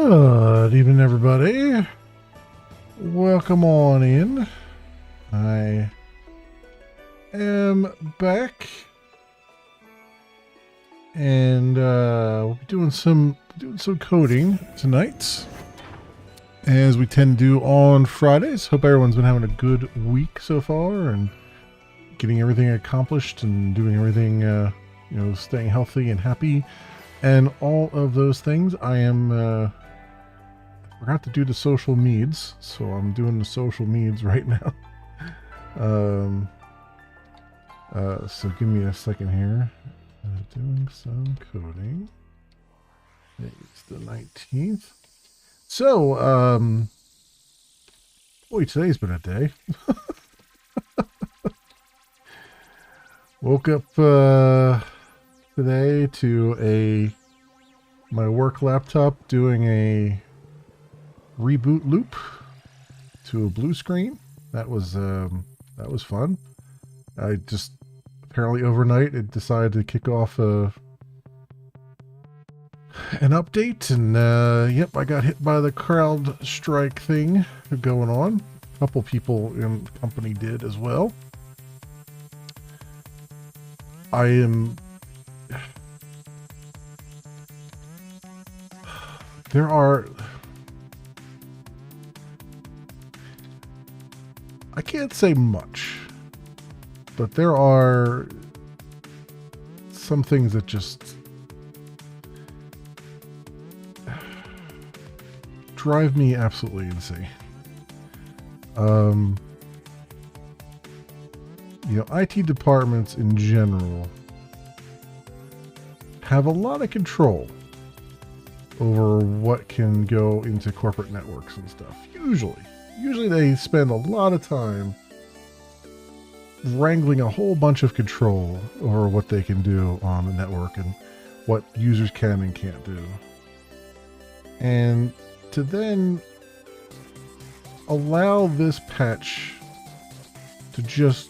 Good evening, everybody. Welcome on in. I am back, and we'll be doing some coding tonight, as we tend to do on Fridays. Hope everyone's been having a good week so far, and getting everything accomplished, and doing everything, staying healthy and happy, and all of those things. I am. Forgot to do the social meds, so I'm doing the social meds right now. So give me a second here. Doing some coding. It's the 19th. So, boy, today's been a day. Woke up today to my work laptop doing a reboot loop to a blue screen. That was fun. I just apparently overnight it decided to kick off an update, and yep, I got hit by the crowd strike thing going on. A couple people in the company did as well. I can't say much, but there are some things that just drive me absolutely insane. IT departments in general have a lot of control over what can go into corporate networks and stuff. Usually they spend a lot of time wrangling a whole bunch of control over what they can do on the network and what users can and can't do. And to then allow this patch to just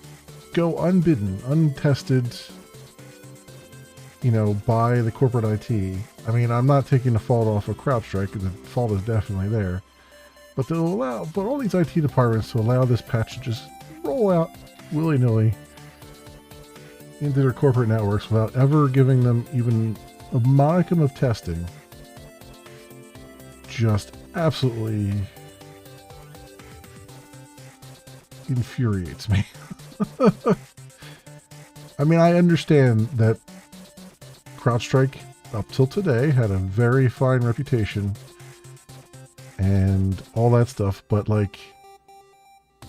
go unbidden, untested, by the corporate IT. I mean, I'm not taking the fault off of CrowdStrike, because the fault is definitely there. But all these IT departments to allow this patch to just roll out willy-nilly into their corporate networks without ever giving them even a modicum of testing just absolutely infuriates me. I mean, I understand that CrowdStrike, up till today, had a very fine reputation and all that stuff, but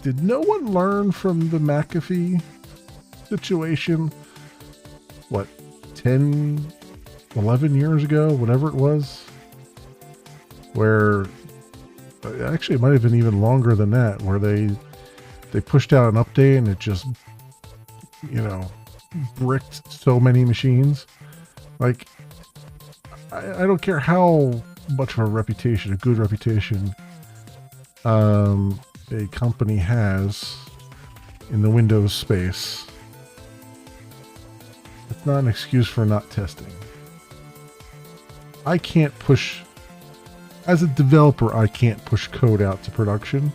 did no one learn from the McAfee situation? What, 10, 11 years ago, whatever it was? Where, actually it might have been even longer than that, where they pushed out an update and it just, bricked so many machines. I don't care how much of a reputation, a good reputation, a company has in the Windows space. It's not an excuse for not testing. I can't push, as a developer, I can't push code out to production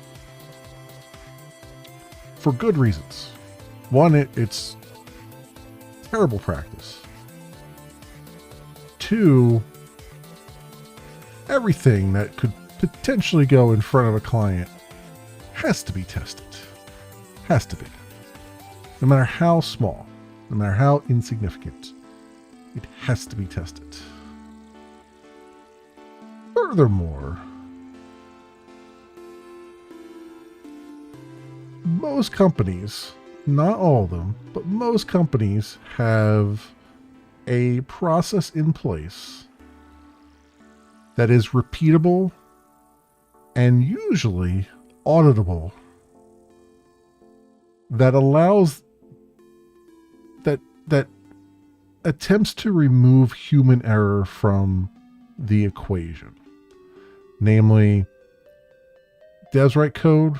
for good reasons. One, it's terrible practice. Two, everything that could potentially go in front of a client has to be tested. Has to be. No matter how small, no matter how insignificant, it has to be tested. Furthermore, most companies, not all of them, but most companies have a process in place that is repeatable and usually auditable, that allows, that attempts to remove human error from the equation. Namely, devs write code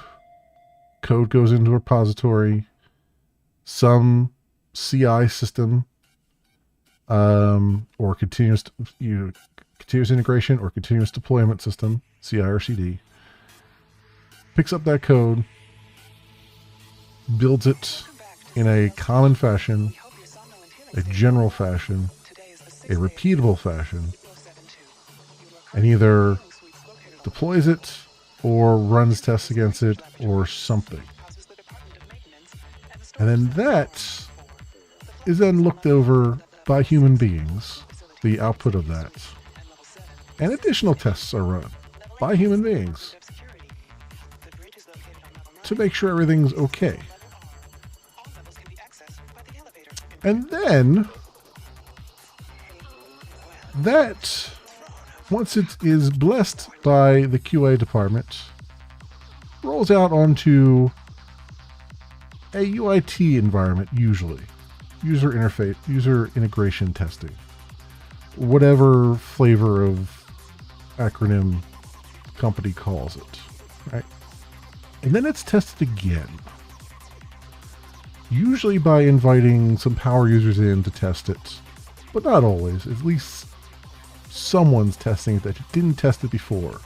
goes into a repository, some CI system, or continuous continuous integration or continuous deployment system, CI or CD, picks up that code, builds it in a common fashion, a general fashion, a repeatable fashion, and either deploys it or runs tests against it or something. And then that is then looked over by human beings, the output of that. And additional tests are run by human beings to make sure everything's okay. And then that, once it is blessed by the QA department, rolls out onto a UIT environment, usually. User interface, user integration testing. Whatever flavor of acronym company calls it, right? And then it's tested again. Usually by inviting some power users in to test it, but not always. At least someone's testing it that didn't test it before,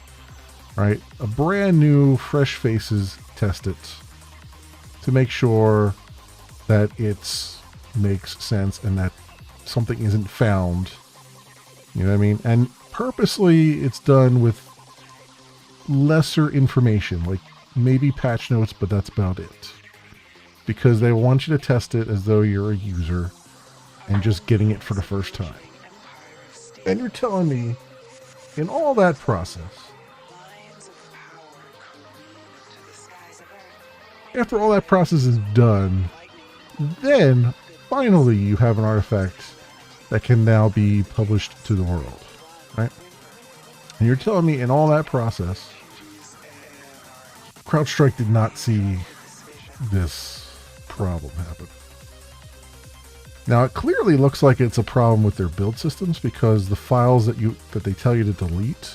right? A brand new, fresh faces test it to make sure that it makes sense and that something isn't found. You know what I mean? And purposely it's done with lesser information, like maybe patch notes, but that's about it. Because they want you to test it as though you're a user and just getting it for the first time. And you're telling me, in all that process, after all that process is done, then finally you have an artifact that can now be published to the world, right? And you're telling me in all that process, CrowdStrike did not see this problem happen. Now it clearly looks like it's a problem with their build systems, because the files that they tell you to delete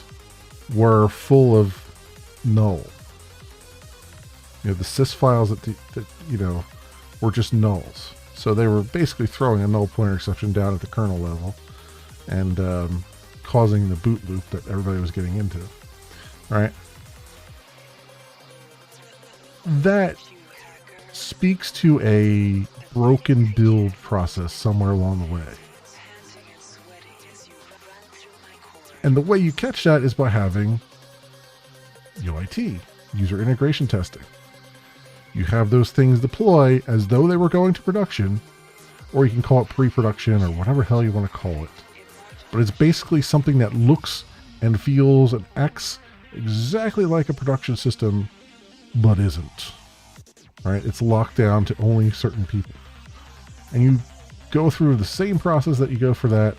were full of null. You know, the sys files that were just nulls. So they were basically throwing a null pointer exception down at the kernel level and causing the boot loop that everybody was getting into, right? That speaks to a broken build process somewhere along the way. And the way you catch that is by having UIT, user integration testing. You have those things deploy as though they were going to production, or you can call it pre-production or whatever hell you want to call it. But it's basically something that looks and feels and acts exactly like a production system, but isn't. Right? It's locked down to only certain people. And you go through the same process that you go for that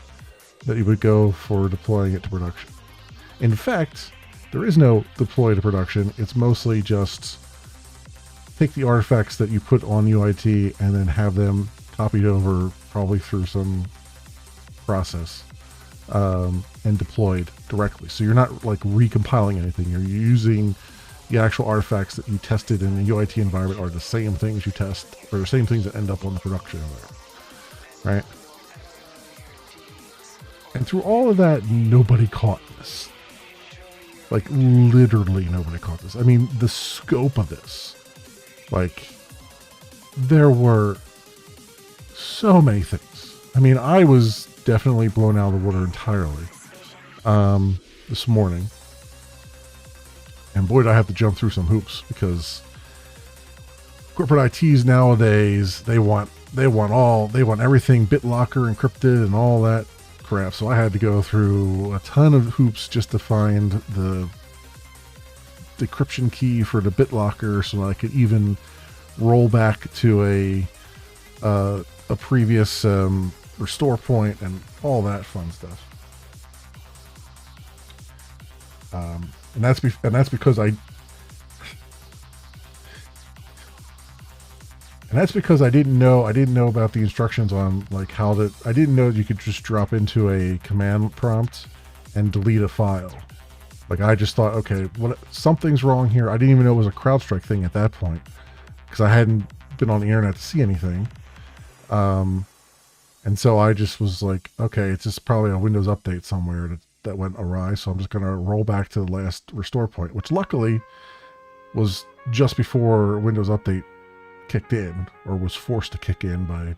you would go for deploying it to production. In fact, there is no deploy to production. It's mostly just take the artifacts that you put on UIT and then have them copied over, probably through some process, and deployed directly. So you're not like recompiling anything. You're using the actual artifacts that you tested in the UIT environment are the same things you test, or the same things that end up on the production environment, right? And through all of that, nobody caught this. Like, literally nobody caught this. I mean, the scope of this. Like, there were so many things. I mean, I was definitely blown out of the water entirely this morning. And boy, did I have to jump through some hoops, because corporate ITs nowadays, they want everything BitLocker encrypted and all that crap. So I had to go through a ton of hoops just to find the decryption key for the BitLocker so that I could even roll back to a previous restore point and all that fun stuff. And that's because I didn't know about the instructions on like how to. I didn't know you could just drop into a command prompt and delete a file. Like, I just thought, okay, something's wrong here. I didn't even know it was a CrowdStrike thing at that point, because I hadn't been on the internet to see anything. And so I just was like, okay, it's just probably a Windows update somewhere that went awry. So I'm just going to roll back to the last restore point, which luckily was just before Windows Update kicked in, or was forced to kick in by,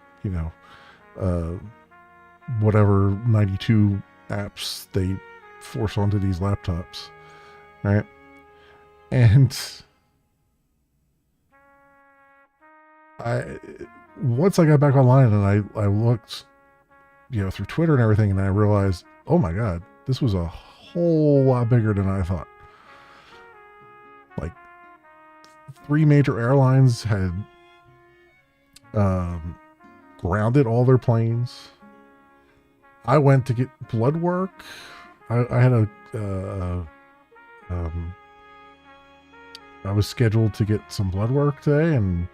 whatever 92 apps they force onto these laptops, right? And once I got back online and I looked, through Twitter and everything, and I realized, oh my God, this was a whole lot bigger than I thought. Like 3 major airlines had grounded all their planes. I went to get blood work. I had I was scheduled to get some blood work today, and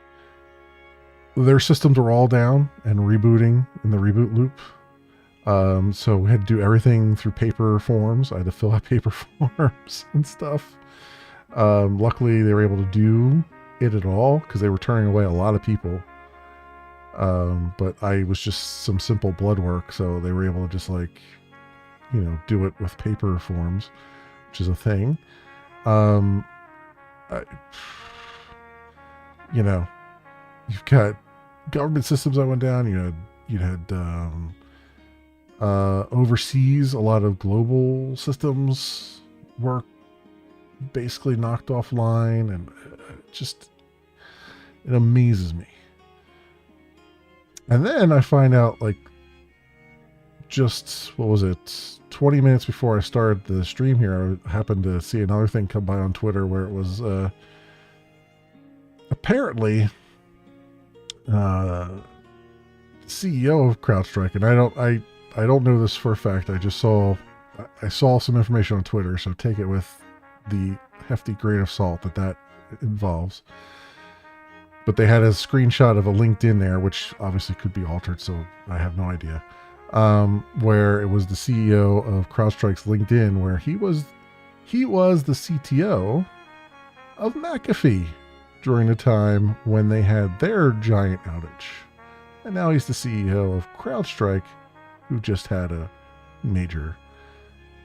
their systems were all down and rebooting in the reboot loop. So we had to do everything through paper forms. I had to fill out paper forms and stuff. Luckily, they were able to do it at all because they were turning away a lot of people. But I was just some simple blood work, so they were able to just do it with paper forms, which is a thing. You've got government systems that went down. You had overseas, a lot of global systems were basically knocked offline, and it amazes me. And then I find out, just, 20 minutes before I started the stream here, I happened to see another thing come by on Twitter where it was apparently CEO of CrowdStrike, and I don't know this for a fact. I saw some information on Twitter, so take it with the hefty grain of salt that involves. But they had a screenshot of a LinkedIn there, which obviously could be altered, so I have no idea. Where it was the CEO of CrowdStrike's LinkedIn, where he was the CTO of McAfee during the time when they had their giant outage. And now he's the CEO of CrowdStrike, who just had a major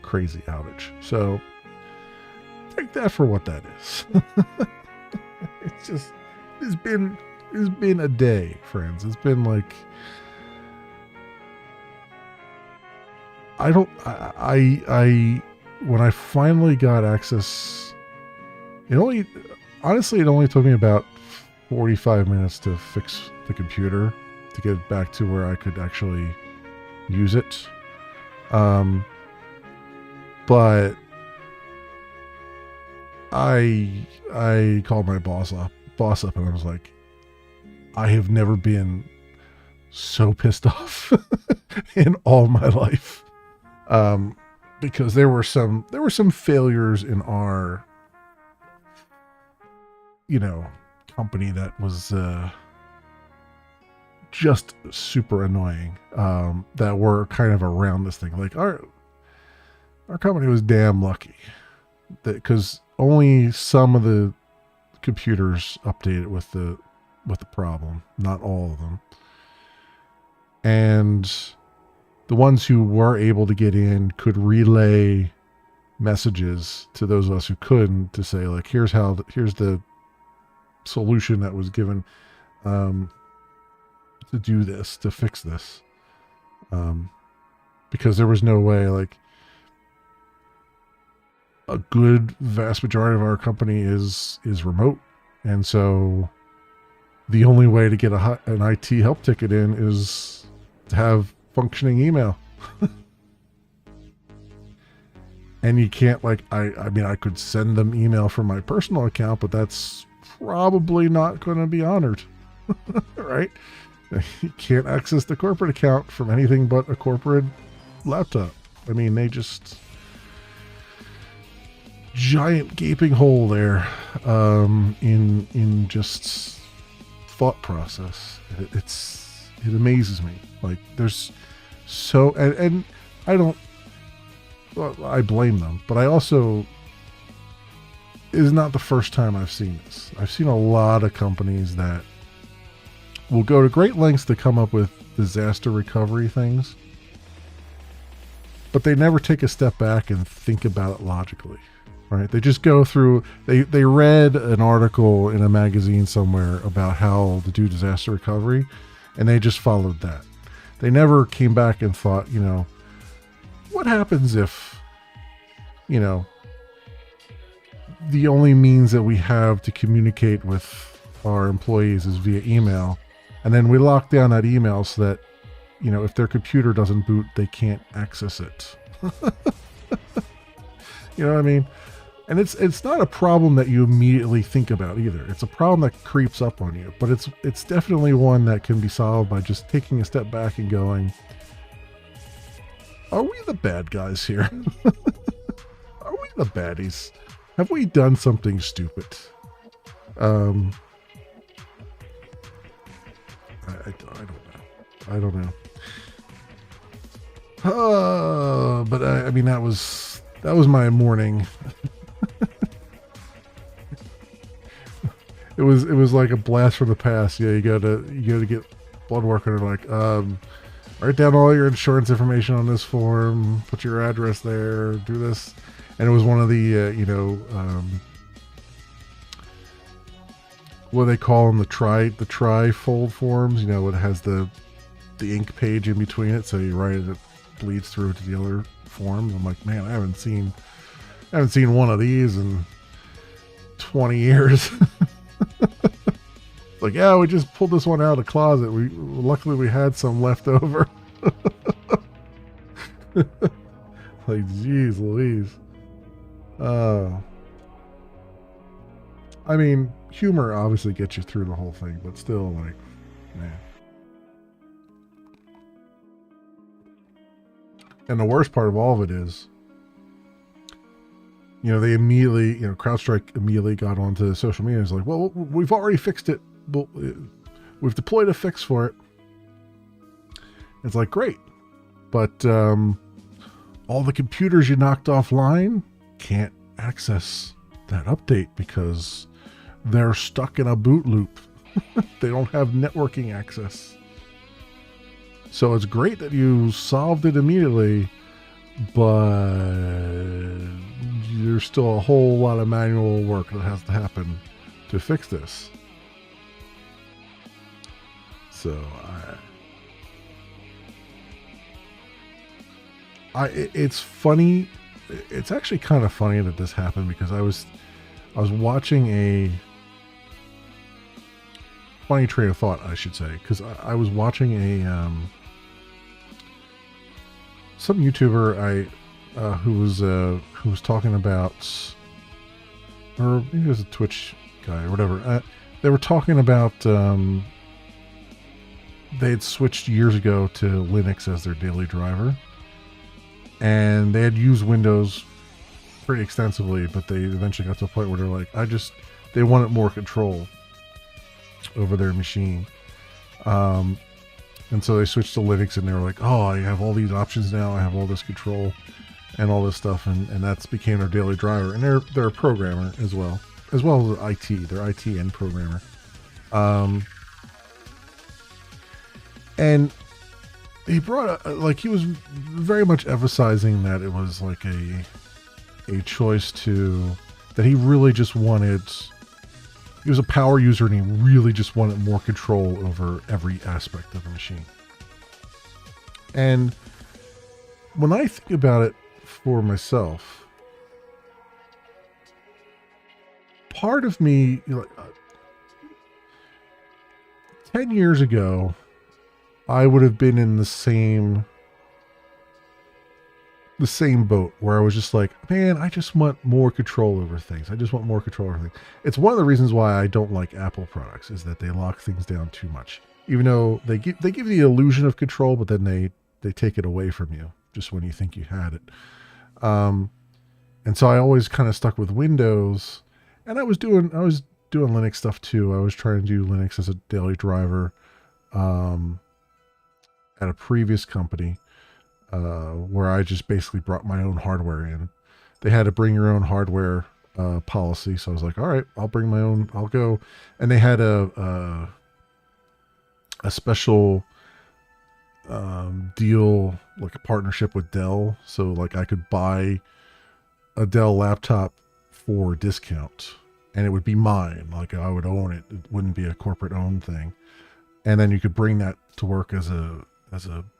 crazy outage. So take that for what that is. It's been a day, friends. It's been when I finally got access, it only took me about 45 minutes to fix the computer to get it back to where I could actually use it. But I called my boss up and I was like, I have never been so pissed off in all my life. Because there were some failures in our, company that was, just super annoying, that were kind of around this thing. Our company was damn lucky because only some of the computers updated with the problem, not all of them. And the ones who were able to get in could relay messages to those of us who couldn't, to say here's the solution that was given to do this, to fix this, because there was no way. A good vast majority of our company is remote, and so the only way to get an IT help ticket in is to have functioning email. And you can't I could send them email from my personal account, but that's probably not going to be honored. Right? You can't access the corporate account from anything but a corporate laptop. They just giant gaping hole there in just thought process. It amazes me. There's so, and I blame them, but I also, it is not the first time I've seen this. I've seen a lot of companies that will go to great lengths to come up with disaster recovery things, but they never take a step back and think about it logically, right? They just go through, they read an article in a magazine somewhere about how to do disaster recovery, and they just followed that. They never came back and thought, what happens if, the only means that we have to communicate with our employees is via email, and then we lock down that email so that, if their computer doesn't boot, they can't access it. You know what I mean? And it's not a problem that you immediately think about either. It's a problem that creeps up on you, but it's definitely one that can be solved by just taking a step back and going, are we the bad guys here? Are we the baddies? Have we done something stupid? I don't know. But I mean, that was my morning. It was like a blast from the past. Yeah, you gotta get blood work, and like, write down all your insurance information on this form, put your address there, do this. And it was one of the, what they call them, the tri-fold forms. It has the ink page in between it, so you write it bleeds through to the other forms. I'm like, man, I haven't seen one of these in 20 years. Like, yeah, we just pulled this one out of the closet. Luckily we had some left over. Like, geez Louise. I mean, humor obviously gets you through the whole thing, but still, like, man. And the worst part of all of it is, they immediately, CrowdStrike immediately got onto social media. It's like, well, we've already fixed it. We've deployed a fix for it. It's like, great. But all the computers you knocked offline can't access that update because they're stuck in a boot loop. They don't have networking access. So it's great that you solved it immediately, but there's still a whole lot of manual work that has to happen to fix this. So it's funny. It's actually kind of funny that this happened because I was watching a funny train of thought, I should say, because I was watching a some YouTuber who was talking about, or maybe it was a Twitch guy or whatever. They were talking about they had switched years ago to Linux as their daily driver. And they had used Windows pretty extensively, but they eventually got to a point where they're like, they wanted more control over their machine. And so they switched to Linux, and they were like, oh, I have all these options now. I have all this control and all this stuff. And that's became their daily driver. And they're a programmer as well as IT. They're IT and programmer. And he brought he was very much emphasizing that it was like a choice that he really just wanted. He was a power user, and he really just wanted more control over every aspect of the machine. And when I think about it for myself, part of me, 10 years ago, I would have been in the same boat where I was just like, man, I just want more control over things. It's one of the reasons why I don't like Apple products, is that they lock things down too much. Even though they give the illusion of control, but then they take it away from you just when you think you had it. And so I always kind of stuck with Windows, and I was doing Linux stuff too. I was trying to do Linux as a daily driver. At a previous company where I just basically brought my own hardware in. They had a bring your own hardware policy, so I was like, all right, I'll bring my own. I'll go. And they had a special deal like a partnership with Dell, so like I could buy a Dell laptop for discount, and it would be mine. Like I would own it. It wouldn't be a corporate owned thing. And then you could bring that to work as a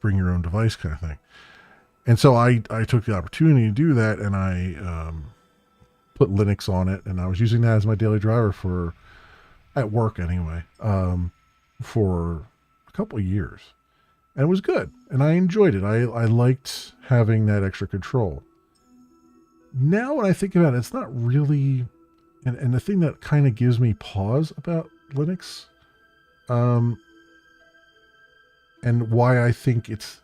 bring your own device kind of thing. And so I took the opportunity to do that, and I put Linux on it, and I was using that as my daily driver for at work anyway, for a couple of years, and it was good, and I enjoyed it. I liked having that extra control. Now when I think about it, it's not really, and the thing that kind of gives me pause about Linux, um, and why I think it's,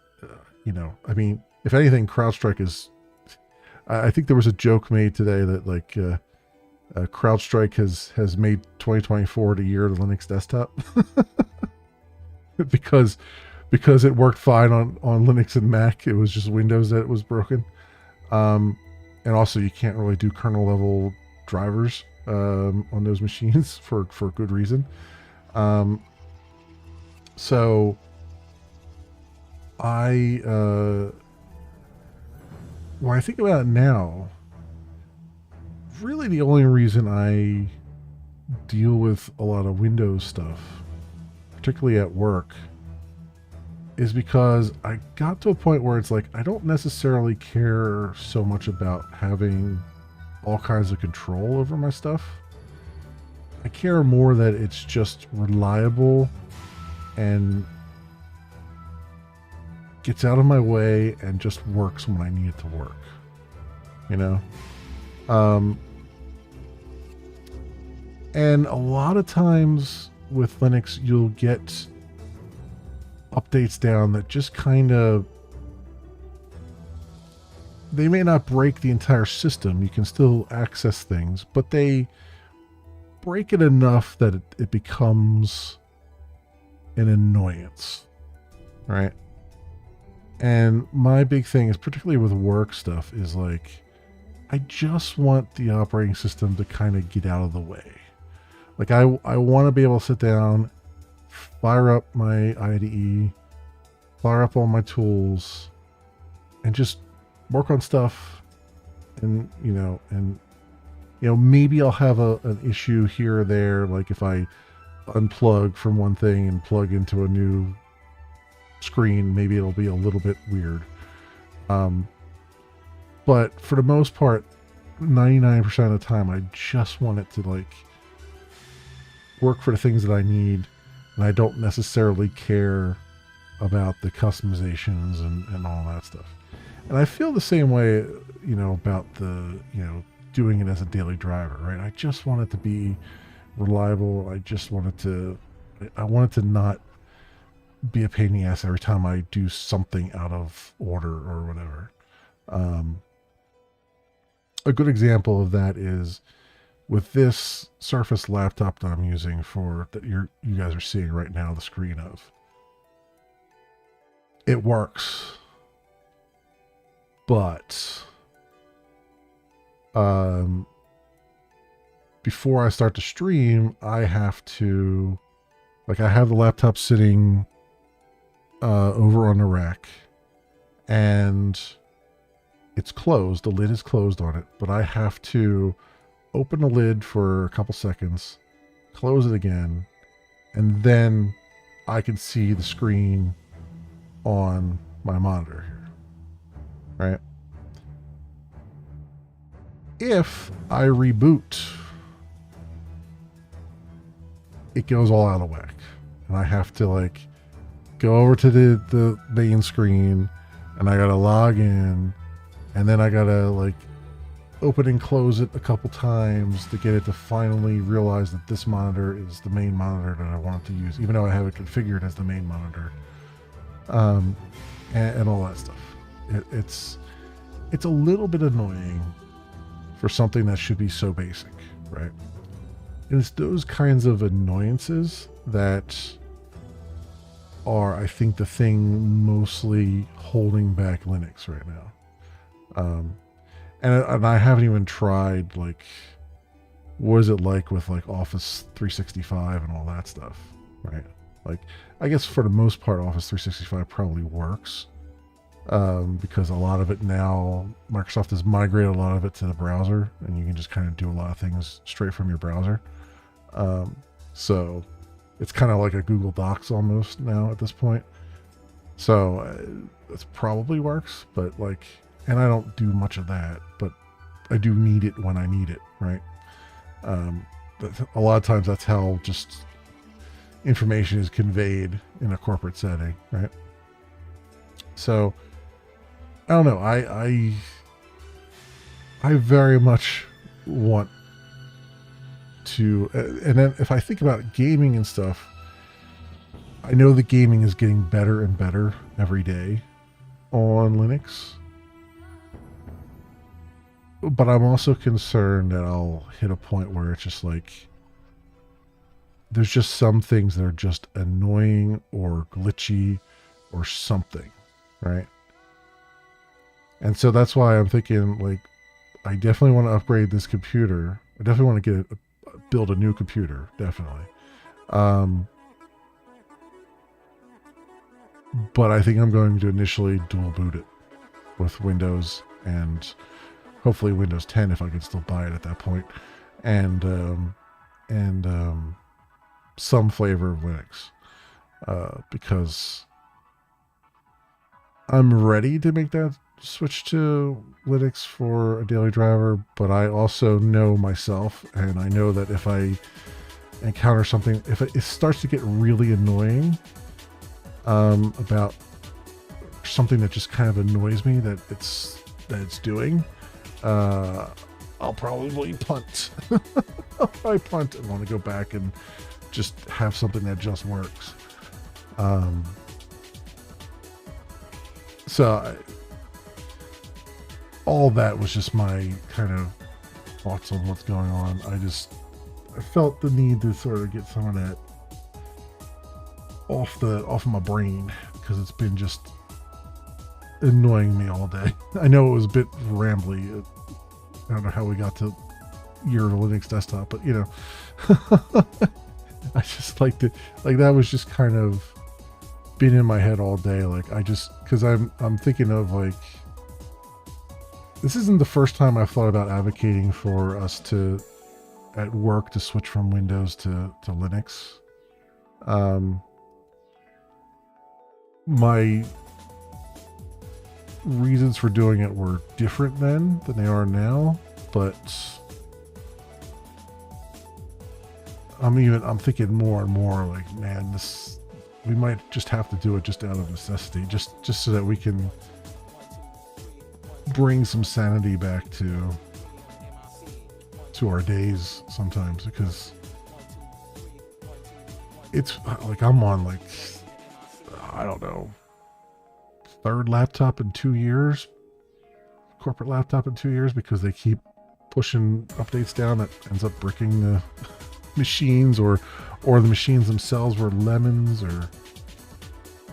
I mean, if anything, CrowdStrike is. I think there was a joke made today that like CrowdStrike has made 2024 the year of the Linux desktop because it worked fine on Linux and Mac. It was just Windows that was broken. And also you can't really do kernel level drivers on those machines for good reason. So when I think about it now, really the only reason I deal with a lot of Windows stuff, particularly at work, is because I got to a point where it's like I don't necessarily care so much about having all kinds of control over my stuff. I care more that it's just reliable and gets out of my way and just works when I need it to work. And a lot of times with Linux, you'll get updates down that just kind of, they may not break the entire system. You can still access things, but they break it enough that it becomes an annoyance, right? And my big thing is, particularly with work stuff, is like, I just want the operating system to kind of get out of the way. Like I want to be able to sit down, fire up my IDE, fire up all my tools, and just work on stuff. And, maybe I'll have an issue here or there. Like if I unplug from one thing and plug into a new screen, maybe it'll be a little bit weird. But for the most part, 99% of the time, I just want it to like work for the things that I need, and I don't necessarily care about the customizations and all that stuff. And I feel the same way, about the, doing it as a daily driver, right? I just want it to be reliable. I want it to not be a pain in the ass every time I do something out of order or whatever. A good example of that is with this Surface laptop that I'm using that you guys are seeing right now the screen of. It works, but before I start to stream, I have to, like, I have the laptop sitting over on the rack, and it's closed. The lid is closed on it, but I have to open the lid for a couple seconds, close it again, and then I can see the screen on my monitor here, right? If I reboot, it goes all out of whack, and I have to like go over to the main screen, and I gotta log in, and then I gotta like open and close it a couple times to get it to finally realize that this monitor is the main monitor that I want it to use, even though I have it configured as the main monitor, and all that stuff. It's a little bit annoying for something that should be so basic, right? And it's those kinds of annoyances that are, I think, the thing mostly holding back Linux right now. And I haven't even tried, like, what is it like with like Office 365 and all that stuff, right? Like, I guess for the most part, Office 365 probably works, because a lot of it now, Microsoft has migrated a lot of it to the browser, and you can just kind of do a lot of things straight from your browser. So it's kind of like a Google Docs almost now at this point. So it probably works, but like, and I don't do much of that, but I do need it when I need it, right? A lot of times that's how just information is conveyed in a corporate setting, right? So I don't know. I very much want to, and then if I think about gaming and stuff, I know the gaming is getting better and better every day on Linux, but I'm also concerned that I'll hit a point where it's just like, there's just some things that are just annoying or glitchy or something, right? And so that's why I'm thinking, like, I definitely want to upgrade this computer. I definitely want to build a new computer, definitely. But I think I'm going to initially dual boot it with Windows and hopefully Windows 10 if I can still buy it at that point, and some flavor of Linux, because I'm ready to make that switch to Linux for a daily driver, but I also know myself, and I know that if I encounter something, if it starts to get really annoying, about something that just kind of annoys me that it's doing, I'll probably punt. I'll probably punt and want to go back and just have something that just works. All that was just my kind of thoughts on what's going on. I felt the need to sort of get some of that off of my brain, because it's been just annoying me all day. I know it was a bit rambly. I don't know how we got to your Linux desktop, but you know, I just liked it. Like, that was just kind of been in my head all day. Like, because I'm thinking of, like, this isn't the first time I've thought about advocating for us at work to switch from Windows to Linux. My reasons for doing it were different then than they are now, but I'm thinking more and more like, man, we might just have to do it just out of necessity, just so that we can bring some sanity back to our days sometimes, because it's like I'm on, like, I don't know, third laptop in 2 years, corporate laptop in 2 years, because they keep pushing updates down that ends up bricking the machines, or the machines themselves were lemons,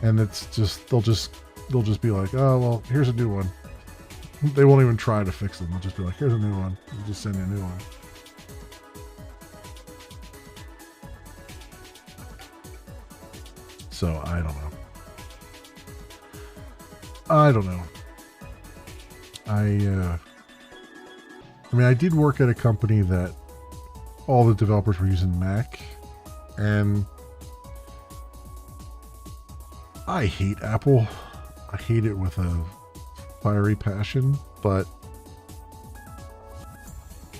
and it's just they'll just be like, oh well, here's a new one. They won't even try to fix them. They'll just be like, here's a new one. We'll just send you a new one. So I don't know. I mean, I did work at a company that all the developers were using Mac, and I hate Apple. I hate it with a fiery passion, but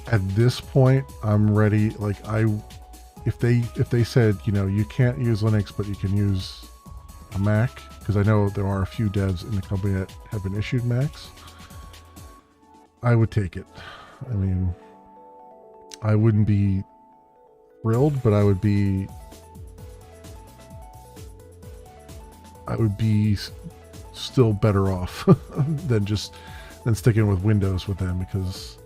at this point I'm ready. Like, if they said, you know, you can't use Linux but you can use a Mac, because I know there are a few devs in the company that have been issued Macs, I would take it. I mean, I wouldn't be thrilled, but I would be still better off than sticking with Windows with them, because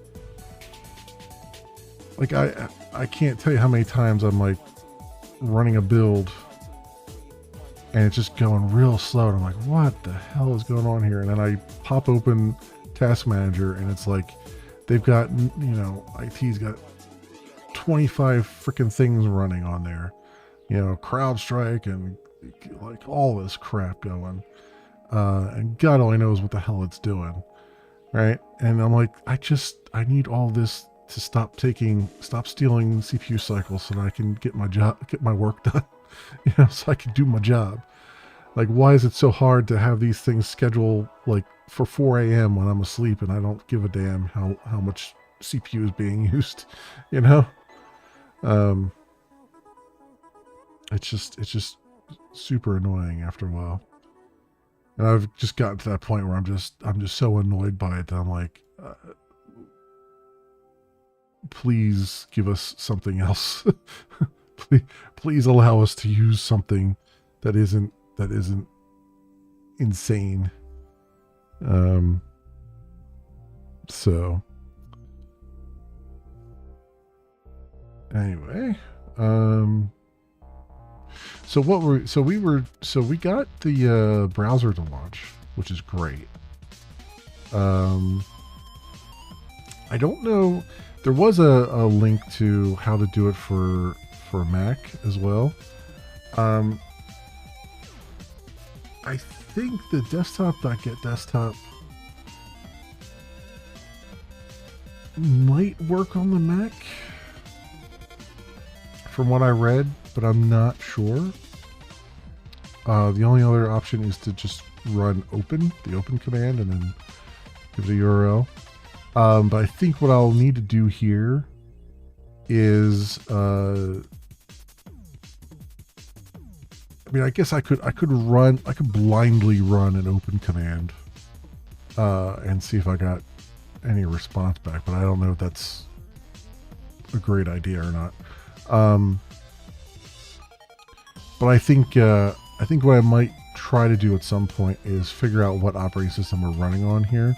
like I can't tell you how many times I'm like running a build and it's just going real slow, and I'm like, what the hell is going on here? And then I pop open Task Manager and it's like they've got, you know, IT's got 25 freaking things running on there. CrowdStrike and like all this crap going. And God only knows what the hell it's doing, right? And I'm like, I need all this to stop stealing CPU cycles so that I can get my work done, so I can do my job. Like, why is it so hard to have these things schedule like for 4 a.m. when I'm asleep and I don't give a damn how much CPU is being used, you know? Um, it's just super annoying after a while. And I've just gotten to that point where I'm just so annoyed by it that I'm like, please give us something else. please allow us to use something that isn't insane. So anyway, so we got the browser to launch, which is great. I don't know. There was a link to how to do it for Mac as well. I think the desktop.getDesktop might work on the Mac from what I read, but I'm not sure. The only other option is to just run the open command, and then give it a URL. But I think what I'll need to do here is, I guess I could blindly run an open command, and see if I got any response back, but I don't know if that's a great idea or not. But I think what I might try to do at some point is figure out what operating system we're running on here.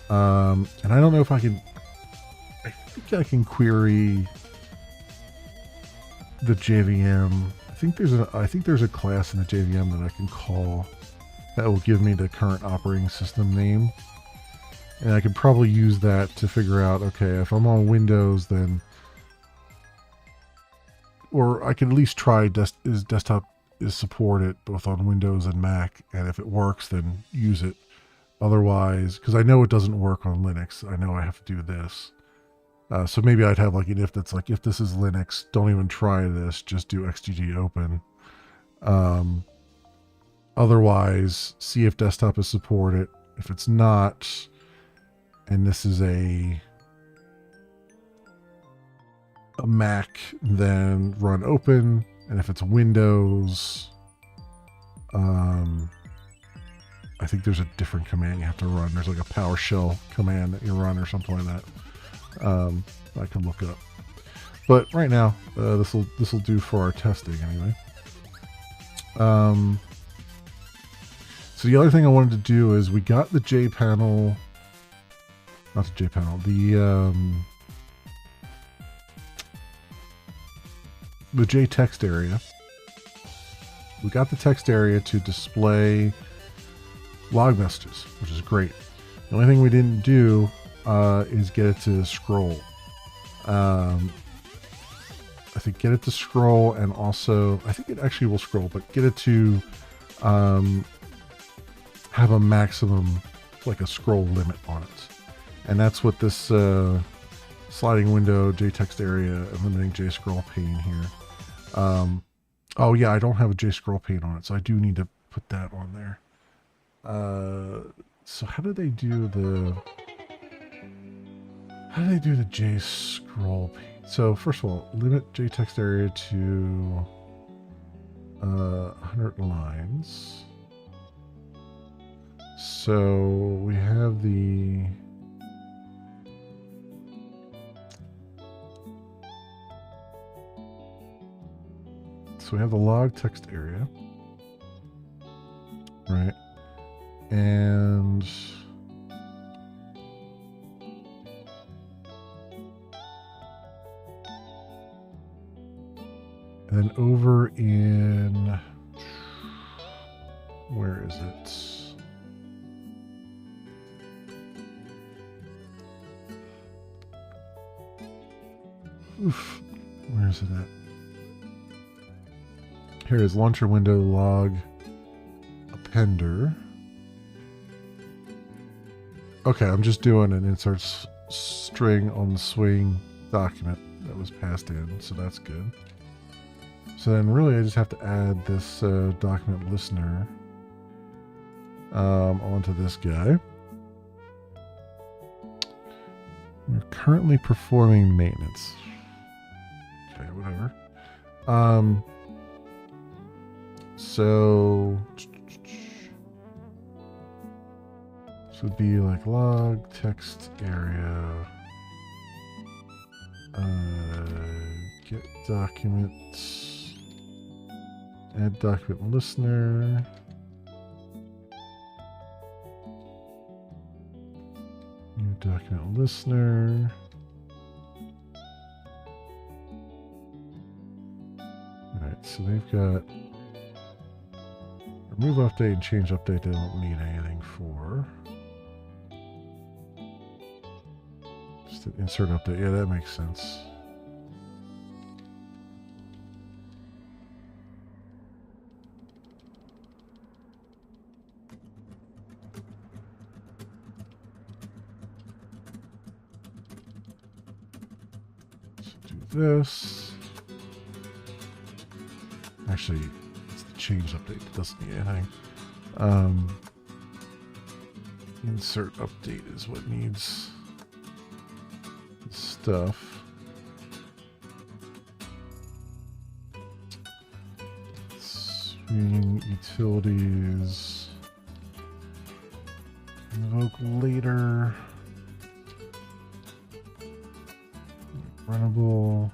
And I don't know if I think I can query the JVM. I think there's a class in the JVM that I can call that will give me the current operating system name. And I could probably use that to figure out, okay, if I'm on Windows, then, or I can at least try desktop is supported both on Windows and Mac, and if it works, then use it. Otherwise, because I know it doesn't work on Linux, I know I have to do this. So maybe I'd have like an if that's like, if this is Linux, don't even try this, just do xgg open. Otherwise, see if desktop is supported. If it's not, and this is a Mac, then run open. And if it's Windows, I think there's a different command you have to run. There's like a PowerShell command that you run or something like that. I can look up. But right now, this will do for our testing anyway. So the other thing I wanted to do is we got the JPanel, not the JPanel, the JText area. We got the text area to display log messages, which is great. The only thing we didn't do is get it to scroll. I think get it to scroll, and also I think it actually will scroll, but get it to have a maximum, like a scroll limit on it. And that's what this sliding window JText area limiting JScroll pane here. Oh yeah, I don't have a JScroll pane on it, so I do need to put that on there. So how do they do the JScroll pane? So first of all, limit JText area to 100 lines. So we have the log text area, right? And then over in, where is it? Oof, where is it at? here is launcher window log appender. Okay, I'm just doing an insert string on the swing document that was passed in, so that's good. So then really I just have to add this document listener onto this guy. We're currently performing maintenance. Okay, whatever. So this would be like log text area, get documents, add document listener. New document listener. Alright, so they've got remove update and change update they don't need anything for. Just an insert update. Yeah, that makes sense. This actually it's the change update that doesn't need anything. Insert update is what needs stuff. Swing utilities invoke later. Runnable.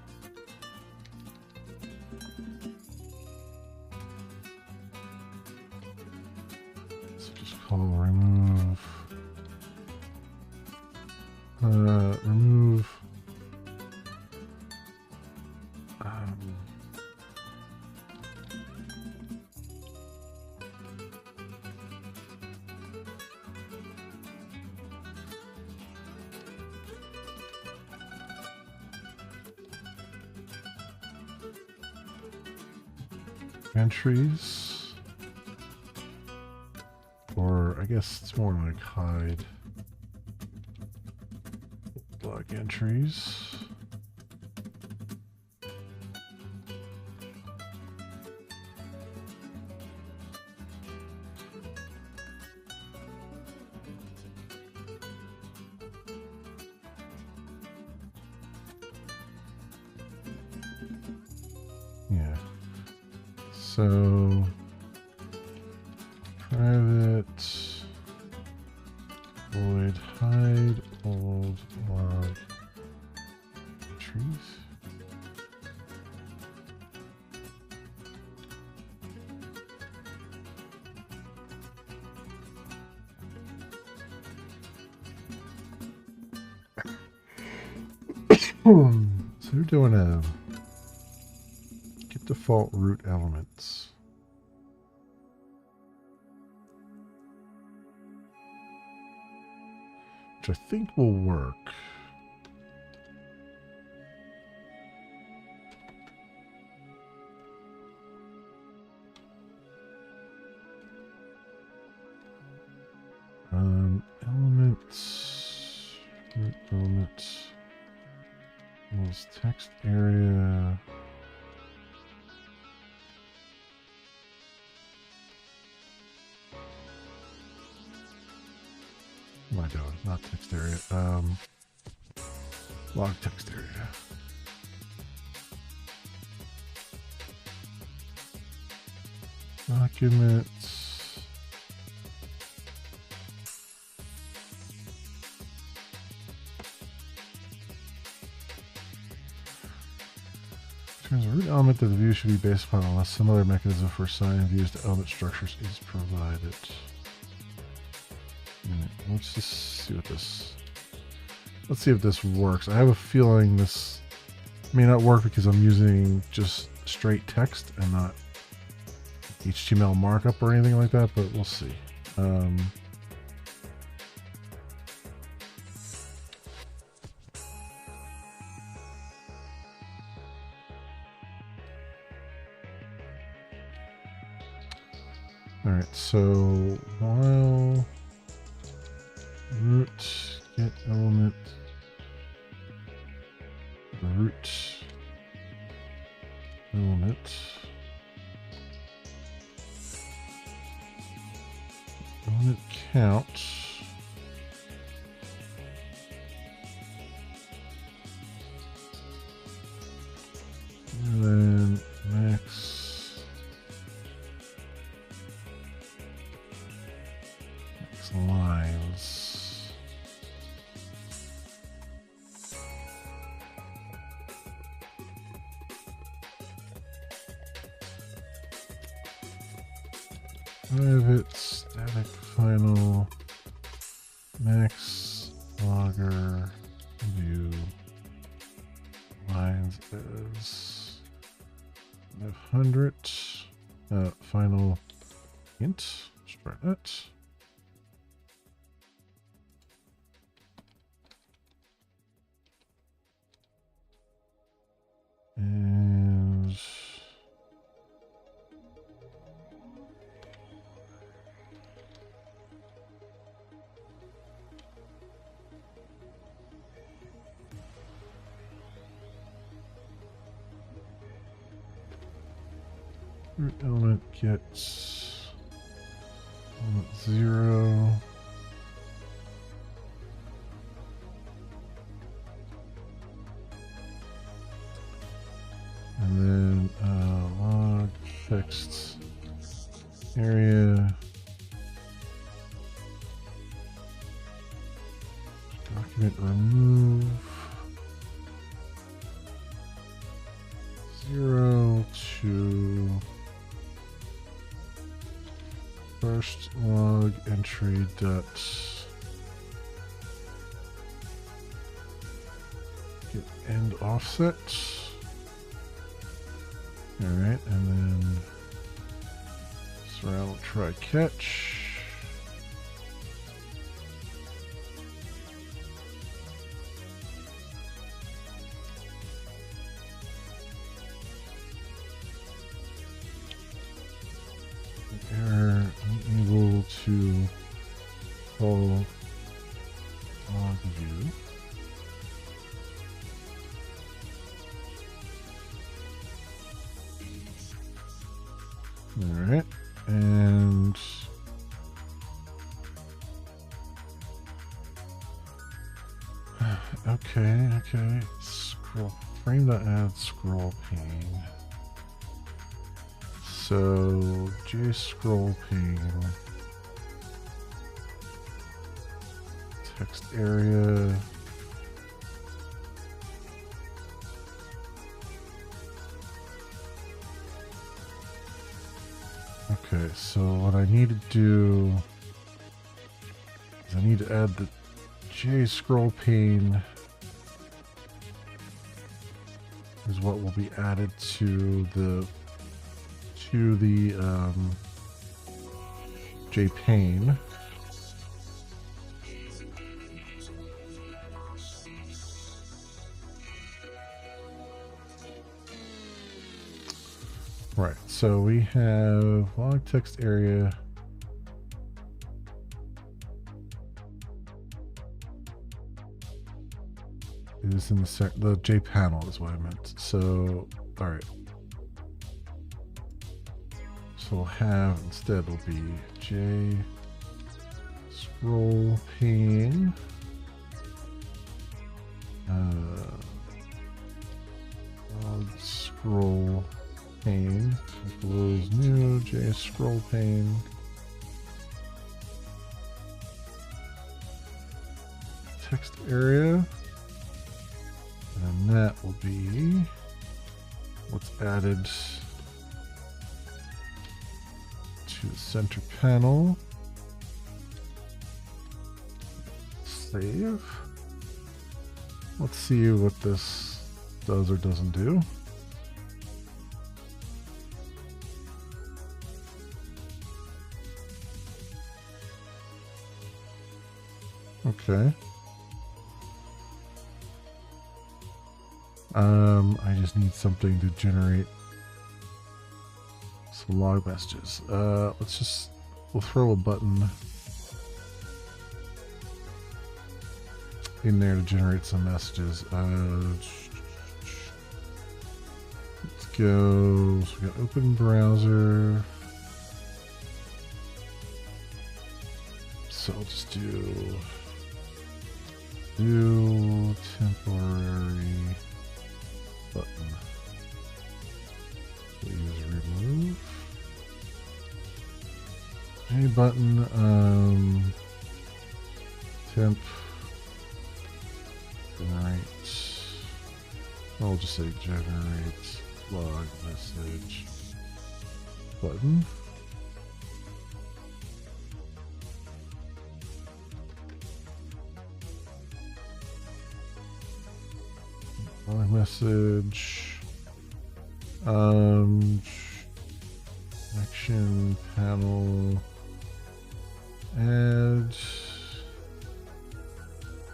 So just call remove. Remove. Entries, or I guess it's more like hide block entries. Yeah. So, private void hide old log trees. So they're doing a get default root elements. Which I think will work. Elements, root elements, equals text area. Oh my god, not text area. Log text area. Documents. Turns a root element of the view should be based upon unless some other mechanism for assigning views to element structures is provided. Let's just see what this. Let's see if this works. I have a feeling this may not work because I'm using just straight text and not HTML markup or anything like that, but we'll see. All right, so while root get element root element element count and then max lines. Private static final max logger view lines as 500 final int. Let's try that. And root element gets element 0. And then log text area document remove 0 to first log entry dot get end offset. All right, and then surround try catch. Error unable to call log view. All right, and okay. Scroll frame.add scroll pane. So J scroll pane text area. Okay, so what I need to do is I need to add the J scroll pane is what will be added to the J pane. Right, so we have log text area. Is in the J panel is what I meant. So, all right. So we'll have instead will be J scroll pane. Log scroll pane equals new J scroll pane. Text area. And that will be what's added to the center panel. Save. Let's see what this does or doesn't do. Okay. I just need something to generate some some log messages. We'll throw a button in there to generate some messages. Let's go. So we got open browser. So I'll just do new temporary button. Use remove. Any button, temp, generate. I'll just say generate log message button. Log message. Action panel. Add.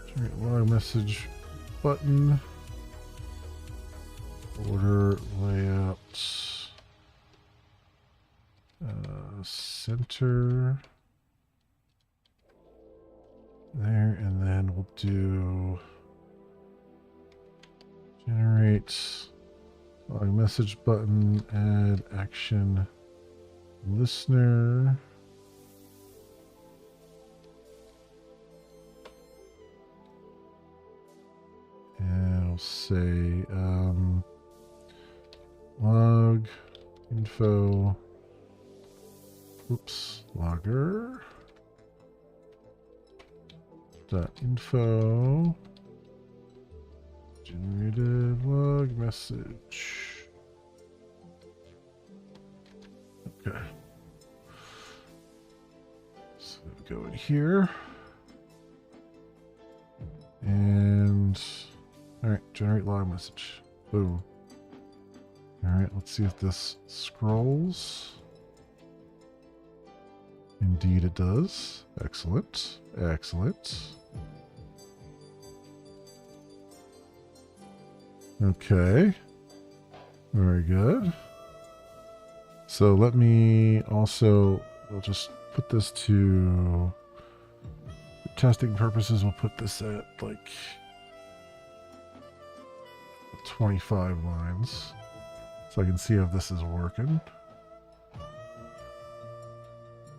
Generate log message button. Order layout. Center. There, and then we'll do generate log message button, add action listener. And I'll say log info. Oops, logger. Dot info. Generated log message. Okay. So go in here. And alright, generate log message. Boom. Alright, let's see if this scrolls. Indeed it does. Excellent. Excellent. Okay. Very good. So let me also, we'll just put this to, for testing purposes, we'll put this at like 25 lines. So I can see if this is working.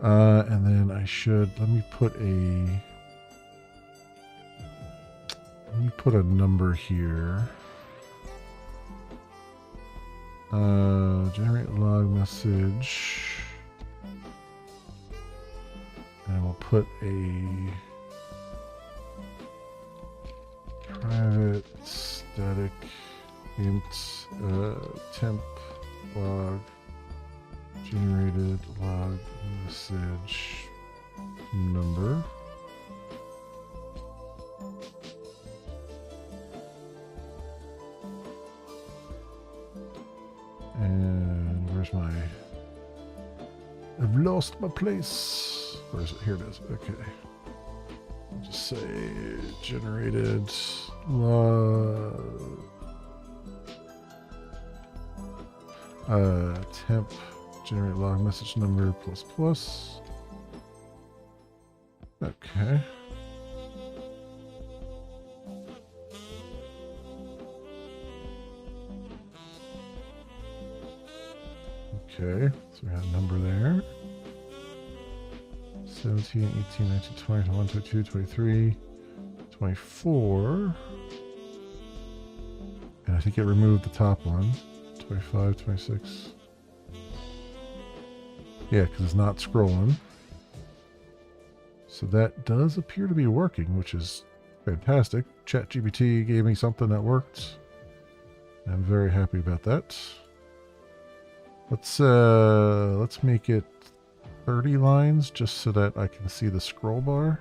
And then I should, let me put a number here. Generate log message. And we'll put a private static int temp log generated log message number. And where's my... I've lost my place. Where is it? Here it is. Okay. I'll just say generated log... temp generate log message number plus plus. Okay. Okay, so we have a number there. 17, 18, 19, 20, 21, 22, 23, 24. And I think it removed the top one. 25, 26. Yeah, because it's not scrolling. So that does appear to be working, which is fantastic. ChatGPT gave me something that worked. I'm very happy about that. Let's make it 30 lines just so that I can see the scroll bar.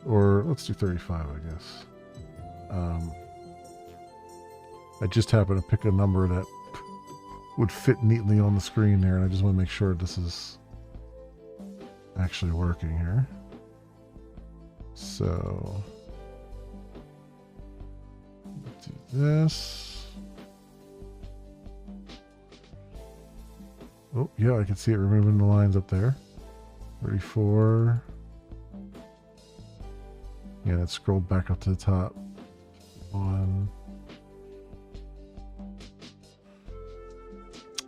Or let's do 35, I guess. I just happen to pick a number that would fit neatly on the screen there, and I just want to make sure this is actually working here. So, do this. Oh, yeah, I can see it removing the lines up there. 34. Yeah, it scrolled back up to the top. 1.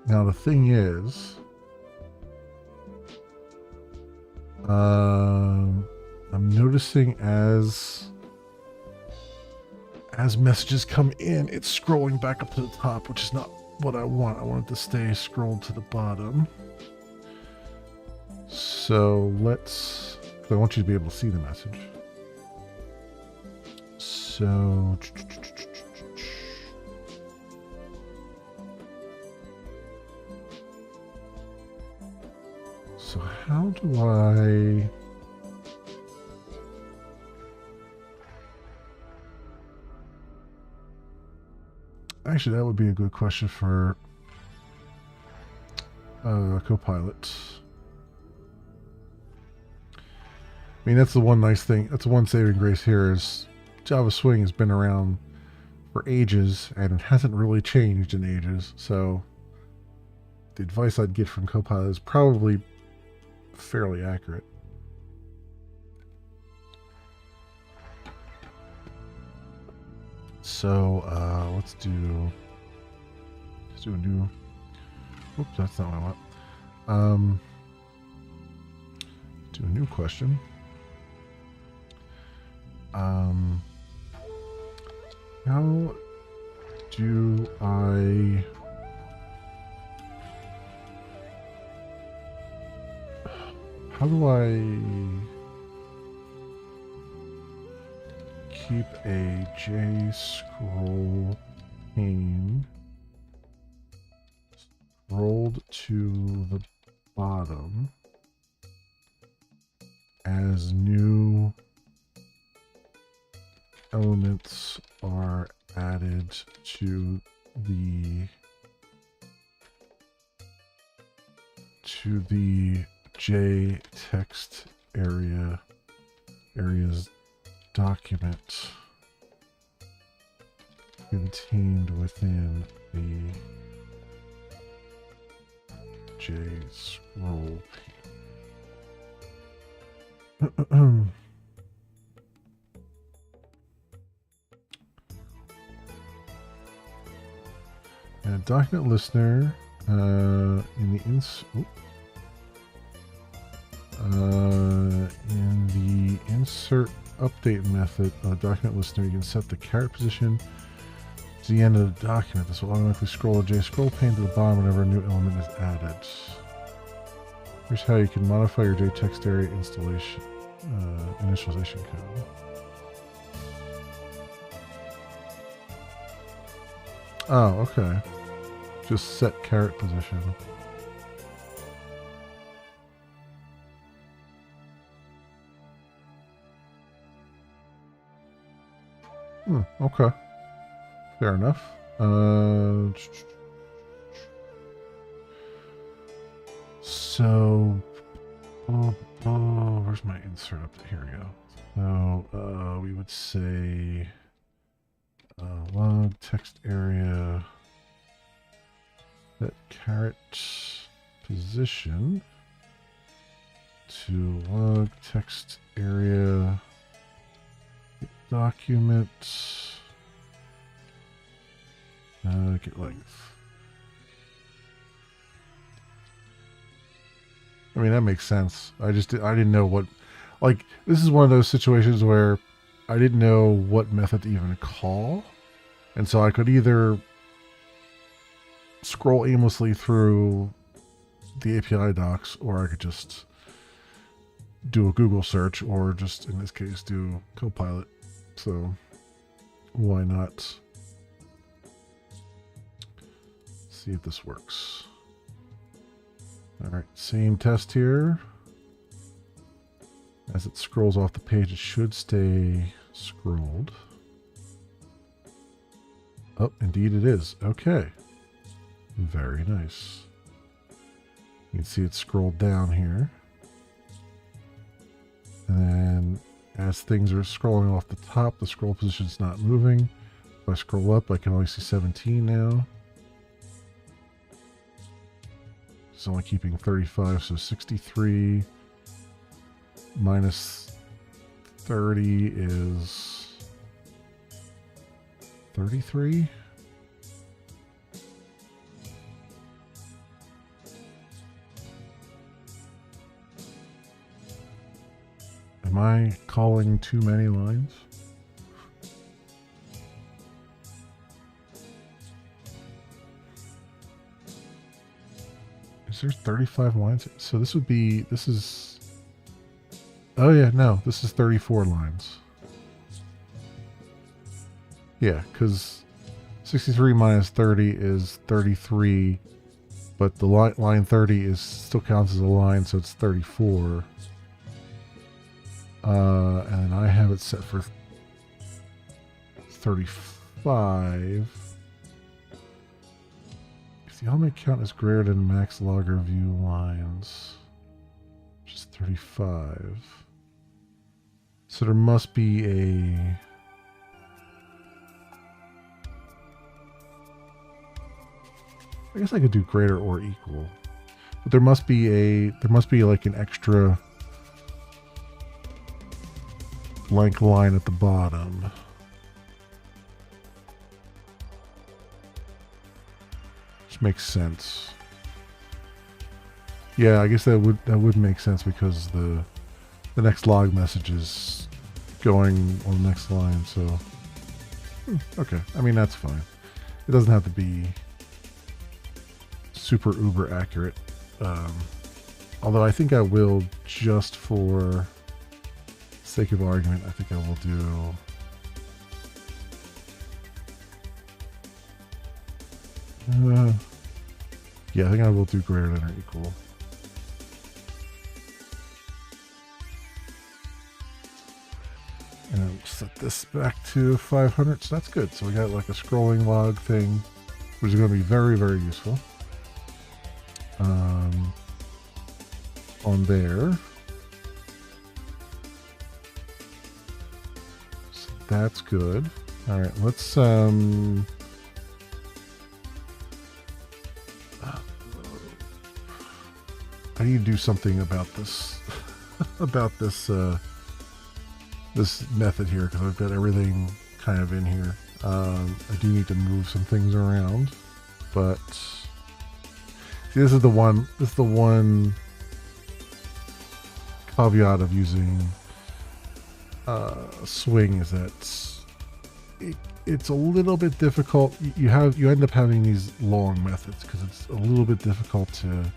Now the thing is, I'm noticing as messages come in, it's scrolling back up to the top, which is not what I want. I want it to stay scrolled to the bottom. So I want you to be able to see the message. So how do I... Actually, that would be a good question for Copilot. I mean, that's the one nice thing. That's the one saving grace here is Java Swing has been around for ages and it hasn't really changed in ages. So the advice I'd get from Copilot is probably fairly accurate. So let's do a new. Oops, that's not what I want. Do a new question. How do I keep a JScroll pane scrolled to the bottom as new elements are added to the JText areas document contained within the JScroll pane. And document listener in the insert update method of document listener, you can set the caret position to the end of the document. This will automatically scroll the JScroll pane to the bottom whenever a new element is added. Here's how you can modify your JText area initialization code. Oh, okay. Just set caret position. Okay. Fair enough. So, where's my insert up there? Here we go. So, we would say log text area, set caret position to log text area document get length. I mean, that makes sense. I didn't know what, like, this is one of those situations where I didn't know what method to even call. And so I could either scroll aimlessly through the API docs, or I could just do a Google search, or just, in this case, do Copilot. So why not see if this works? All right, same test here. As it scrolls off the page, it should stay scrolled. Oh, indeed it is. Okay. Very nice. You can see it scrolled down here. And then as things are scrolling off the top, the scroll position is not moving. If I scroll up, I can only see 17 now. It's only keeping 35, so 63 minus 30 is 33. Am I calling too many lines? Is there 35 lines? So this would be, this is, oh yeah, no, this is 34 lines. Yeah, because 63 minus 30 is 33, but the line 30 is still counts as a line, so it's 34. And I have it set for 35. If the element count is greater than max logger view lines, which is 35. So there must be a... I guess I could do greater or equal. But there must be like an extra blank line at the bottom. Which makes sense. Yeah, I guess that would make sense because the next log message is going on the next line, so okay. I mean, that's fine. It doesn't have to be super uber accurate. Although I think I will, just for sake of argument, I think I will do yeah, I think I will do greater than or equal. And I'll set this back to 500, so that's good. So we got like a scrolling log thing, which is going to be very, very useful. On there. So that's good. All right, let's I need to do something about this about this this method here, because I've got everything kind of in here. I do need to move some things around, but see, this is the one caveat of using swing, is that it's a little bit difficult. You end up having these long methods because it's a little bit difficult to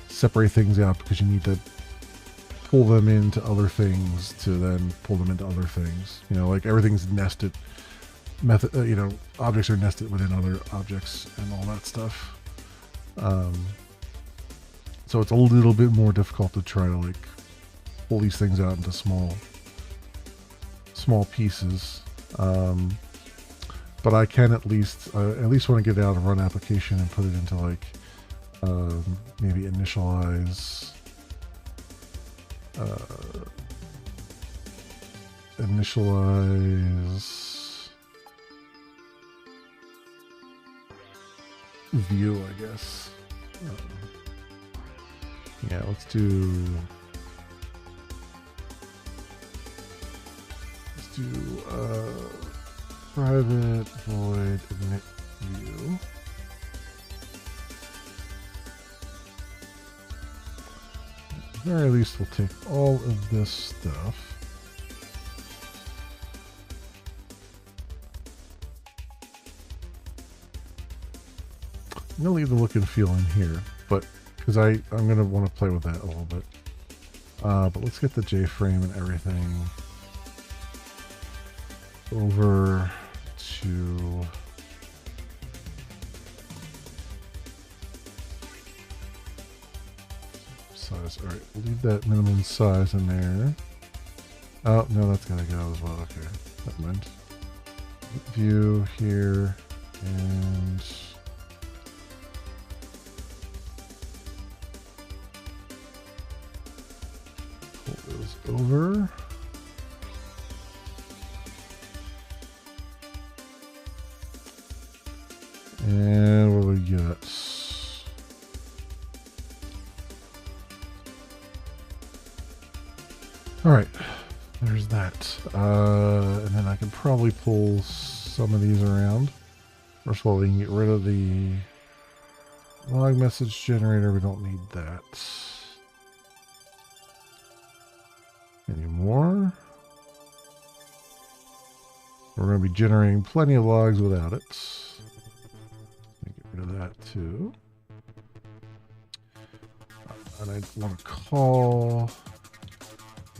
separate things out, because you need to pull them into other things to then pull them into other things. You know, like everything's nested. You know, objects are nested within other objects and all that stuff. So it's a little bit more difficult to try to like pull these things out into small pieces. But I can at least want to get it out of run application and put it into like maybe initialize view, I guess. Yeah, let's do private void init view. At the very least, we'll take all of this stuff. I'm gonna leave the look and feel in here, but because I'm gonna want to play with that a little bit. But let's get the J-frame and everything over to size. All right, we'll leave that minimum size in there. Oh no, that's gonna go as well. Okay, never mind. View here and pull those over. And what do we got? All right, there's that. And then I can probably pull some of these around. First of all, we can get rid of the log message generator. We don't need that anymore. We're going to be generating plenty of logs without it. Get rid of that too. And I want to call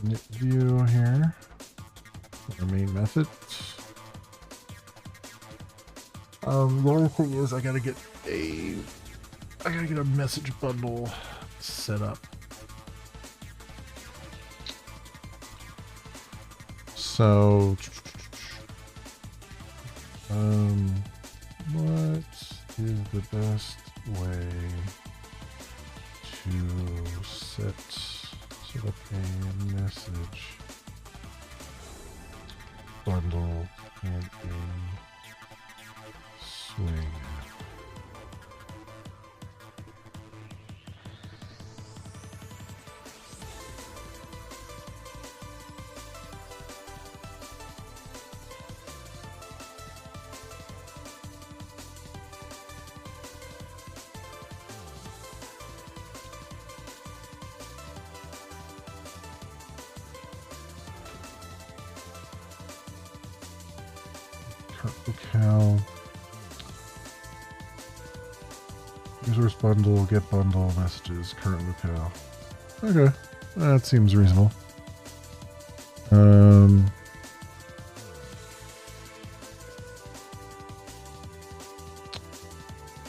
init view here, our main method. The only thing is I gotta get a message bundle set up. So what is the best way to set up a message bundle and a swing? Locale, resource bundle, get bundle, messages, current locale. Okay, that seems reasonable.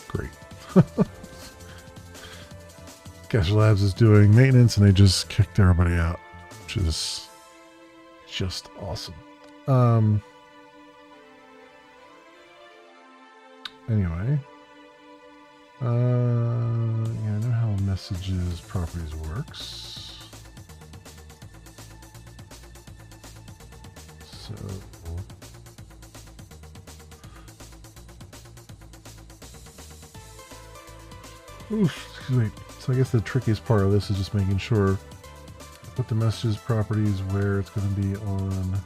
Great. Cache Labs is doing maintenance and they just kicked everybody out, which is just awesome. Anyway, yeah, I know how messages properties works. So, excuse me. So I guess the trickiest part of this is just making sure I put the messages properties where it's going to be on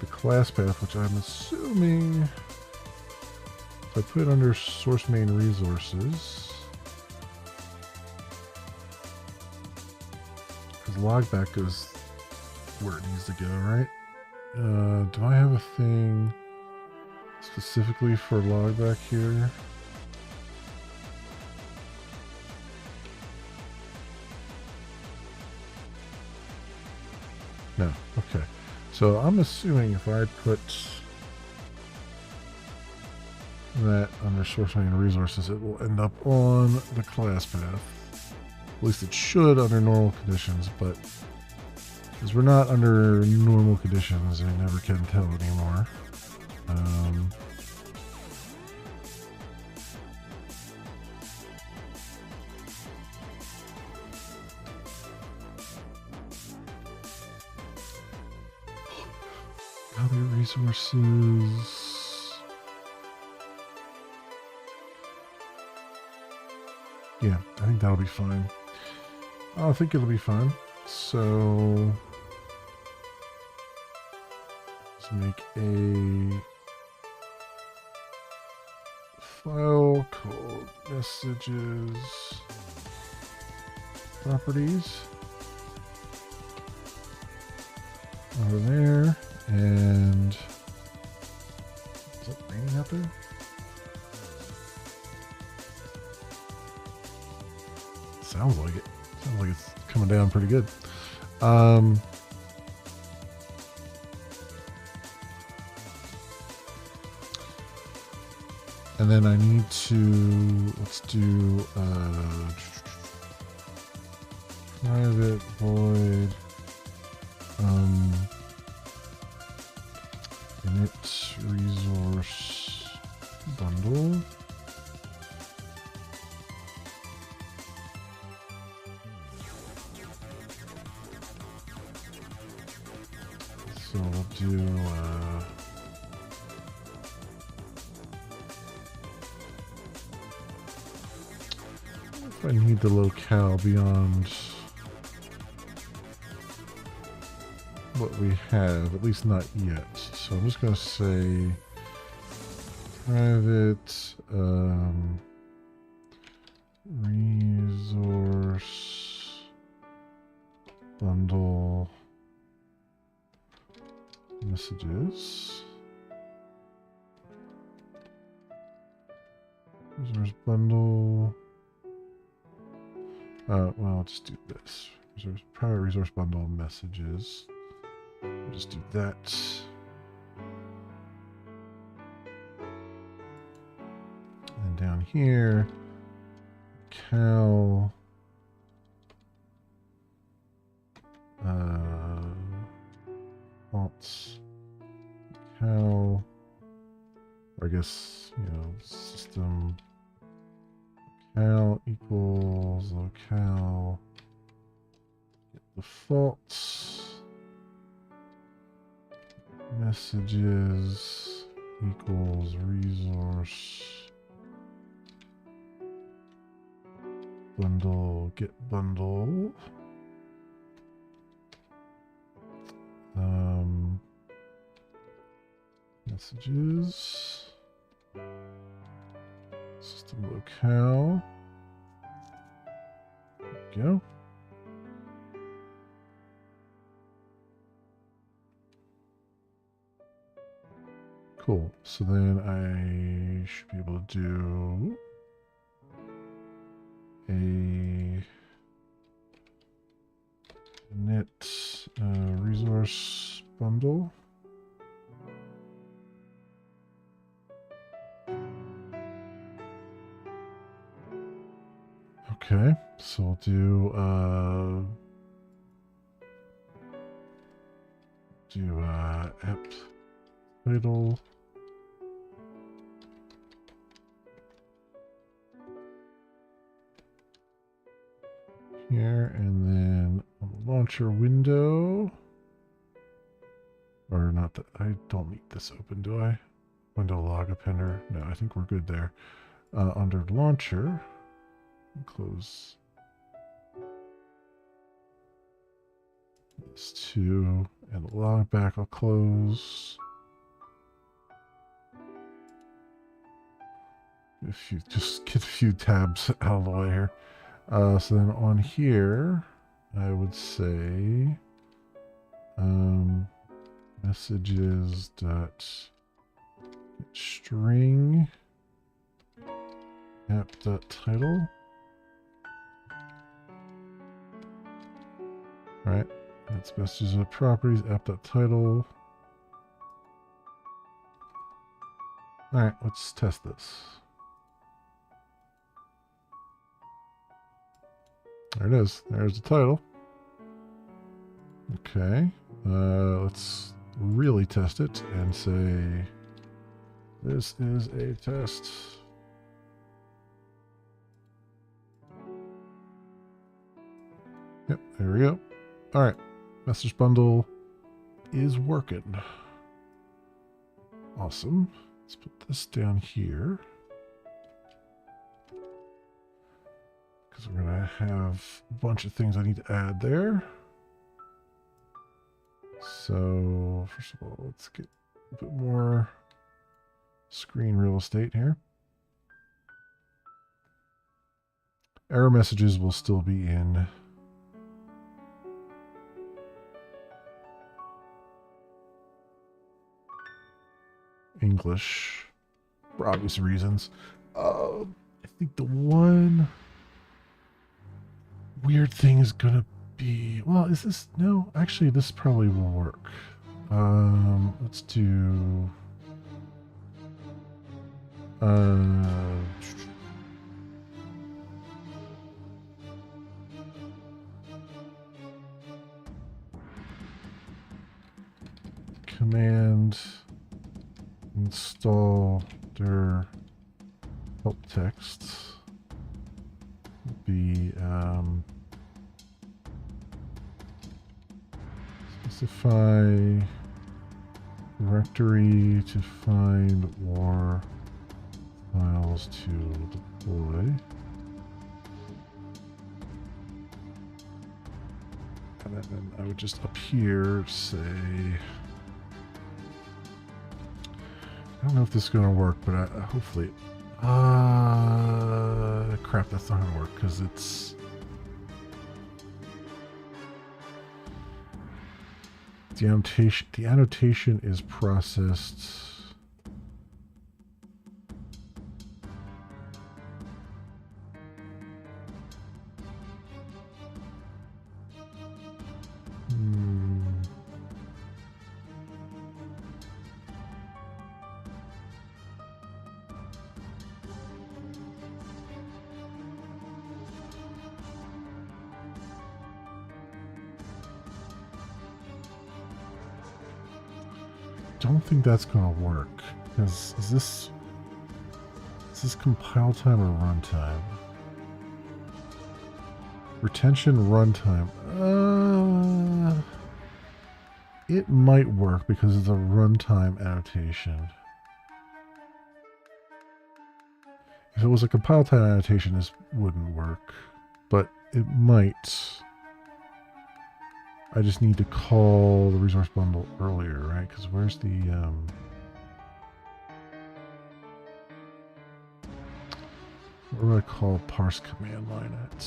the class path, which I'm assuming. I put it under source main resources, because logback goes where it needs to go, right? Do I have a thing specifically for logback here? No. Okay. So I'm assuming if I put that under source main resources, it will end up on the class path. At least it should under normal conditions, but because we're not under normal conditions, I never can tell anymore. Other resources. Yeah, I think that'll be fine. I think it'll be fine. So let's make a file called messages properties over there. And is it raining out there? Sounds like it. Sounds like it's coming down pretty good. And then I need to, let's do private void init resource bundle. So we'll do if I need the locale beyond what we have, at least not yet. So I'm just going to say private resource bundle messages. Resource bundle. Well, I'll just do this. Private resource bundle messages. We'll just do that. And down here, cal fonts, cal, or I guess, you know, system cal equals locale get defaults messages equals resource bundle get bundle messages system locale. There we go. Cool. So then I should be able to do a init resource bundle. Okay, so we'll do app title here, and then on the launcher window, or not that I don't need this open, do I? Window log appender. No, I think we're good there. Under launcher, close this too, and the log back I'll close. If you just get a few tabs out of the way here. So then on here, I would say messages dot string app dot title. Right, that's messages of properties app dot title. All right, let's test this. There it is. There's the title. Okay. Let's really test it and say this is a test. Yep, there we go. All right. Message bundle is working. Awesome. Let's put this down here. Because we're going to have a bunch of things I need to add there. So, first of all, let's get a bit more screen real estate here. Error messages will still be in English for obvious reasons. I think the one weird thing is gonna be, well, is this, no, actually this probably will work. Let's do command install dir help text be specify directory to find war files to deploy And then I would just up here say, I don't know if this is going to work, but hopefully, crap, that's not going to work because it's, the annotation is processed. Don't think that's gonna work because is this compile time or runtime? Retention runtime. It might work because it's a runtime annotation. If it was a compile time annotation, this wouldn't work, but it might. I just need to call the resource bundle earlier, right? Because where's the where do I call parse command line at?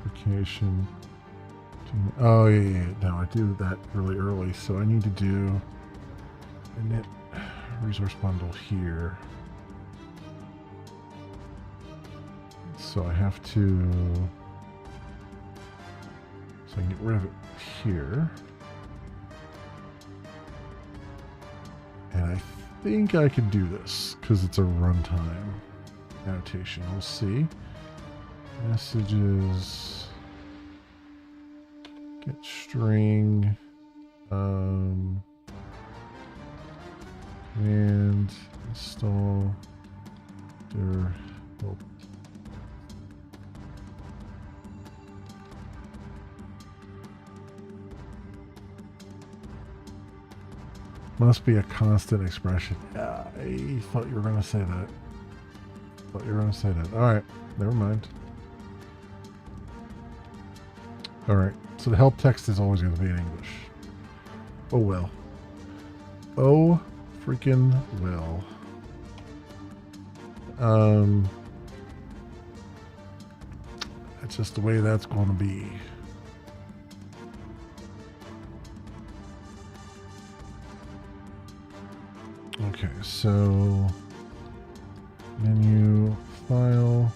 Application. Oh yeah. No, I do that really early, so I need to do init resource bundle here. So I have to. So I can get rid of it here, and I think I can do this because it's a runtime annotation. We'll see. Messages. Get string. And install dir help. Must be a constant expression. Yeah, I thought you were going to say that. All right, never mind. All right, so the help text is always going to be in English. Oh well. Oh freaking well. That's just the way that's going to be. Okay, so menu, file,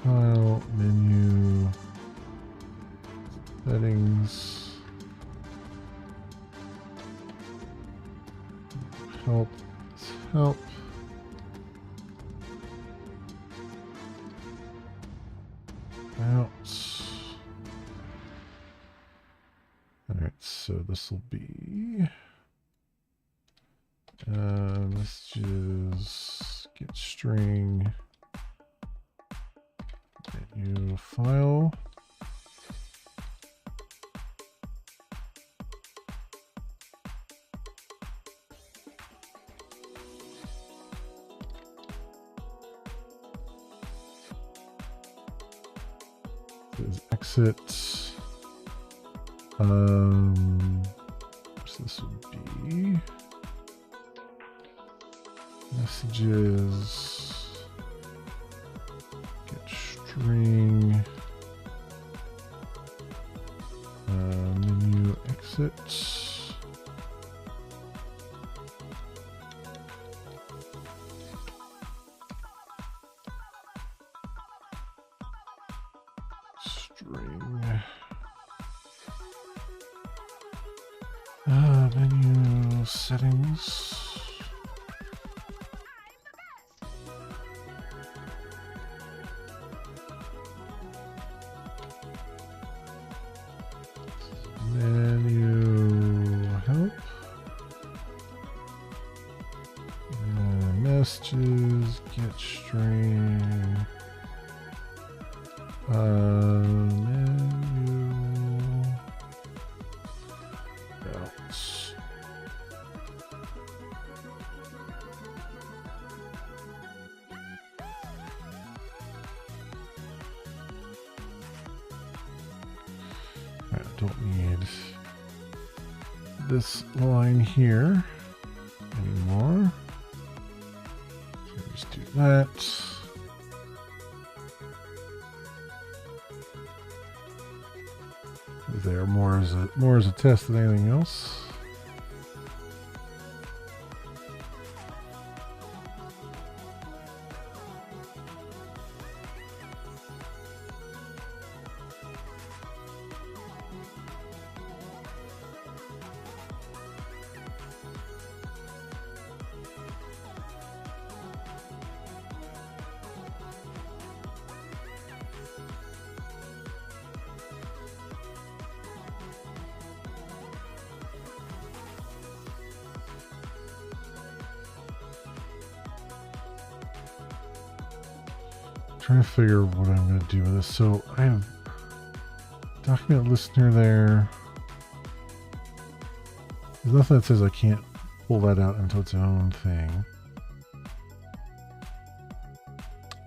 menu, settings, help, help. Out. Alright, so this will be messages, get string, menu, file. Exit. So this would be messages, get string, menu, exit. Menu settings. Menu help. messages, get string, menu, outs. I don't need this line here anymore. So just do that. There, more as a test than anything else. Trying to figure what I'm going to do with this. So I have document listener there. There's nothing that says I can't pull that out into its own thing.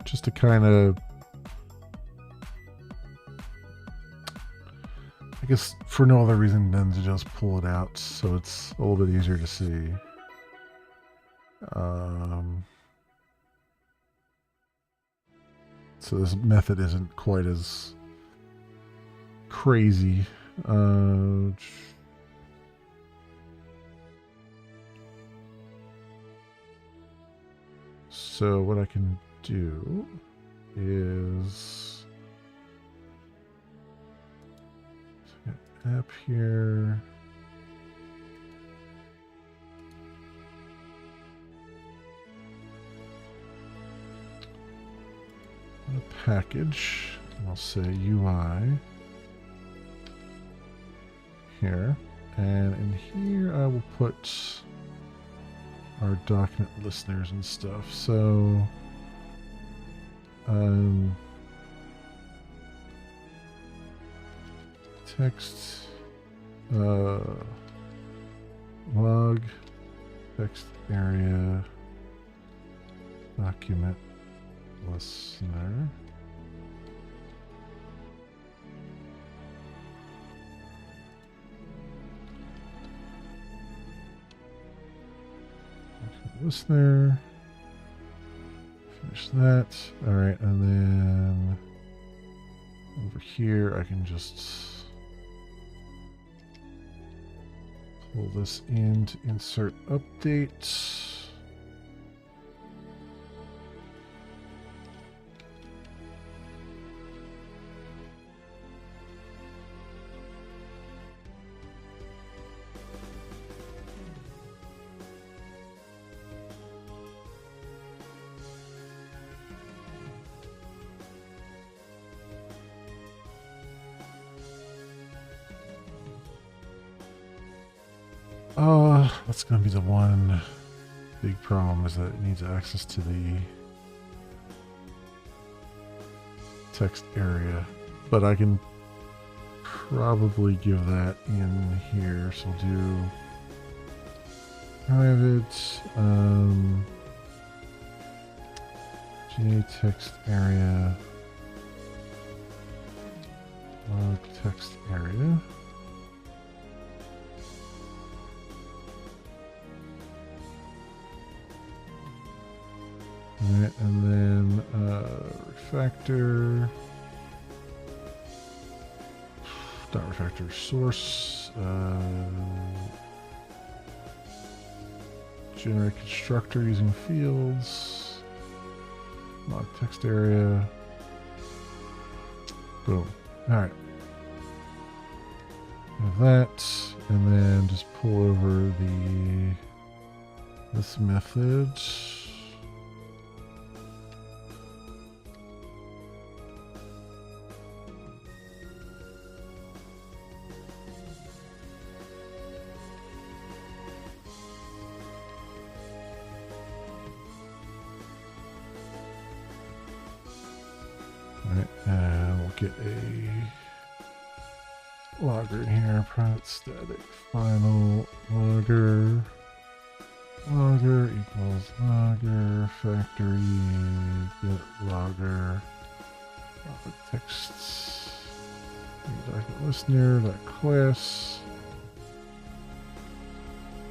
Just to kind of, I guess for no other reason than to just pull it out so it's a little bit easier to see. So this method isn't quite as crazy. So what I can do is app here. A package, and I'll say UI here, and in here I will put our document listeners and stuff. So text log text area document listener. Listener. Finish that. All right, and then over here I can just pull this in to insert update. That's going to be the one big problem, is that it needs access to the text area. But I can probably give that in here. So I'll do private text area log text area. Alright, and then refactor, dot refactor source, generate constructor using fields, log text area, boom. Alright, have that, and then just pull over this method. Alright, and we'll get a logger in here. Private static final logger. Logger equals logger factory get logger texts document listener that class.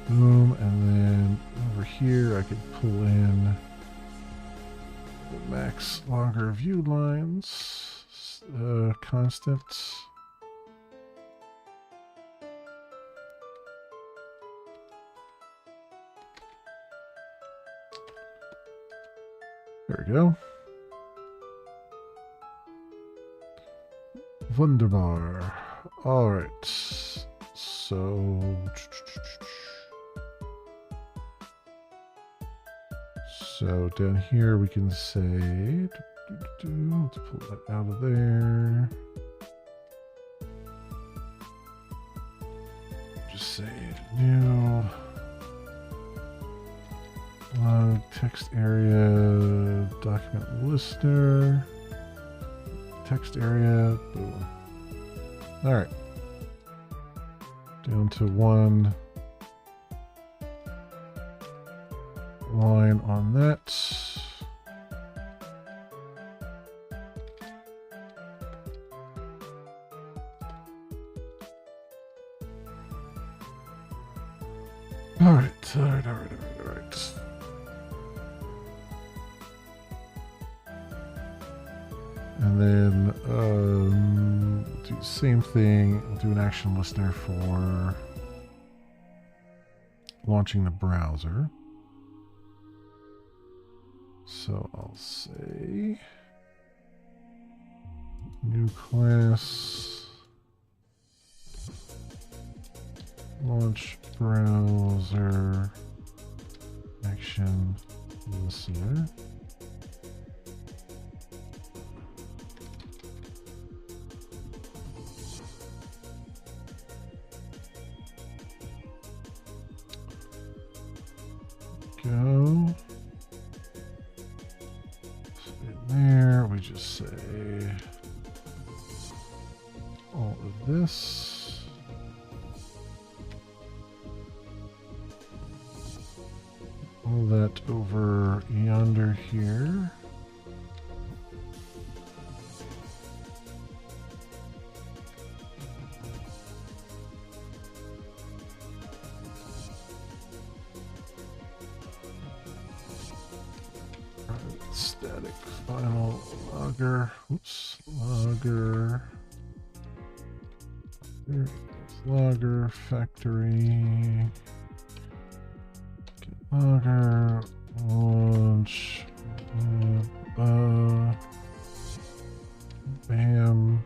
Boom, and then over here I could pull in the max logger view lines constant. There we go. Wunderbar. All right. So down here we can say, let's pull that out of there. Just say new log text area document listener text area. Boom. All right. Down to one line on that. All right. And then do the same thing. We'll do an action listener for launching the browser. So I'll say new class launch browser action listener. Go. There, we just say all of this. All that over yonder here. Static final logger. Oops, logger. There is logger factory. Get logger launch. Bam.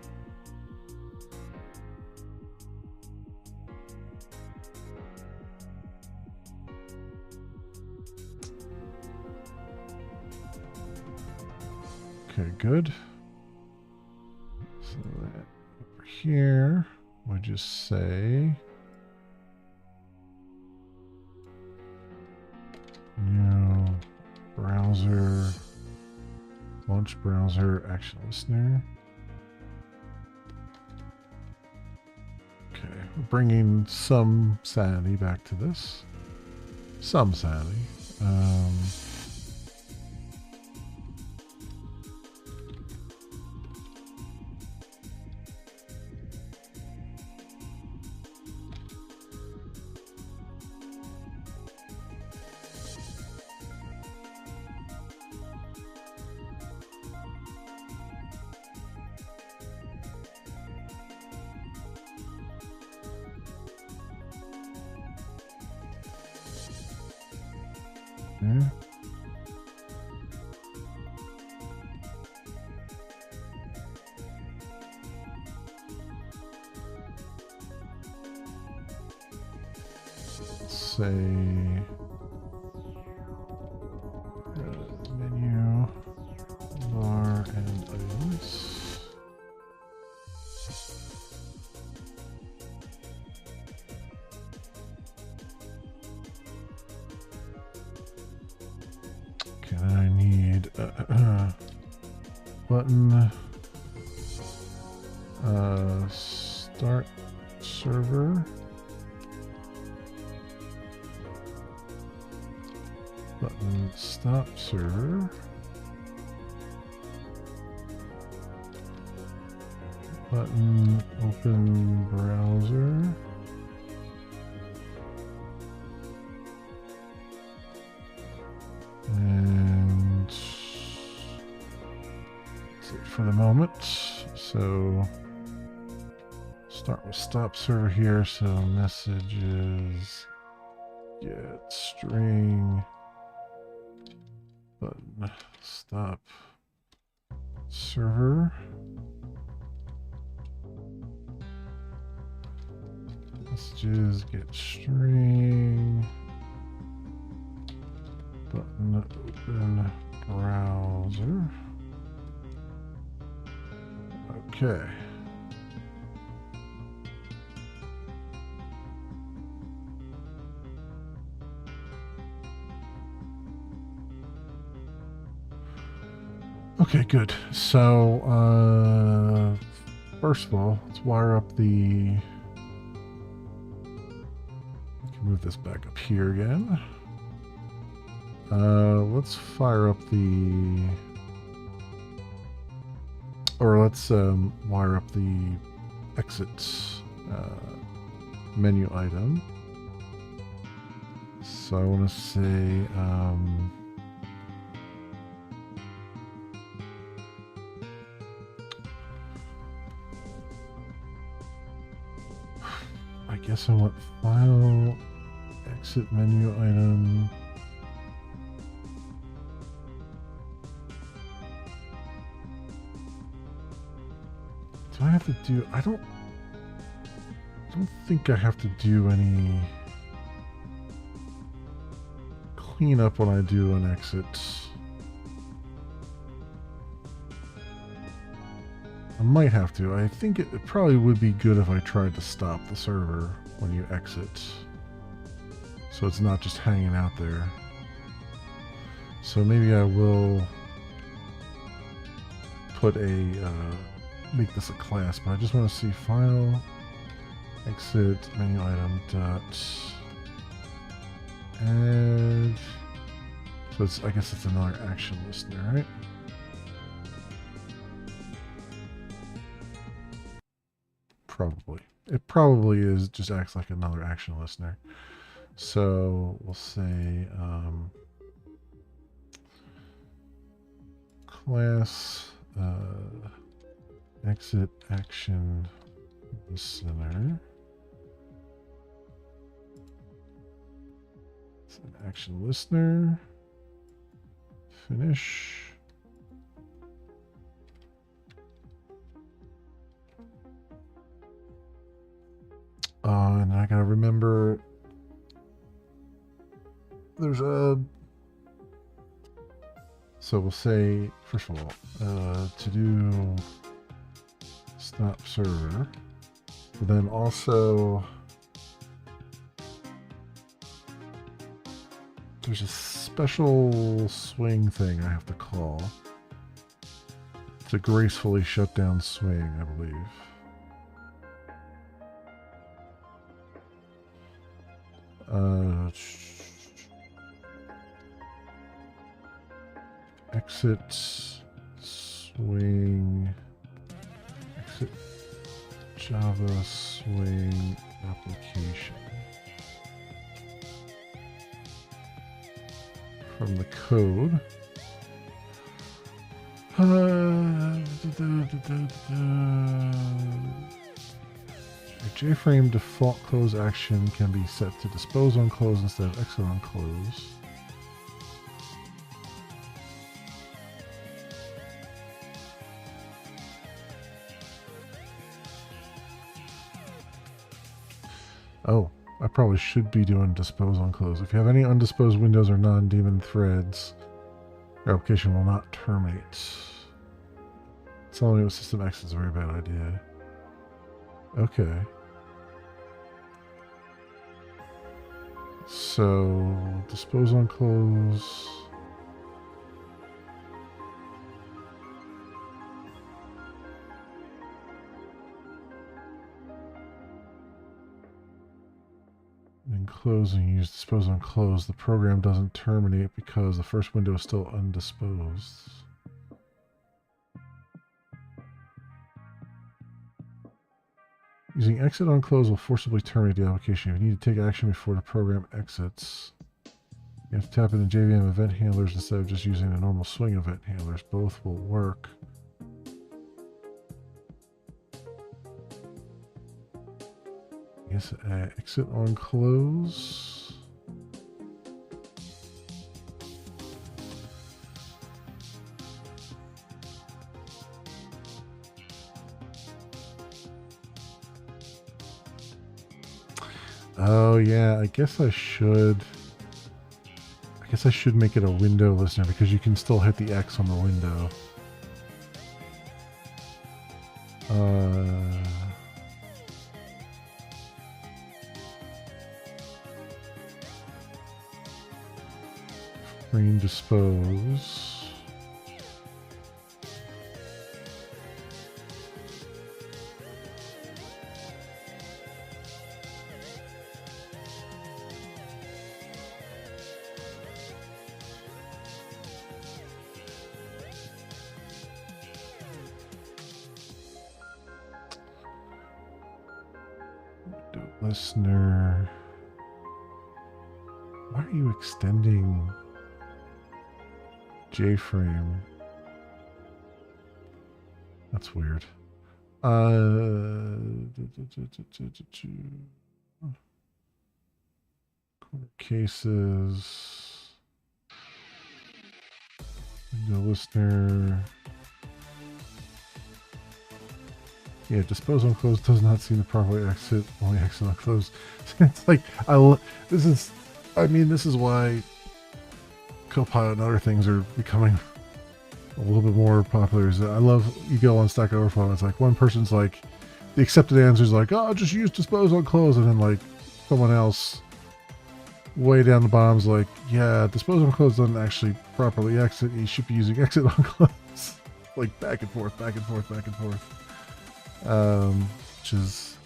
Okay, good. So that over here, we just say new browser, launch browser action listener. Okay, we're bringing some sanity back to this. Some sanity. Okay. Let's say menu bar and items. Okay, I need button Start server. Button stop server. Button open browser. And that's it for the moment. So start with stop server here. So messages get string button stop server. Messages get string button open browser. Okay. Okay, good. So, first of all, let's wire up the... We can move this back up here again. Let's fire up the... Or let's wire up the exit menu item. So I want to say... I guess I want file, exit menu item. Do I have to do, I don't think I have to do any cleanup when I do an exit. I might have to. I think it probably would be good if I tried to stop the server when you exit, so it's not just hanging out there. So maybe I will put a make this a class, but I just want to see file, exit, menu item, dot, add. So it's, I guess it's another action listener, right? Probably. It probably is, just acts like another action listener. So we'll say class exit action listener. It's an action listener. Finish. And I gotta remember there's a, so we'll say, first of all, to do stop server, but then also there's a special swing thing I have to call to gracefully shut down swing, I believe. Exit swing, exit Java swing application from the code. Your JFrame default close action can be set to dispose on close instead of exit on close. Oh, I probably should be doing dispose on close. If you have any undisposed windows or non-daemon threads, your application will not terminate. Telling me with system X is a very bad idea. Okay. So, dispose on close. When closing, use dispose on close. The program doesn't terminate because the first window is still undisposed. Using exit on close will forcibly terminate the application. If you need to take action before the program exits, you have to tap in the JVM event handlers instead of just using the normal swing event handlers. Both will work. I guess exit on close. Oh yeah, I guess I should make it a window listener because you can still hit the X on the window. Frame dispose. Listener. Why are you extending JFrame? That's weird. Corner cases. Window listener. Yeah, dispose on close does not seem to properly exit. Only exit on close. It's like this is why Copilot and other things are becoming a little bit more popular. I love, you go on Stack Overflow and it's like one person's like, the accepted answer is like, oh, just use dispose on close, and then like someone else way down the bottom's like, yeah, dispose on close doesn't actually properly exit. You should be using exit on close. Like back and forth, back and forth, back and forth. Which is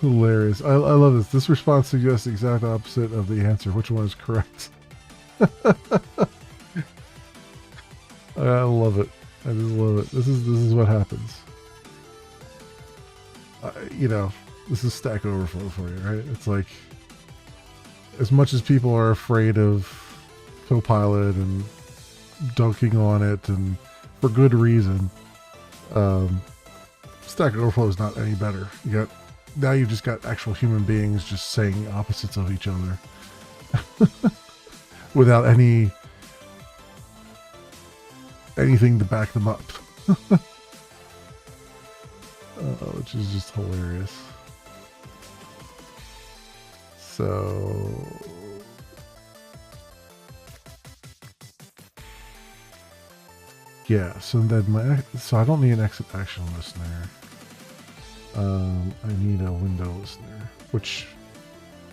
hilarious. I love this. This response suggests the exact opposite of the answer. Which one is correct? I love it. I just love it. This is what happens. This is Stack Overflow for you, right? It's like, as much as people are afraid of Copilot and dunking on it, and for good reason, Stack Overflow is not any better. Now you've just got actual human beings just saying opposites of each other without anything to back them up. Which is just hilarious. So yeah, so then so I don't need an exit action listener. I need a window listener, which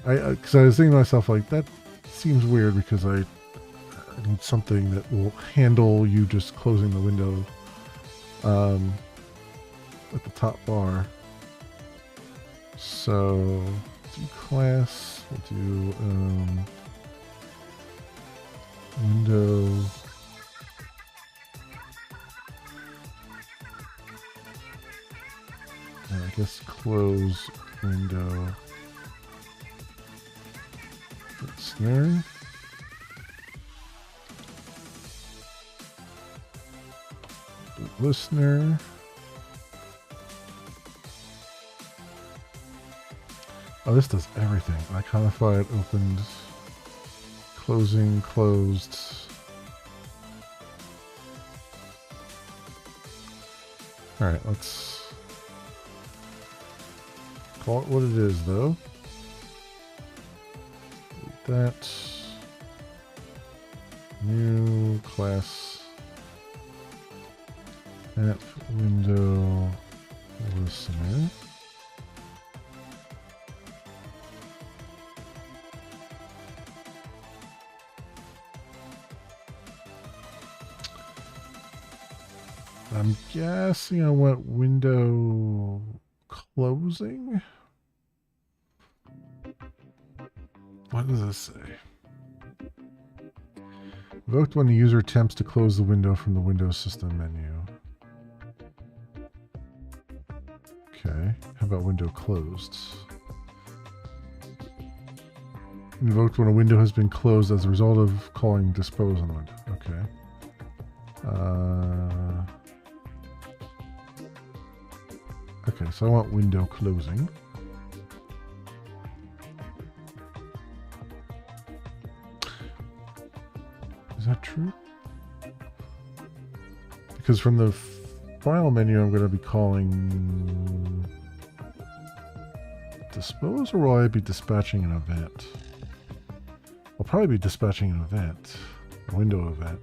because I was thinking to myself, like, that seems weird because I need something that will handle you just closing the window at the top bar. So do class, we'll do window I guess close window listener. Listener. Oh, this does everything. Iconify it, opened, closing, closed. Alright, let's call it what it is, though. That new class app window listener. I'm guessing I want window closing. What does this say? Invoked when the user attempts to close the window from the Windows system menu. Okay. How about window closed? Invoked when a window has been closed as a result of calling dispose on the window. Okay. Okay, so I want window closing. Is that true? Because from the file menu, I'm going to be calling dispose, or will I be dispatching an event? I'll probably be dispatching an event, a window event.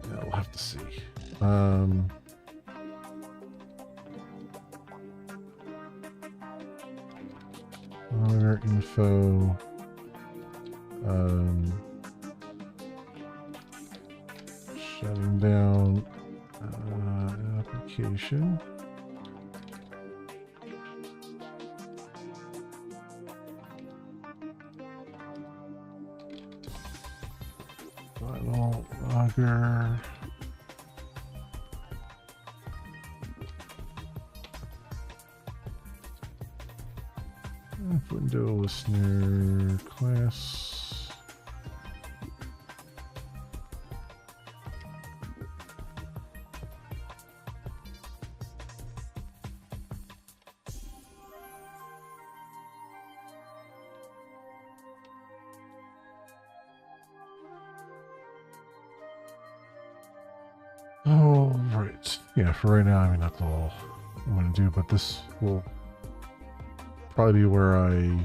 Yeah, we'll have to see. Logger info. Shutting down application. Final logger. Window listener class. Oh, right. Yeah, for right now, I mean, that's all I'm going to do, but this will probably be where I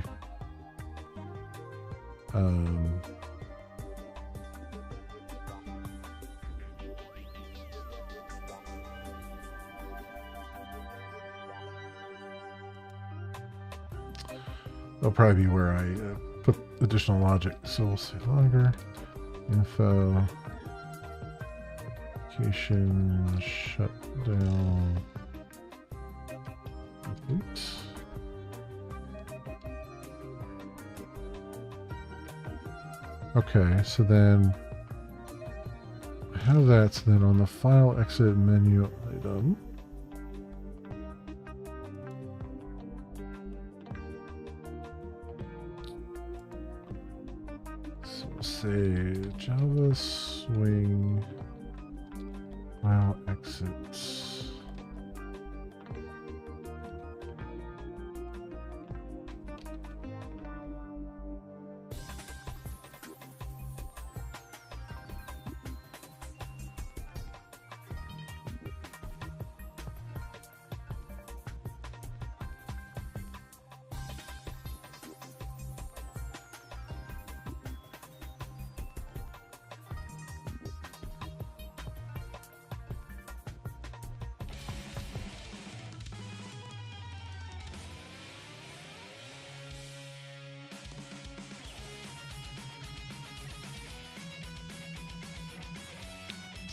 that'll probably be where I put additional logic. So we'll say logger info application shutdown complete. Okay, so then I have that. So then on the file exit menu item, so we'll say Java swing file exit.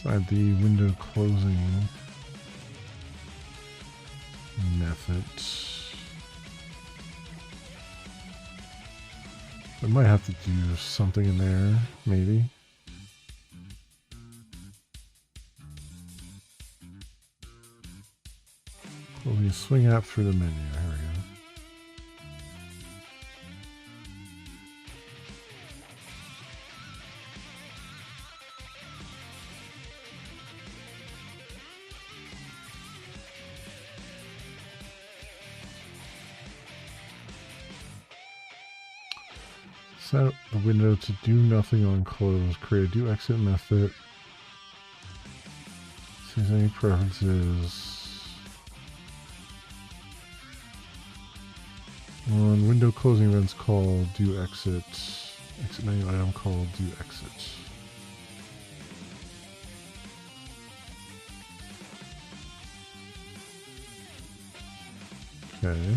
Inside the window closing method. I might have to do something in there, maybe. Closing a swing app through the menu. There we go. Set the window to do nothing on close. Create a do exit method. See any preferences. On window closing events called do exit. Exit menu item called do exit. Okay.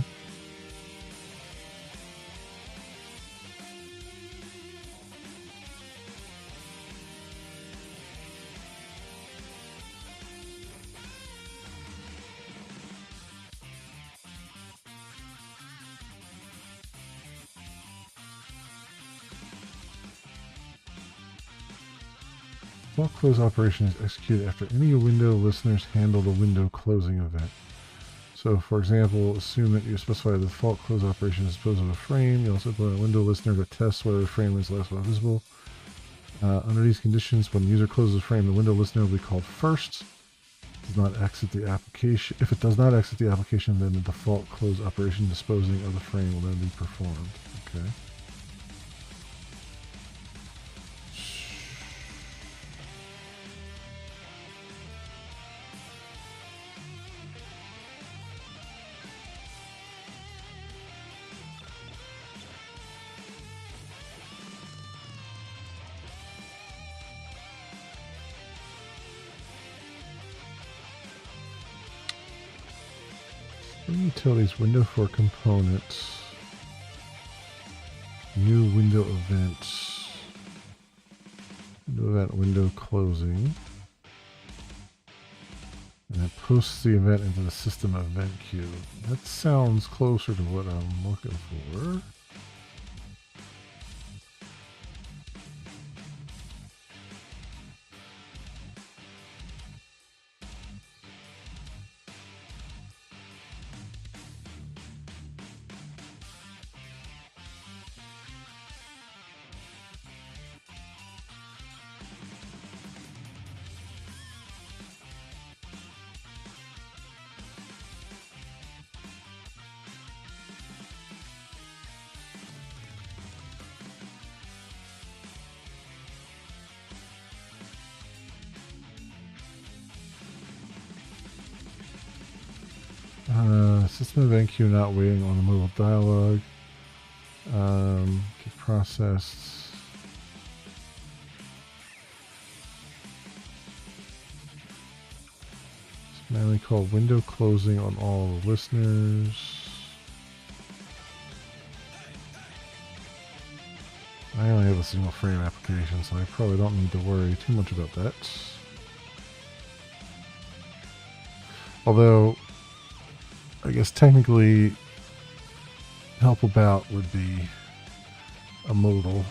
Default close operation is executed after any window listeners handle the window closing event. So, for example, assume that you specify the default close operation is dispose of a frame. You also put a window listener to test whether the frame is last while visible. Under these conditions, when the user closes a frame, the window listener will be called first. Does not exit the application. If it does not exit the application, then the default close operation disposing of the frame will then be performed. Okay. Utilities window for components. New window events. Window event window closing. And it posts the event into the system event queue. That sounds closer to what I'm looking for. System event queue not waiting on the mobile dialog. Get processed. It's manually called window closing on all the listeners. I only have a single frame application, so I probably don't need to worry too much about that. Although, I guess technically, help about would be a modal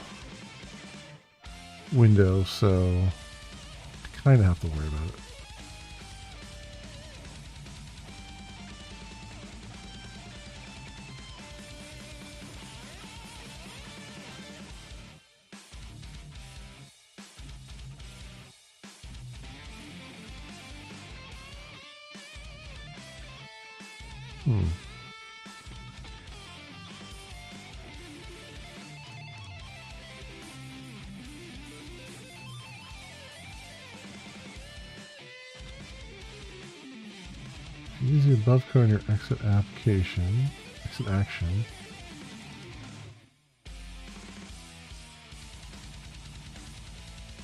window, so kind of have to worry about it. Use the above code in your exit application, exit action.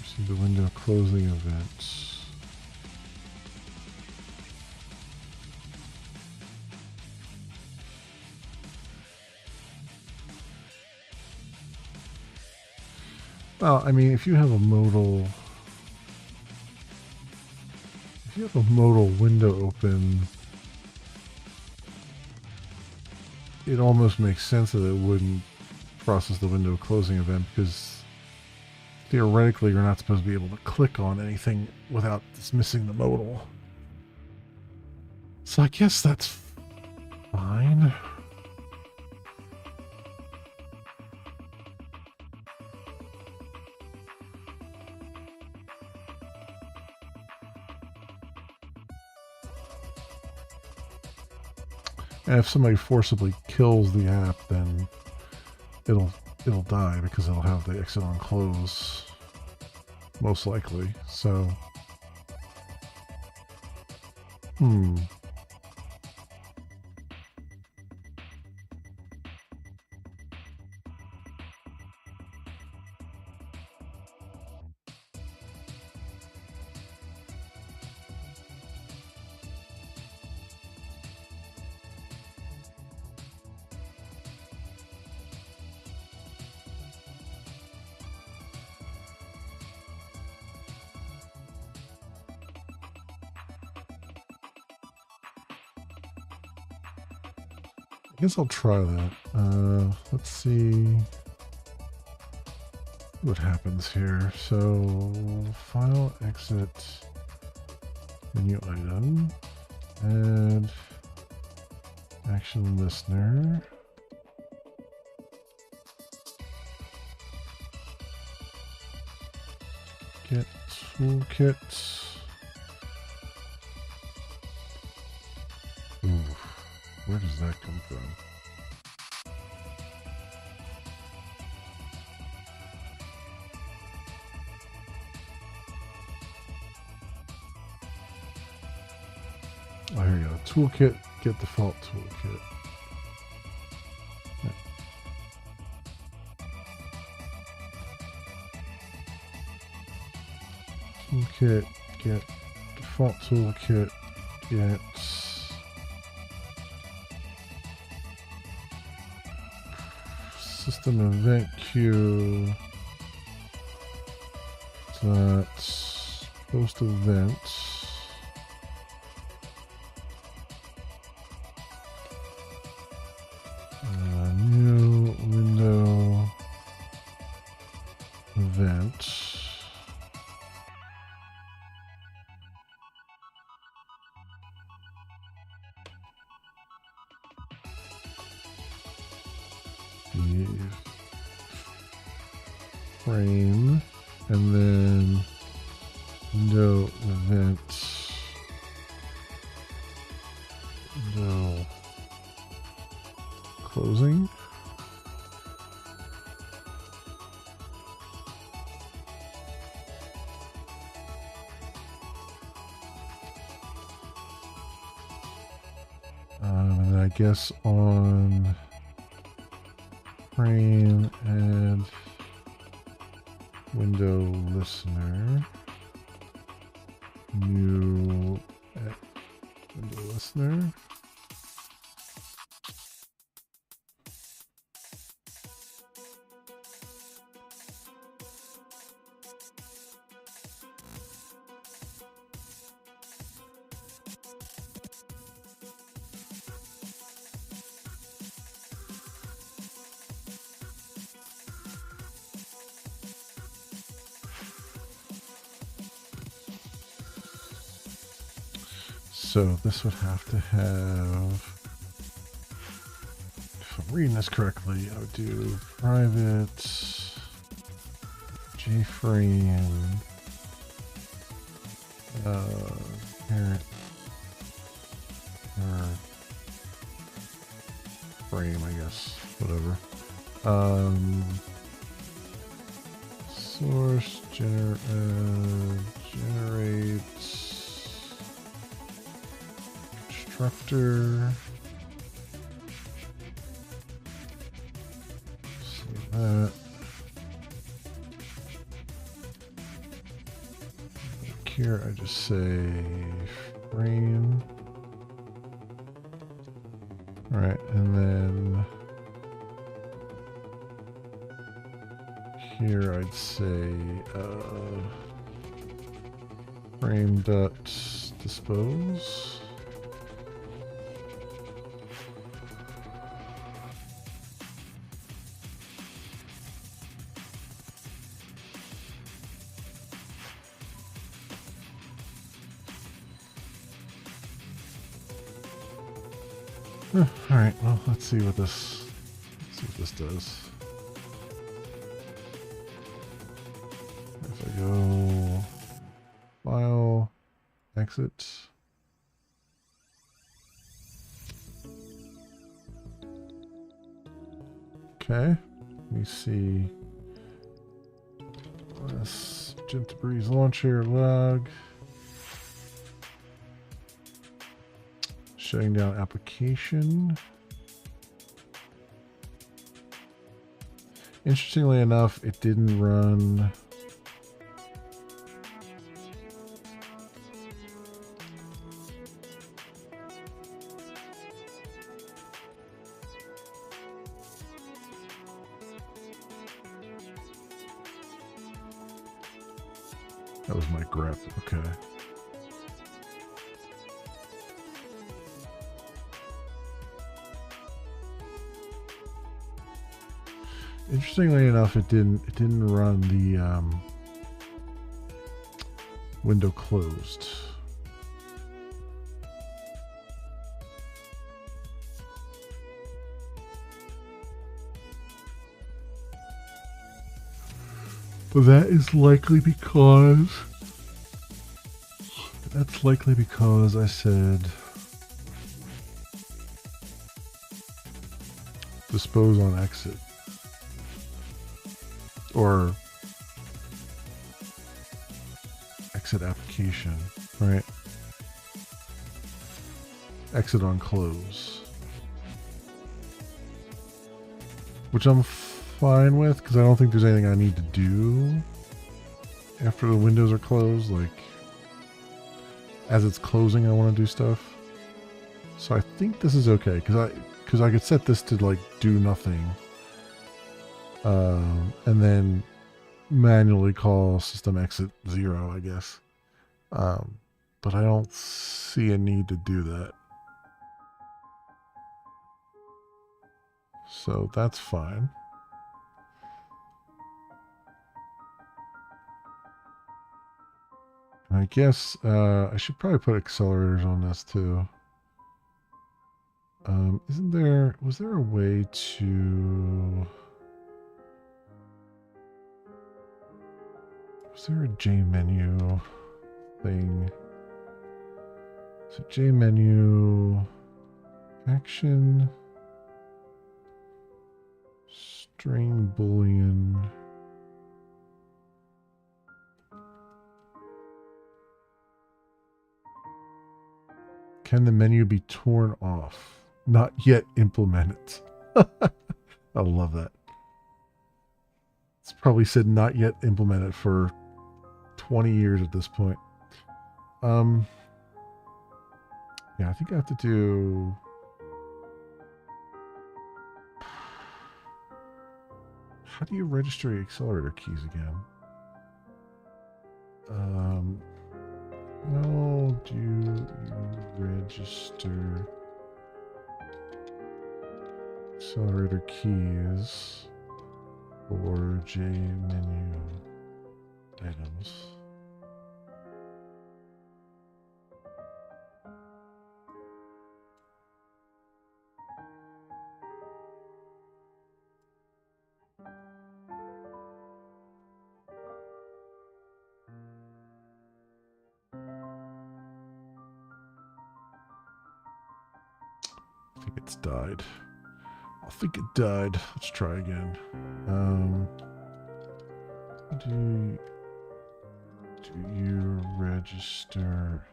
See the window closing events. Well, I mean, if you have a modal window open, it almost makes sense that it wouldn't process the window closing event, because theoretically you're not supposed to be able to click on anything without dismissing the modal. So I guess that's fine. And if somebody forcibly kills the app, then it'll die, because it'll have the exit on close, most likely. So, I guess I'll try that. Let's see. What happens here? So file, exit, menu item, add action listener. Get toolkit. Ooh, where does that come from? Oh, here you go. Toolkit, get default toolkit. Yeah. Toolkit, get default toolkit, get system event queue. That's post events. New window event. Frame, and then window event. Window closing. And I guess on frame and window listener, new window listener. So this would have to have, if I'm reading this correctly, I would do private JFrame parent or frame, I guess, whatever. Source generates constructor. See that. Here I just say frame. All right, and then here I'd say frame dot dispose. All right, well, let's see what this does. If I go file, exit. Okay, let me see. This Magenta Breeze launcher log. Shutting down application. Interestingly enough, it didn't run. That was my grep. Okay. Interestingly enough, it didn't run the window closed. But that is likely because I said dispose on exit, or exit application, right? Exit on close, which I'm fine with because I don't think there's anything I need to do after the windows are closed. Like, as it's closing, I want to do stuff. So I think this is okay because I could set this to like do nothing, and then manually call system exit 0, I guess. But I don't see a need to do that. So that's fine. And I guess I should probably put accelerators on this too. Was there a way to... Was there a J menu thing? So J menu, action, string boolean. Can the menu be torn off? Not yet implemented. I love that. It's probably said not yet implemented for 20 years at this point. Yeah, I think I have to do... How do you register your accelerator keys again? How do you register accelerator keys for J menu items? I think it's died. I think it died. Let's try again. Do you register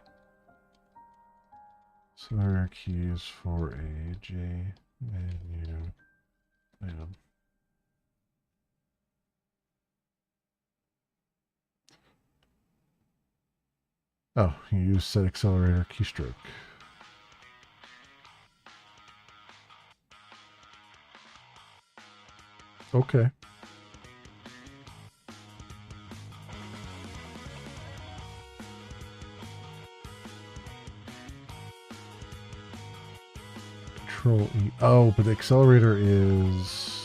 accelerator keys for a J menu item? Oh, you use set accelerator keystroke. Okay. Control E. Oh, but the accelerator is...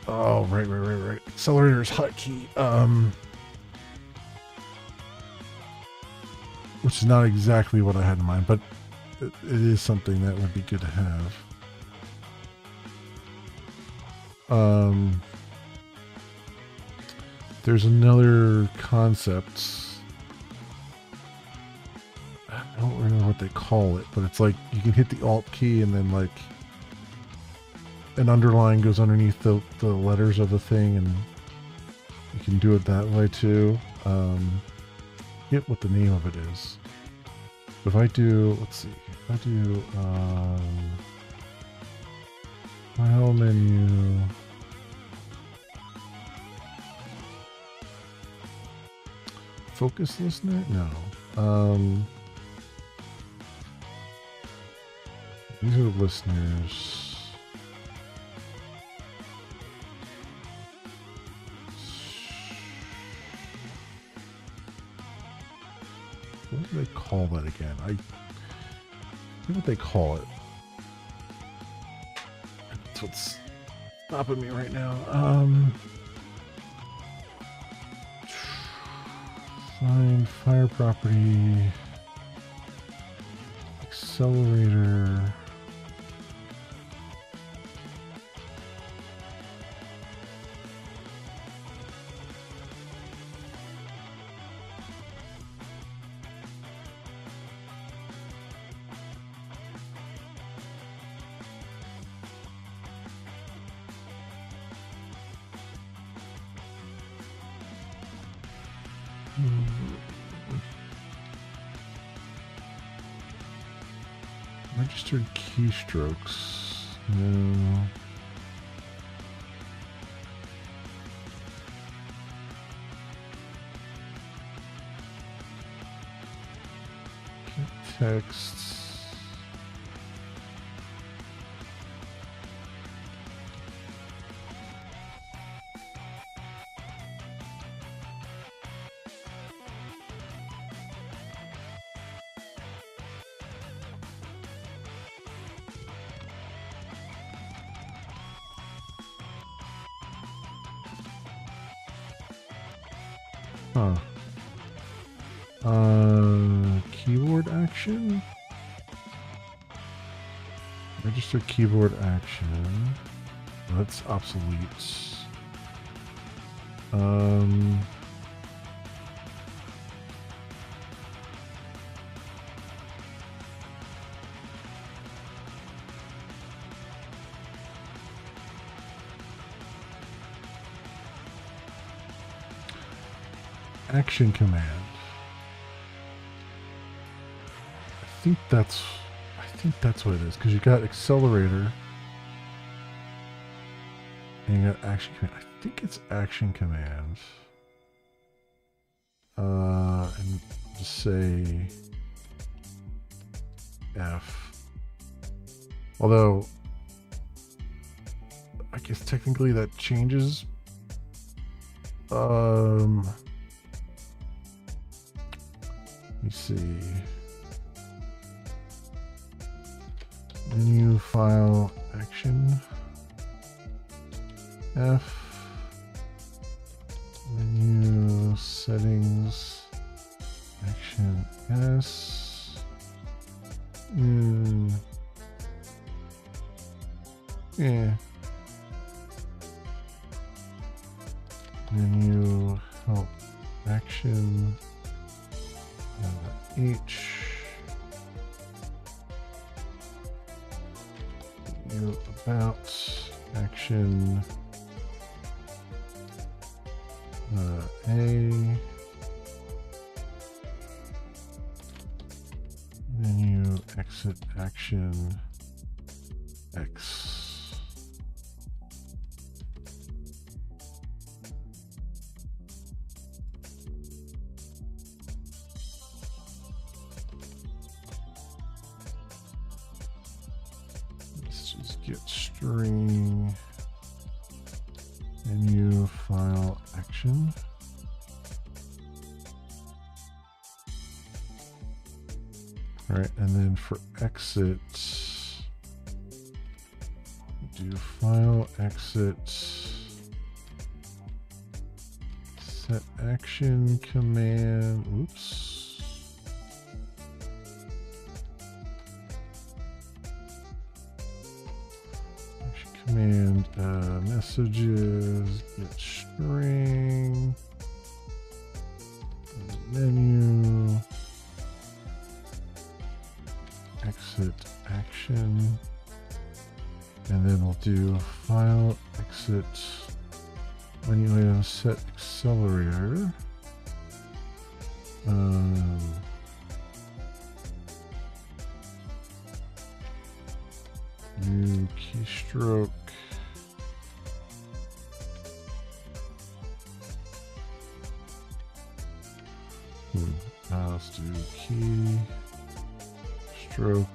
Oh, right. Accelerator is hotkey. Which is not exactly what I had in mind, but it is something that would be good to have. There's another concept. I don't remember what they call it, but it's like you can hit the Alt key and then like an underline goes underneath the letters of the thing, and you can do it that way too. Get what the name of it is. If I do, let's see, if I do file menu, focus listener? No. These are listeners. What do they call that again? I forget what they call it. I That's what's stopping me right now. Find fire property. Accelerator. Registered keystrokes. No. Get texts. Huh. Keyboard action? Register keyboard action. That's obsolete. Action command. I think that's what it is, because you got accelerator and you got action command. I think it's action command. And just say F. Although I guess technically that changes. Let me see. Menu, file, action. F. Menu, settings, action, S. Yeah. Menu, help, action. H. Menu, about, action. A. Menu, exit, action, X. Let's just get string, menu, file, action. All right, and then for exit, do file, exit, set action command, oops. Action command, messages, get string, menu, exit action, and then we'll do file, exit, menu item, set accelerator. New keystroke. Let's do key. Stroke.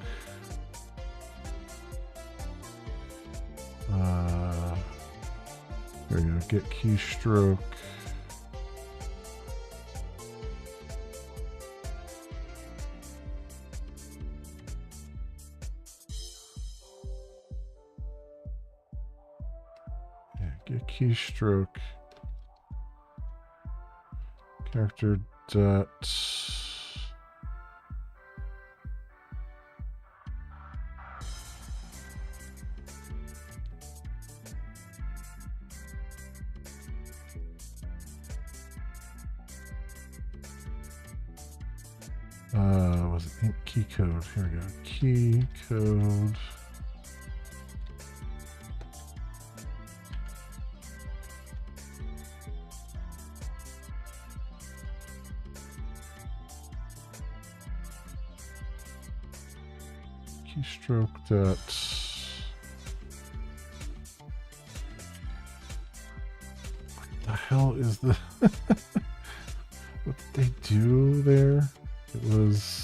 There you go. Get keystroke. keystroke character dot was it key code? Here we go. Key code. Keystroke dot. What the hell is the? What did they do there? It was.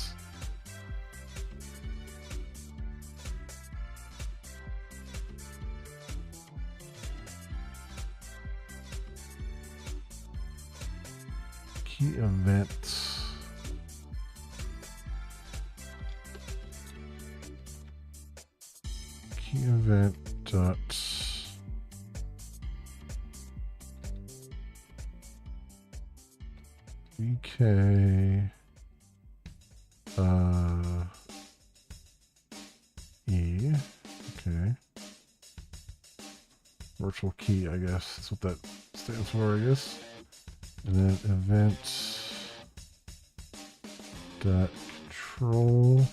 Key event. Key event dot VK E. Okay. Virtual key, I guess. That's what that stands for, I guess. And then event dot control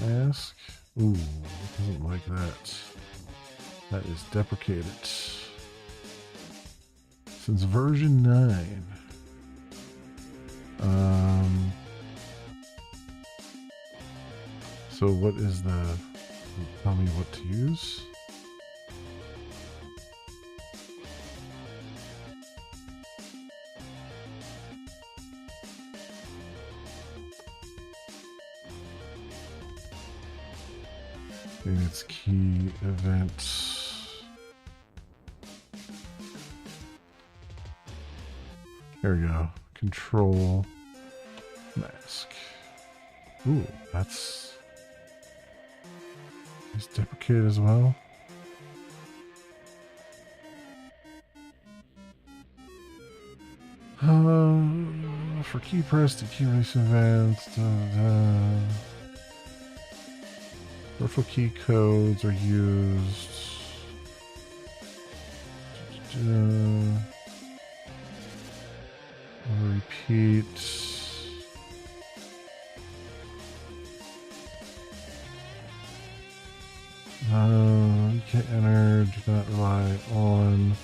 mask. Ooh, it doesn't like that. That is deprecated. Since version 9. So what is the, tell me what to use? I think it's key events. There we go. Control mask. Ooh, that's deprecated as well. For key press to key release events. Virtual key codes are used. Repeat. You can't enter. Do not rely on.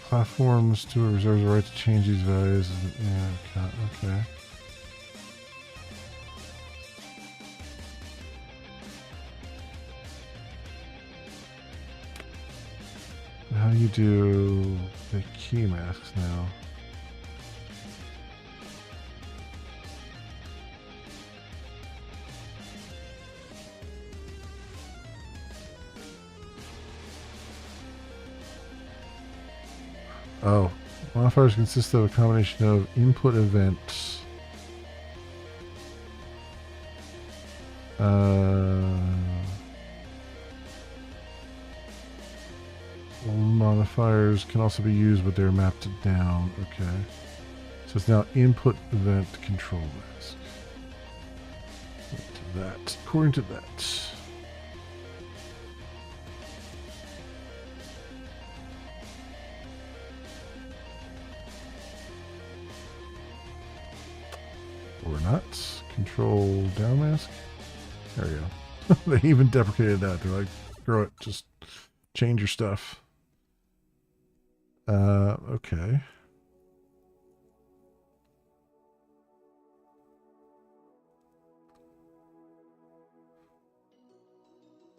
Platforms to reserve the right to change these values. Yeah, okay. How do you do the key masks now? Oh, modifiers consist of a combination of input events. Modifiers can also be used, but they're mapped down. Okay. So it's now input event control mask. To that. According to that. Or not. Control down mask. There we go. They even deprecated that. They're like, screw it, just change your stuff. Okay.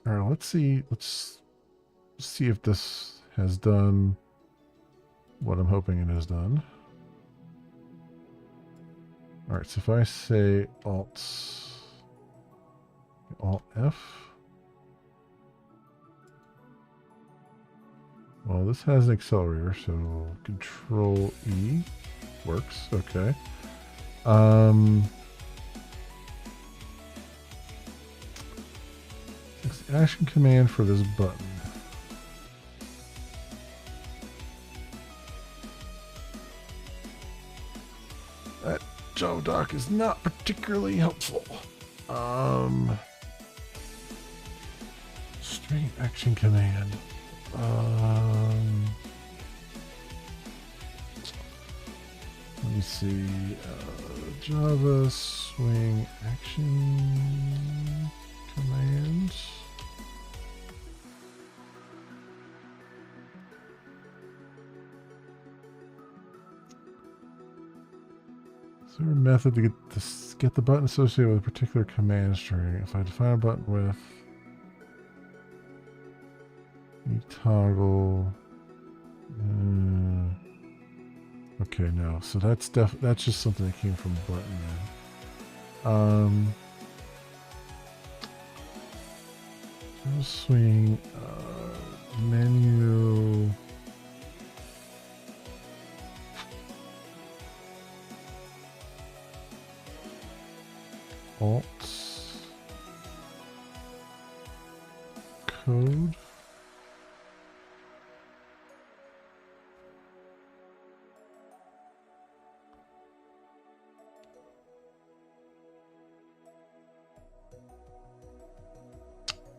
All right, let's see. Let's see if this has done what I'm hoping it has done. All right, so if I say Alt F. Well, this has an accelerator, so Control E works. Okay. action command for this button. That Java doc is not particularly helpful. String action command. Let me see. Java swing action command. Is there a method to get the button associated with a particular command string? If I define a button with toggle. Okay, no. So that's just something that came from the button then. Swing menu. Alt code.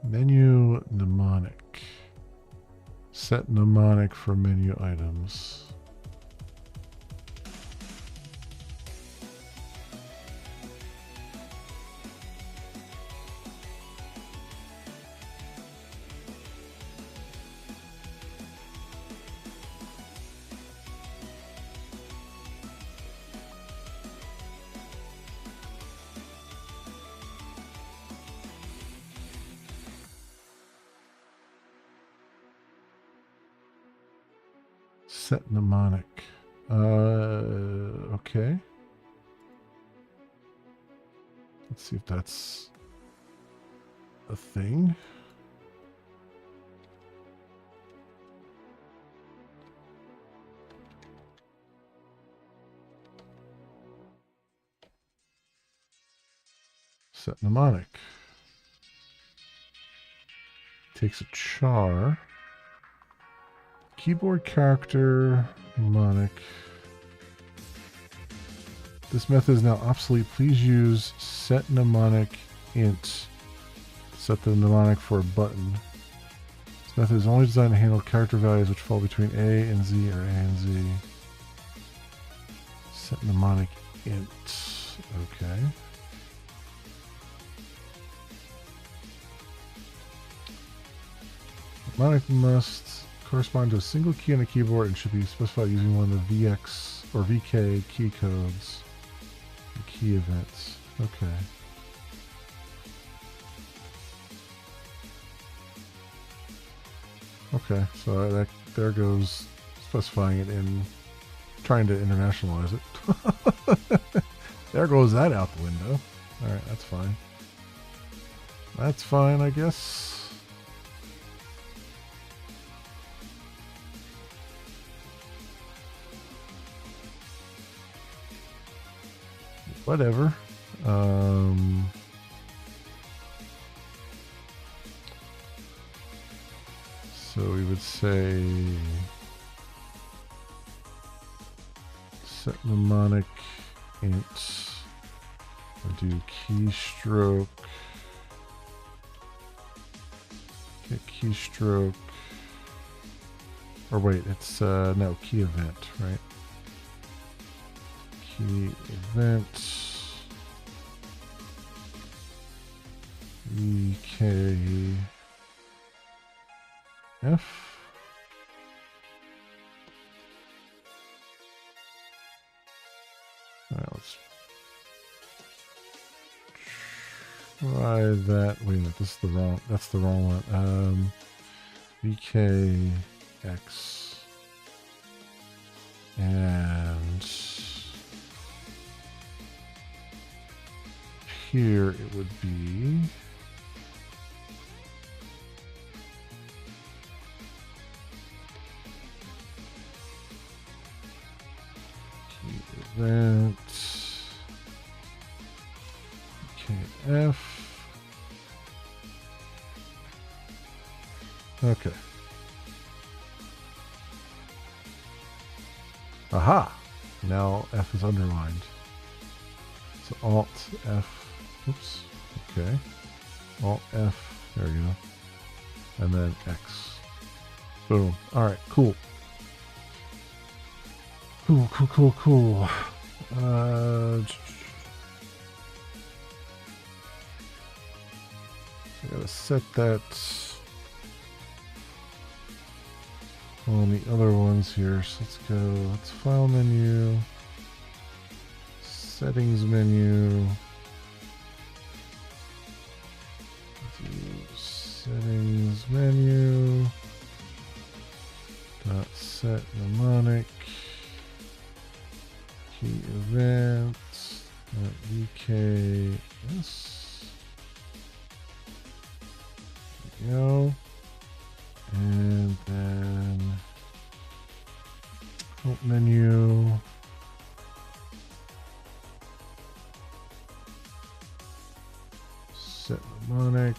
Menu mnemonic. Set mnemonic for menu items. Set mnemonic. Okay. Let's see if that's a thing. Set mnemonic. Takes a char. Keyboard character mnemonic. This method is now obsolete. Please use set mnemonic int. Set the mnemonic for a button. This method is only designed to handle character values which fall between A and Z or A and Z. Set mnemonic int. Okay. Mnemonic must correspond to a single key on a keyboard and should be specified using one of the VX or VK key codes and key events. Okay. Okay, so that there goes specifying it in trying to internationalize it. There goes that out the window. Alright, that's fine. That's fine, I guess. Whatever. So we would say set mnemonic int. We'll do keystroke. Get keystroke. Or wait, it's no, key event, right? Key event VKF. Alright, let's try that. Wait a minute, this is the wrong, that's the wrong one. VKX and here it would be key event KF Okay. Aha! Now F is underlined. So Alt F. Oops. Okay. Alt F. There you go. And then X. Boom. Alright, cool. Cool. I gotta set that on the other ones here. So let's go. Let's file menu, settings menu. Let's do settings menu. Dot set mnemonic. Key events. VKS. Go, and then help menu, set mnemonic,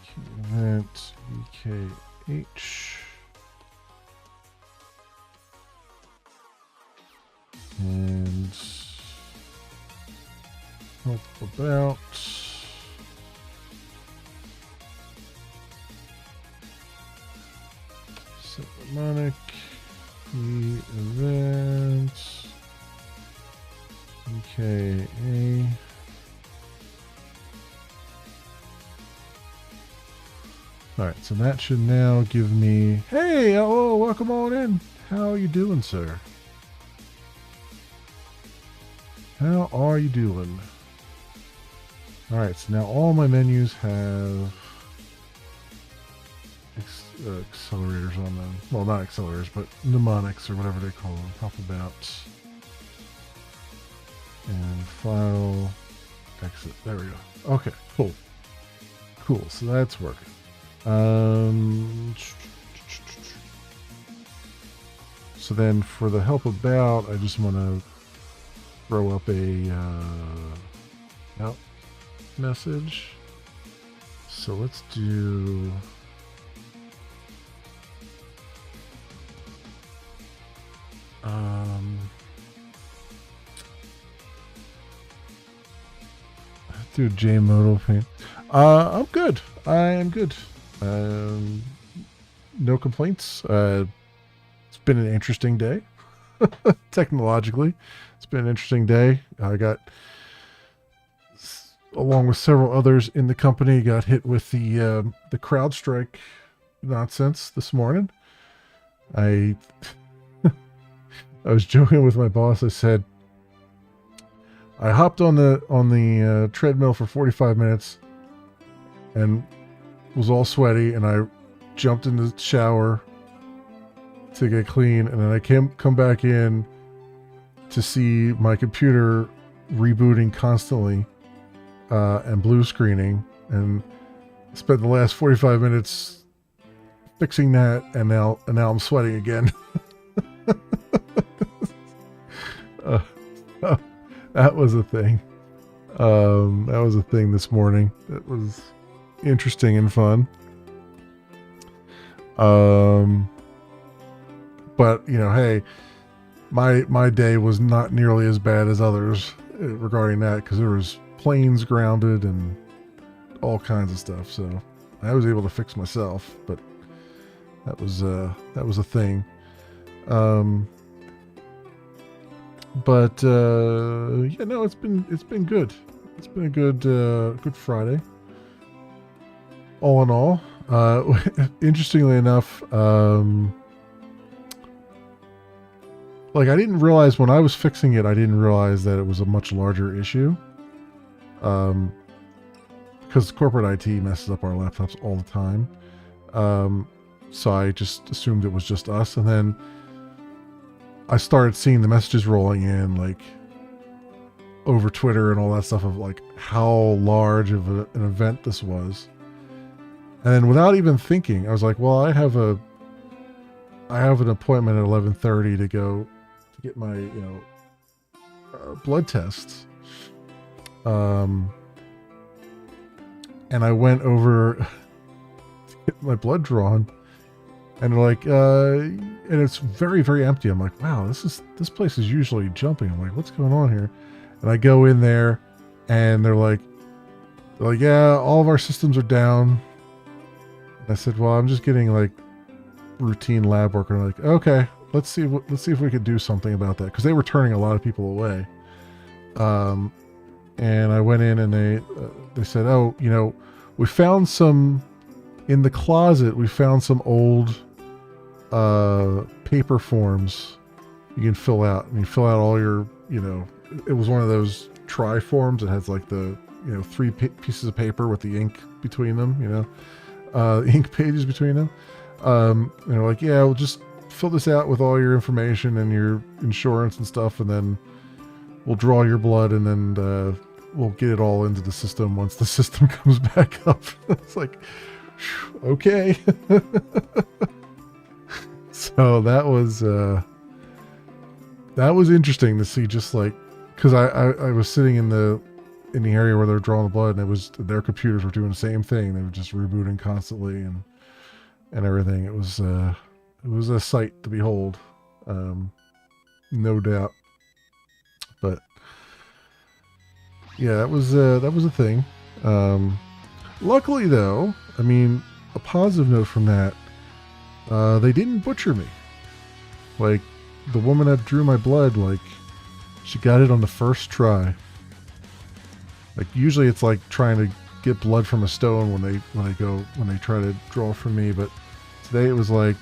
key event, VKH, and help about. Set mnemonic, key event, EKA. Alright, so that should now give me, hey, hello, welcome on in. How are you doing, sir? How are you doing? Alright, so now all my menus have accelerators on them. Well, not accelerators, but mnemonics or whatever they call them. Help about. And file, exit. There we go. Okay, cool. Cool, so that's working. So then for the help about, I just want to throw up a out message. So let's do do J modal paint. I'm good. I am good. No complaints. It's been an interesting day. Technologically, it's been an interesting day. I got, along with several others in the company, got hit with the CrowdStrike nonsense this morning. I was joking with my boss. I said, I hopped on the treadmill for 45 minutes and was all sweaty, and I jumped in the shower to get clean, and then I come back in to see my computer rebooting constantly and blue screening, and spent the last 45 minutes fixing that, and now I'm sweating again. That was a thing. That was a thing this morning. That was interesting and fun. But you know, hey, my day was not nearly as bad as others regarding that, because there was planes grounded and all kinds of stuff. So I was able to fix myself, but that was a thing. But yeah, no, it's been good. It's been a good Friday. All in all, interestingly enough, like I didn't realize when I was fixing it, I didn't realize that it was a much larger issue. Because corporate IT messes up our laptops all the time. So I just assumed it was just us, and then I started seeing the messages rolling in, like over Twitter and all that stuff, of like how large of an event this was. And then without even thinking, I was like, well, I have an appointment at 11:30 to go to get my, blood tests. and I went over to get my blood drawn, and they're like, and it's very, very empty. I'm like, wow, this place is usually jumping. I'm like, what's going on here? And I go in there, and they're like, yeah, all of our systems are down. And I said, well, I'm just getting like routine lab work. And they're like, okay, let's see if we could do something about that, because they were turning a lot of people away. And I went in, and they said, oh, you know, we found some in the closet. We found some old paper forms you can fill out, and you fill out all your, you know, it was one of those tri forms. It has like the, you know, three pieces of paper with the ink between them, you know, ink pages between them. And they're like, yeah, we'll just fill this out with all your information and your insurance and stuff, and then we'll draw your blood, and then we'll get it all into the system once the system comes back up. It's like, okay. So that was interesting to see, just like, because I was sitting in the area where they're drawing the blood, and it was, their computers were doing the same thing. They were just rebooting constantly and everything. It was a sight to behold, no doubt. But yeah, that was a thing. Luckily, though, I mean, a positive note from that, they didn't butcher me. Like, the woman that drew my blood, like, she got it on the first try. Like, usually it's like trying to get blood from a stone when they try to draw from me, but today it was like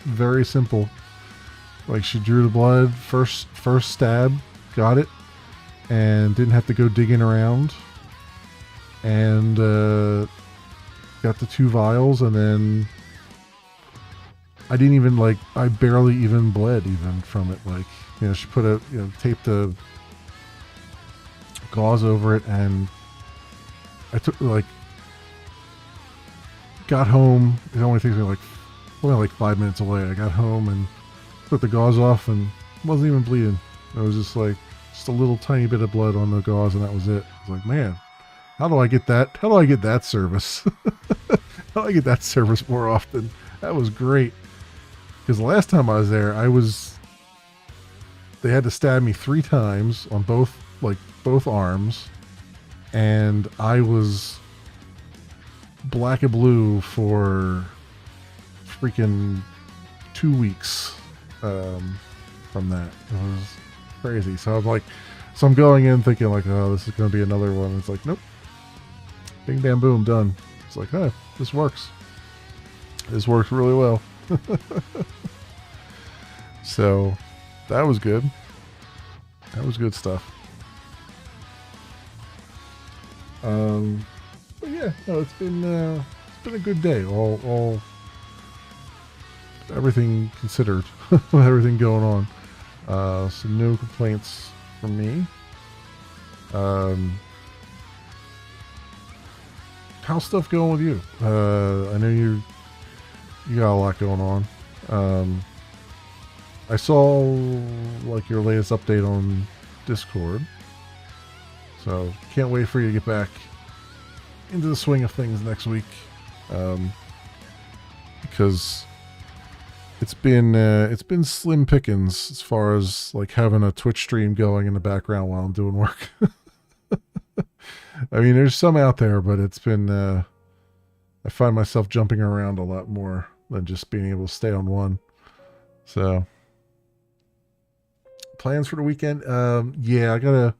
very simple. Like, she drew the blood first stab, got it, and didn't have to go digging around, and got the 2 vials, and then I didn't even, like, I barely even bled even from it. Like, you know, she put taped a gauze over it, and I took, like, got home. It only takes me like 5 minutes away. I got home and put the gauze off, and wasn't even bleeding. It was just like, just a little tiny bit of blood on the gauze, and that was it. I was like, man, how do I get that? How do I get that service? How do I get that service more often? That was great. Because the last time I was there, they had to stab me 3 times on both arms, and I was black and blue for freaking 2 weeks from that. It was crazy. So I'm going in thinking like, oh, this is going to be another one. It's like, nope. Bing, bam, boom, done. It's like, oh, this works. This works really well. So that was good. That was good stuff. But yeah, no, it's been a good day. All everything considered, everything going on. So no complaints from me. How's stuff going with you? I know you got a lot going on. I saw like your latest update on Discord, so can't wait for you to get back into the swing of things next week, because it's been slim pickings as far as like having a Twitch stream going in the background while I'm doing work. I mean, there's some out there, but it's been I find myself jumping around a lot more than just being able to stay on one. So plans for the weekend, yeah,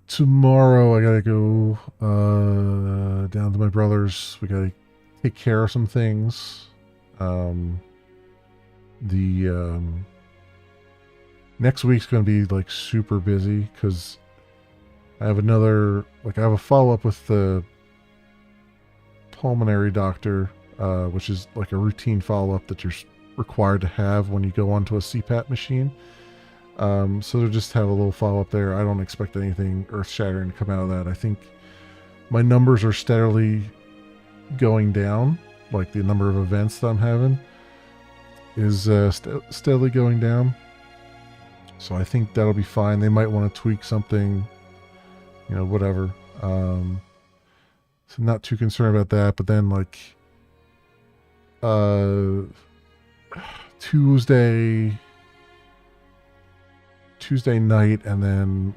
tomorrow I gotta go down to my brother's. We gotta take care of some things. Next week's gonna be like super busy because I have a follow-up with the pulmonary doctor, which is like a routine follow-up that you're required to have when you go onto a CPAP machine. So they'll just have a little follow-up there. I don't expect anything earth-shattering to come out of that. I think my numbers are steadily going down. Like the number of events that I'm having is steadily going down. So I think that'll be fine. They might want to tweak something, whatever. So not too concerned about that. But then like uh Tuesday night and then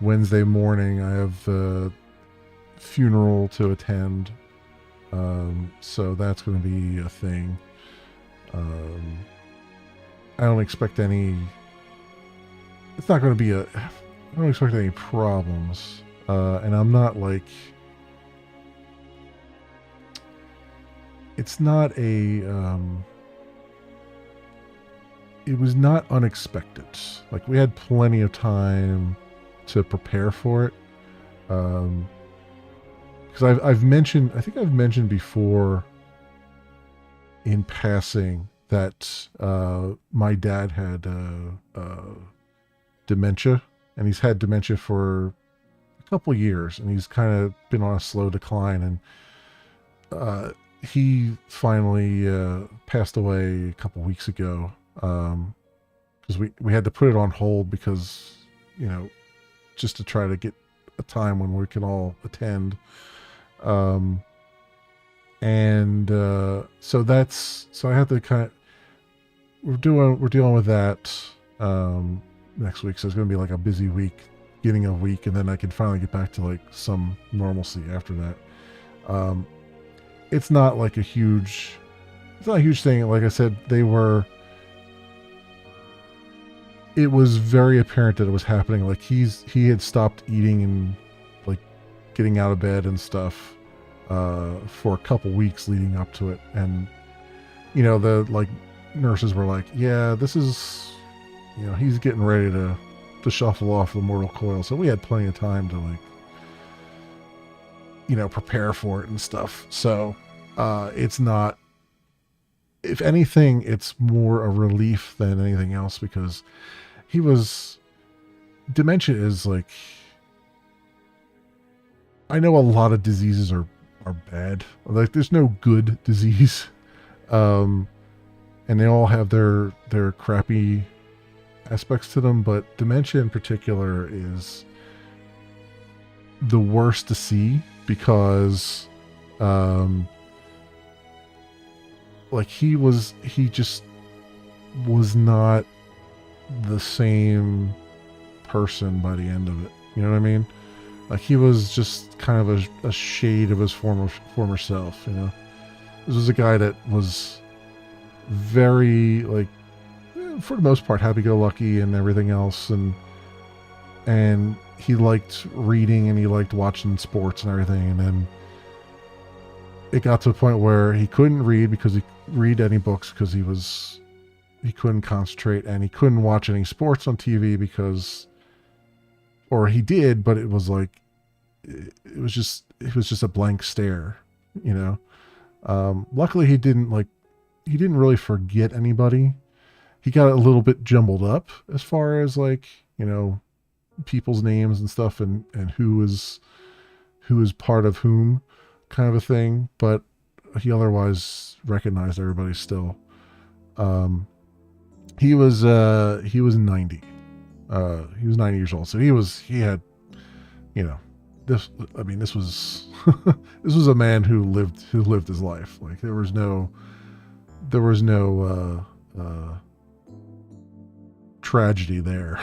Wednesday morning I have a funeral to attend. So that's going to be a thing. I don't expect any. It's not going to be a. I don't expect any problems. And I'm not like. It's not a. It was not unexpected. Like we had plenty of time to prepare for it. Because I've mentioned, I think I've mentioned before in passing that my dad had dementia, and he's had dementia for a couple years, and he's kind of been on a slow decline, and he finally passed away a couple weeks ago, because we had to put it on hold because, you know, just to try to get a time when we can all attend. So I have to kind of, we're dealing with that next week, so it's going to be like a busy week, beginning of week, and then I can finally get back to like some normalcy after that. It's not like a huge thing. Like I said, it was very apparent that it was happening. Like he had stopped eating and like getting out of bed and stuff for a couple weeks leading up to it, and you know, the like nurses were like, yeah, this is, you know, he's getting ready to shuffle off the mortal coil. So we had plenty of time to like, you know, prepare for it and stuff. So it's not, if anything, it's more a relief than anything else, because dementia is like, I know a lot of diseases are bad. Like there's no good disease. And they all have their crappy aspects to them, but dementia in particular is the worst to see, because like he just was not the same person by the end of it. You know what I mean? Like he was just kind of a shade of his former self, you know? This was a guy that was very, like, for the most part, happy-go-lucky and everything else, and he liked reading and he liked watching sports and everything, and then it got to a point where he couldn't read any books because he couldn't concentrate, and he couldn't watch any sports on TV because, or he did, but it was like, it was just a blank stare, you know? Luckily he didn't really forget anybody. He got a little bit jumbled up as far as like, you know, people's names and stuff, and who is part of whom, kind of a thing, but he otherwise recognized everybody still. He was 90. He was 90 years old. So he had, you know, this was this was a man who lived his life. Like there was no tragedy there.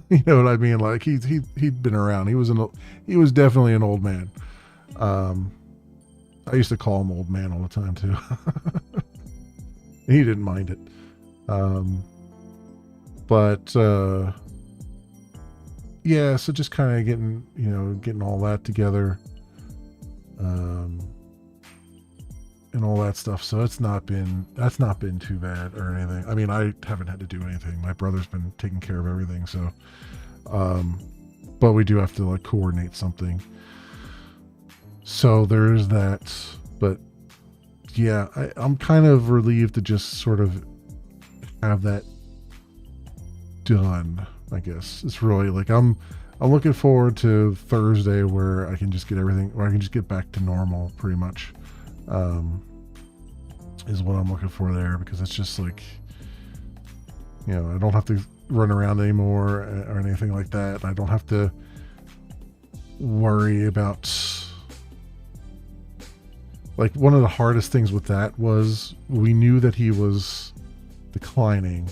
You know what I mean? Like he'd been around. He was definitely an old man. I used to call him old man all the time too. He didn't mind it. Yeah, so just kind of getting all that together, and all that stuff. So that's not been too bad or anything. I mean, I haven't had to do anything. My brother's been taking care of everything. So, but we do have to like coordinate something. So there's that. But yeah, I'm kind of relieved to just sort of have that done. I guess it's really like I'm looking forward to Thursday where I can just get back to normal pretty much. Is what I'm looking for there, because it's just like, you know, I don't have to run around anymore or anything like that. I don't have to worry about, like one of the hardest things with that was we knew that he was declining.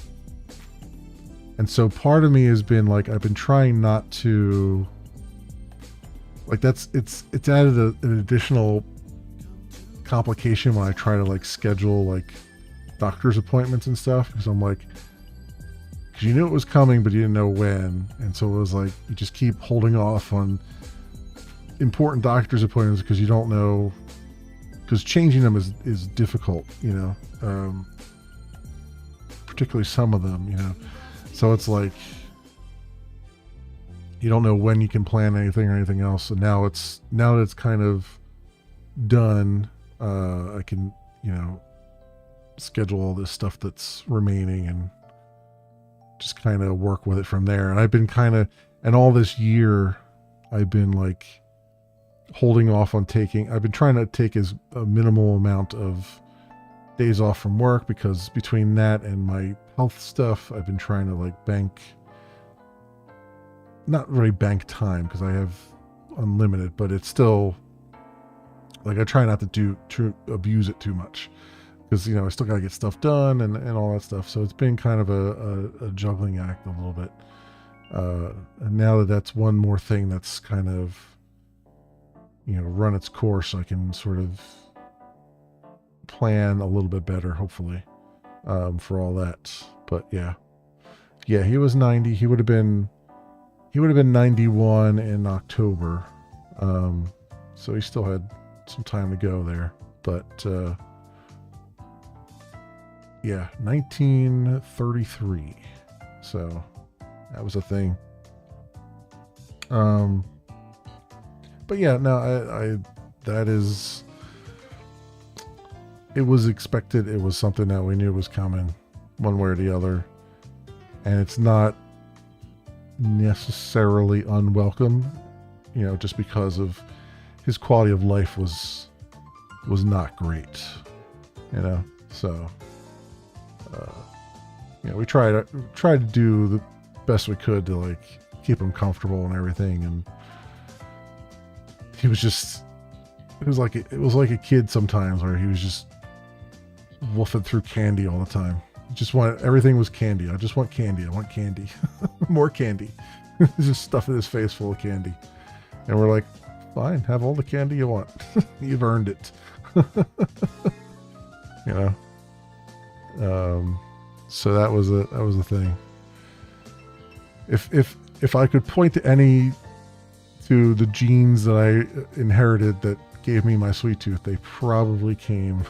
And so part of me has been like, I've been trying not to, like it's added an additional complication when I try to like schedule like doctor's appointments and stuff, because I'm like, because you knew it was coming, but you didn't know when. And so it was like, you just keep holding off on important doctor's appointments because you don't know, because changing them is difficult, you know, particularly some of them, you know. So it's like, you don't know when you can plan anything or anything else. And now that it's kind of done, I can, you know, schedule all this stuff that's remaining and just kind of work with it from there. And I've been and all this year, I've been like holding off on I've been trying to take as a minimal amount of days off from work, because between that and my health stuff, I've been trying to like not really bank time, because I have unlimited, but it's still like, I try not to abuse it too much, because, you know, I still got to get stuff done and all that stuff. So it's been kind of a juggling act a little bit. And now that's one more thing that's kind of, you know, run its course, I can sort of plan a little bit better, hopefully, for all that. But yeah, he was 90. He would have been 91 in October. So he still had some time to go there, but, yeah, 1933. So that was a thing. But yeah, no, it was expected. It was something that we knew was coming one way or the other. And it's not necessarily unwelcome, you know, just because of his quality of life was not great, you know. So, you know, we tried to do the best we could to like keep him comfortable and everything. And he was just, it was like a kid sometimes, where he was just wolfing through candy all the time. Everything was candy. I just want candy. I want candy. More candy. Just stuffing his face full of candy. And we're like, fine, have all the candy you want. You've earned it. You know? So that was a thing. If I could point to the genes that I inherited that gave me my sweet tooth, they probably came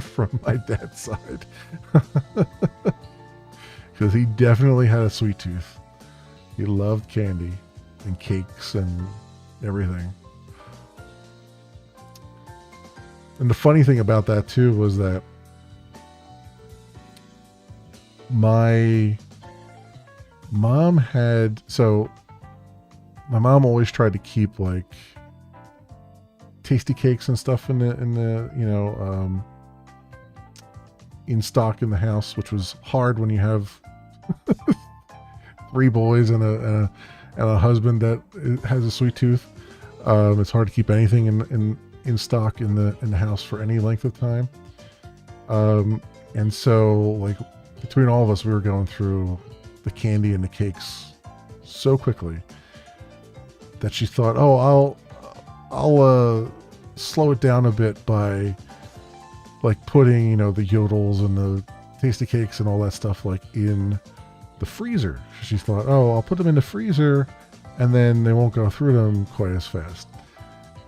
from my dad's side. Because he definitely had a sweet tooth. He loved candy and cakes and everything. And the funny thing about that too was that my mom always tried to keep like tasty cakes and stuff in the you know, in stock in the house, which was hard when you have 3 boys and a husband that has a sweet tooth. It's hard to keep anything in stock in the house for any length of time. And so like between all of us, we were going through the candy and the cakes so quickly that she thought, oh, I'll slow it down a bit by like putting, you know, the yodels and the tasty cakes and all that stuff like in the freezer. She thought, oh, I'll put them in the freezer and then they won't go through them quite as fast.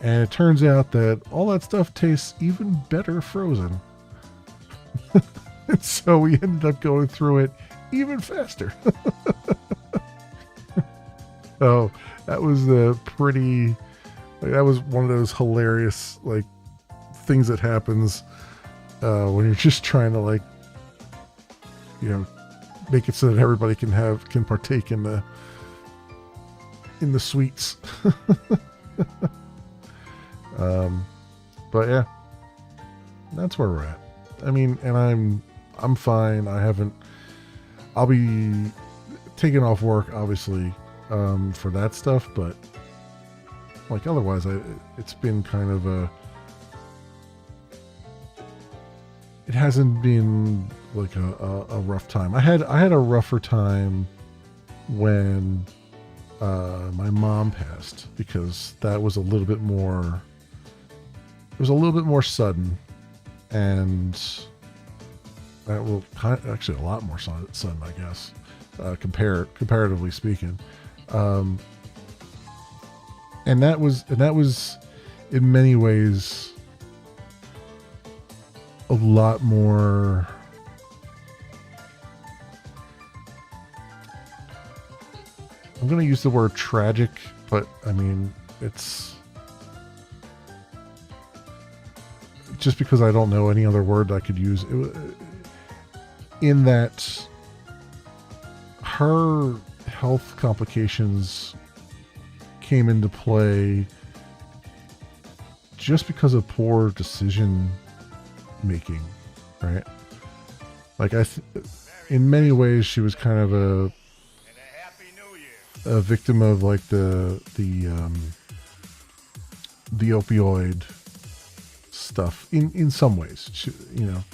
And it turns out that all that stuff tastes even better frozen. And so we ended up going through it even faster. So that was that was one of those hilarious like things that happens when you're just trying to like, you know, make it so that everybody can partake in the sweets. But yeah, that's where we're at. I mean, and I'm fine. I'll be taking off work obviously for that stuff, but like otherwise it's been kind of it hasn't been like a rough time. I had a rougher time when my mom passed, because that was a little bit more. It was a little bit more sudden, and actually a lot more sudden, I guess, comparatively speaking. And that was in many ways a lot more. I'm going to use the word tragic, but I mean, it's just because I don't know any other word I could use. In that her health complications came into play just because of poor decision making, right? Like in many ways, she was kind of a victim of like the opioid stuff in some ways, you know.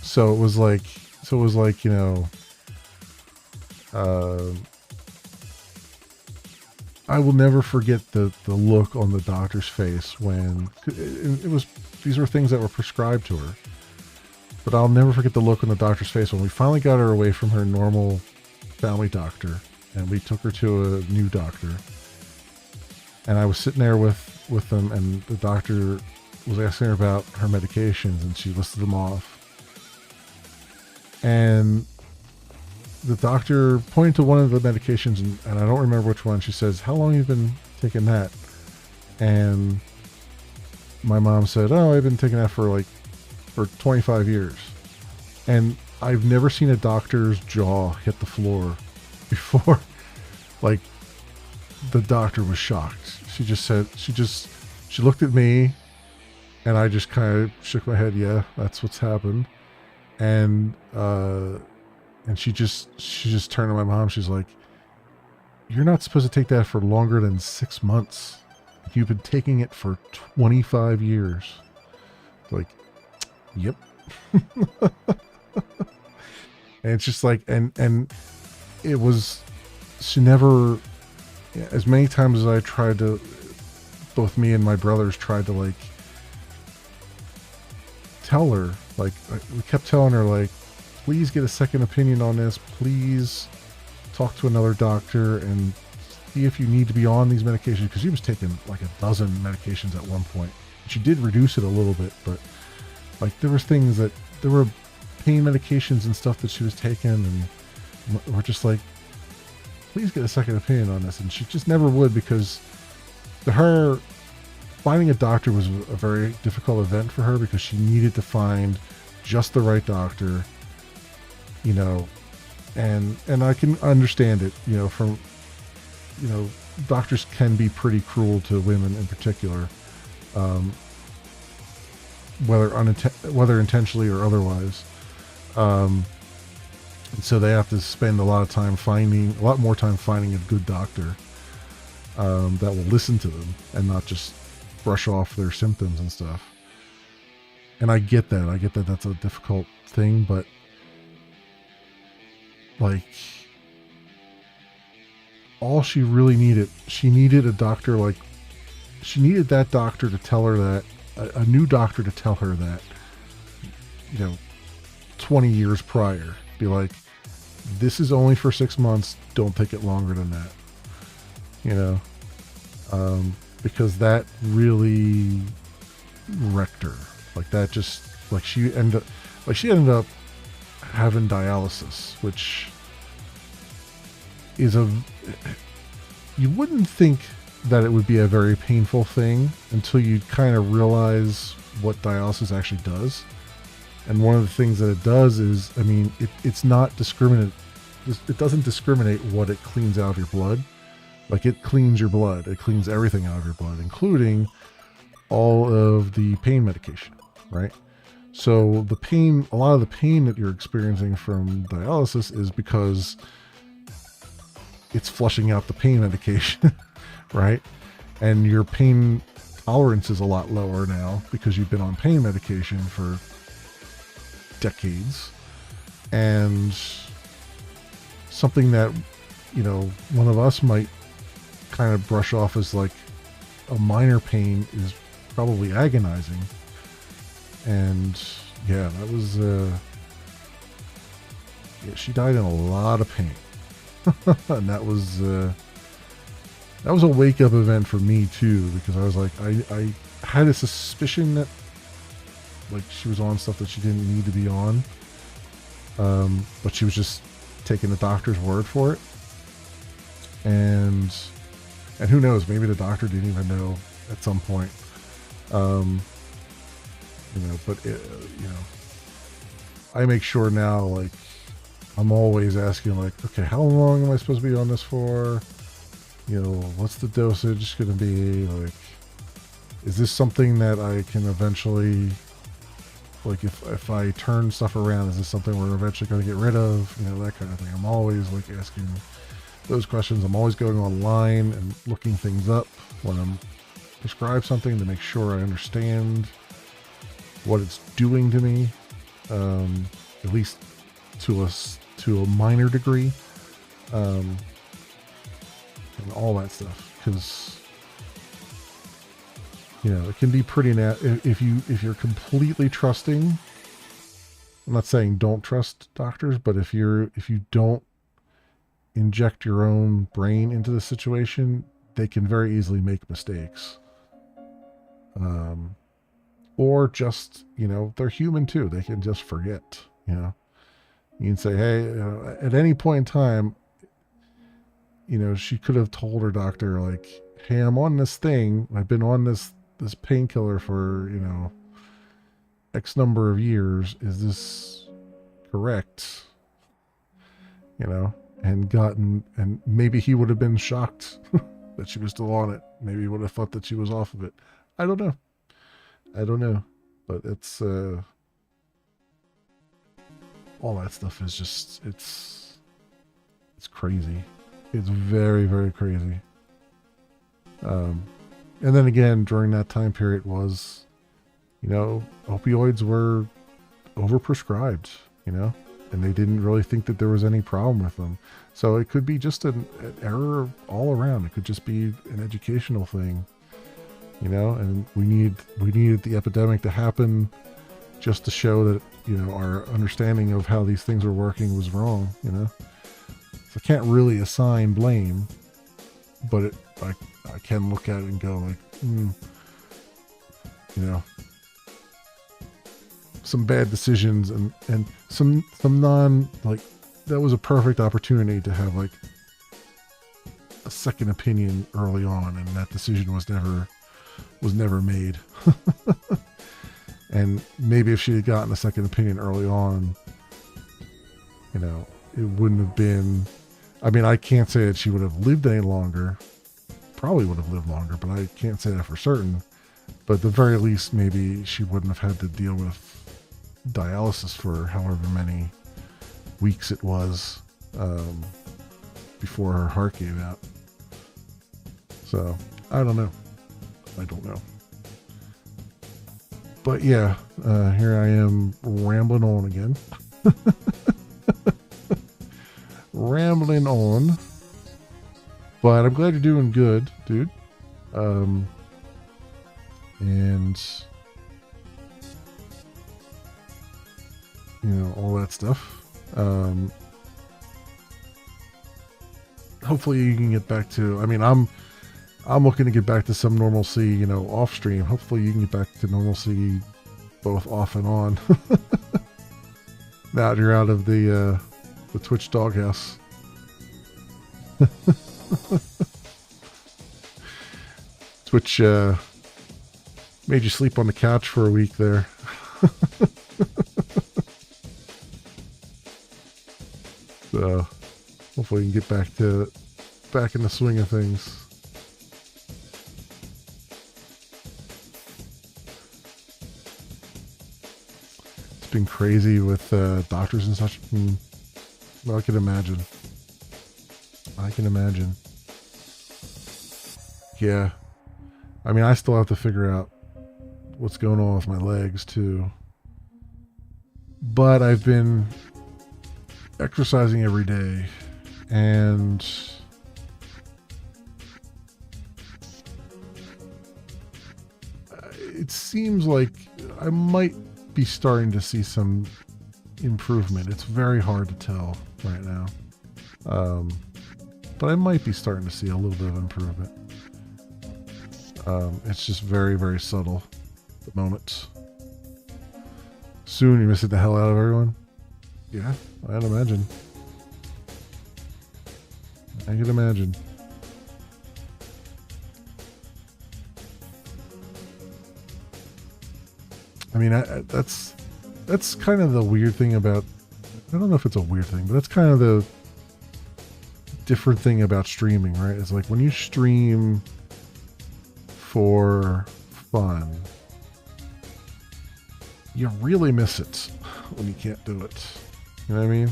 So it was like, you know, I will never forget the look on the doctor's face when these were things that were prescribed to her. But I'll never forget the look on the doctor's face when we finally got her away from her normal family doctor and we took her to a new doctor. And I was sitting there with them, and the doctor was asking her about her medications, and she listed them off. And the doctor pointed to one of the medications, and I don't remember which one. She says, "How long have you been taking that?" And my mom said, "Oh, I've been taking that for 25 years." And I've never seen a doctor's jaw hit the floor before. Like, the doctor was shocked. She just said, she looked at me, and I just kind of shook my head. Yeah, that's what's happened. And she just turned to my mom. She's like, "You're not supposed to take that for longer than 6 months. You've been taking it for 25 years. Like, yep. And it's just like, and it was, she never, as many times as I tried to, both me and my brothers tried to like tell her, like, we kept telling her, like, please get a second opinion on this. Please talk to another doctor and see if you need to be on these medications. Because she was taking like a dozen medications at one point. She did reduce it a little bit, but like there were pain medications and stuff that she was taking, and we're just like, please get a second opinion on this. And she just never would, because to her, finding a doctor was a very difficult event for her, because she needed to find just the right doctor, you know, and I can understand it, you know, from, you know, doctors can be pretty cruel to women in particular, whether intentionally or otherwise. And so they have to spend a lot more time finding a good doctor that will listen to them and not just brush off their symptoms and stuff. And I get that that's a difficult thing, but like, all she really needed a doctor, like, she needed that doctor to tell her that, a new doctor to tell her that, you know, 20 years prior, be like, this is only for 6 months, don't take it longer than that, you know, because that really wrecked her. Like, that just, like, she ended up having dialysis, which is you wouldn't think that it would be a very painful thing until you kind of realize what dialysis actually does. And one of the things that it does is, I mean, it's not discriminate. It doesn't discriminate what it cleans out of your blood. Like, it cleans your blood. It cleans everything out of your blood, including all of the pain medication, right? So a lot of the pain that you're experiencing from dialysis is because it's flushing out the pain medication, right? And your pain tolerance is a lot lower now because you've been on pain medication for decades. And something that, you know, one of us might kind of brush off as like a minor pain is probably agonizing. And yeah, that was she died in a lot of pain. And that was a wake-up event for me too, because I was like, I had a suspicion that like she was on stuff that she didn't need to be on, but she was just taking the doctor's word for it. And who knows, maybe the doctor didn't even know at some point. You know, but you know, I make sure now, like, I'm always asking, like, okay, how long am I supposed to be on this for? You know, what's the dosage going to be? Like, is this something that I can eventually, like, if I turn stuff around, is this something we're eventually going to get rid of? You know, that kind of thing. I'm always, like, asking those questions. I'm always going online and looking things up when I'm prescribed something to make sure I understand what it's doing to me, at least to a minor degree, and all that stuff, because you know it can be pretty if you're completely trusting. I'm not saying don't trust doctors, but if you don't inject your own brain into the situation, they can very easily make mistakes. Or just, you know, they're human too. They can just forget, you know. You can say, hey, at any point in time, you know, she could have told her doctor, like, hey, I'm on this thing. I've been on this painkiller for, you know, X number of years. Is this correct? You know, and maybe he would have been shocked that she was still on it. Maybe he would have thought that she was off of it. I don't know. But it's all that stuff is just it's crazy. It's very, very crazy. And then again, during that time period was, you know, opioids were overprescribed, you know, and they didn't really think that there was any problem with them. So it could be just an error all around. It could just be an educational thing. You know, and we needed the epidemic to happen just to show that, you know, our understanding of how these things were working was wrong, you know. So I can't really assign blame, but I can look at it and go like, you know, some bad decisions and some non, like, that was a perfect opportunity to have like a second opinion early on, and that decision was never made. And maybe if she had gotten a second opinion early on, you know, it wouldn't have been, I mean, I can't say that she would have lived any longer. Probably would have lived longer, but I can't say that for certain. But at the very least, maybe she wouldn't have had to deal with dialysis for however many weeks it was before her heart gave out. So, I don't know. But yeah, here I am rambling on again. Rambling on. But I'm glad you're doing good, dude. And you know, all that stuff. Hopefully you can get back to, I mean, I'm looking to get back to some normalcy, you know, off stream. Hopefully you can get back to normalcy both off and on. Now that you're out of the Twitch doghouse. Twitch made you sleep on the couch for a week there. So hopefully you can get back in the swing of things. It's been crazy with doctors and such. Well, I can imagine. Yeah. I mean, I still have to figure out what's going on with my legs too. But I've been exercising every day, and it seems like I might be starting to see some improvement. It's very hard to tell right now. But I might be starting to see a little bit of improvement. It's just very, very subtle at the moment. Soon you're missing the hell out of everyone? Yeah, I'd imagine. I can imagine. I mean, that's kind of the weird thing about, I don't know if it's a weird thing, but that's kind of the different thing about streaming, right? It's like when you stream for fun, you really miss it when you can't do it. You know what I mean?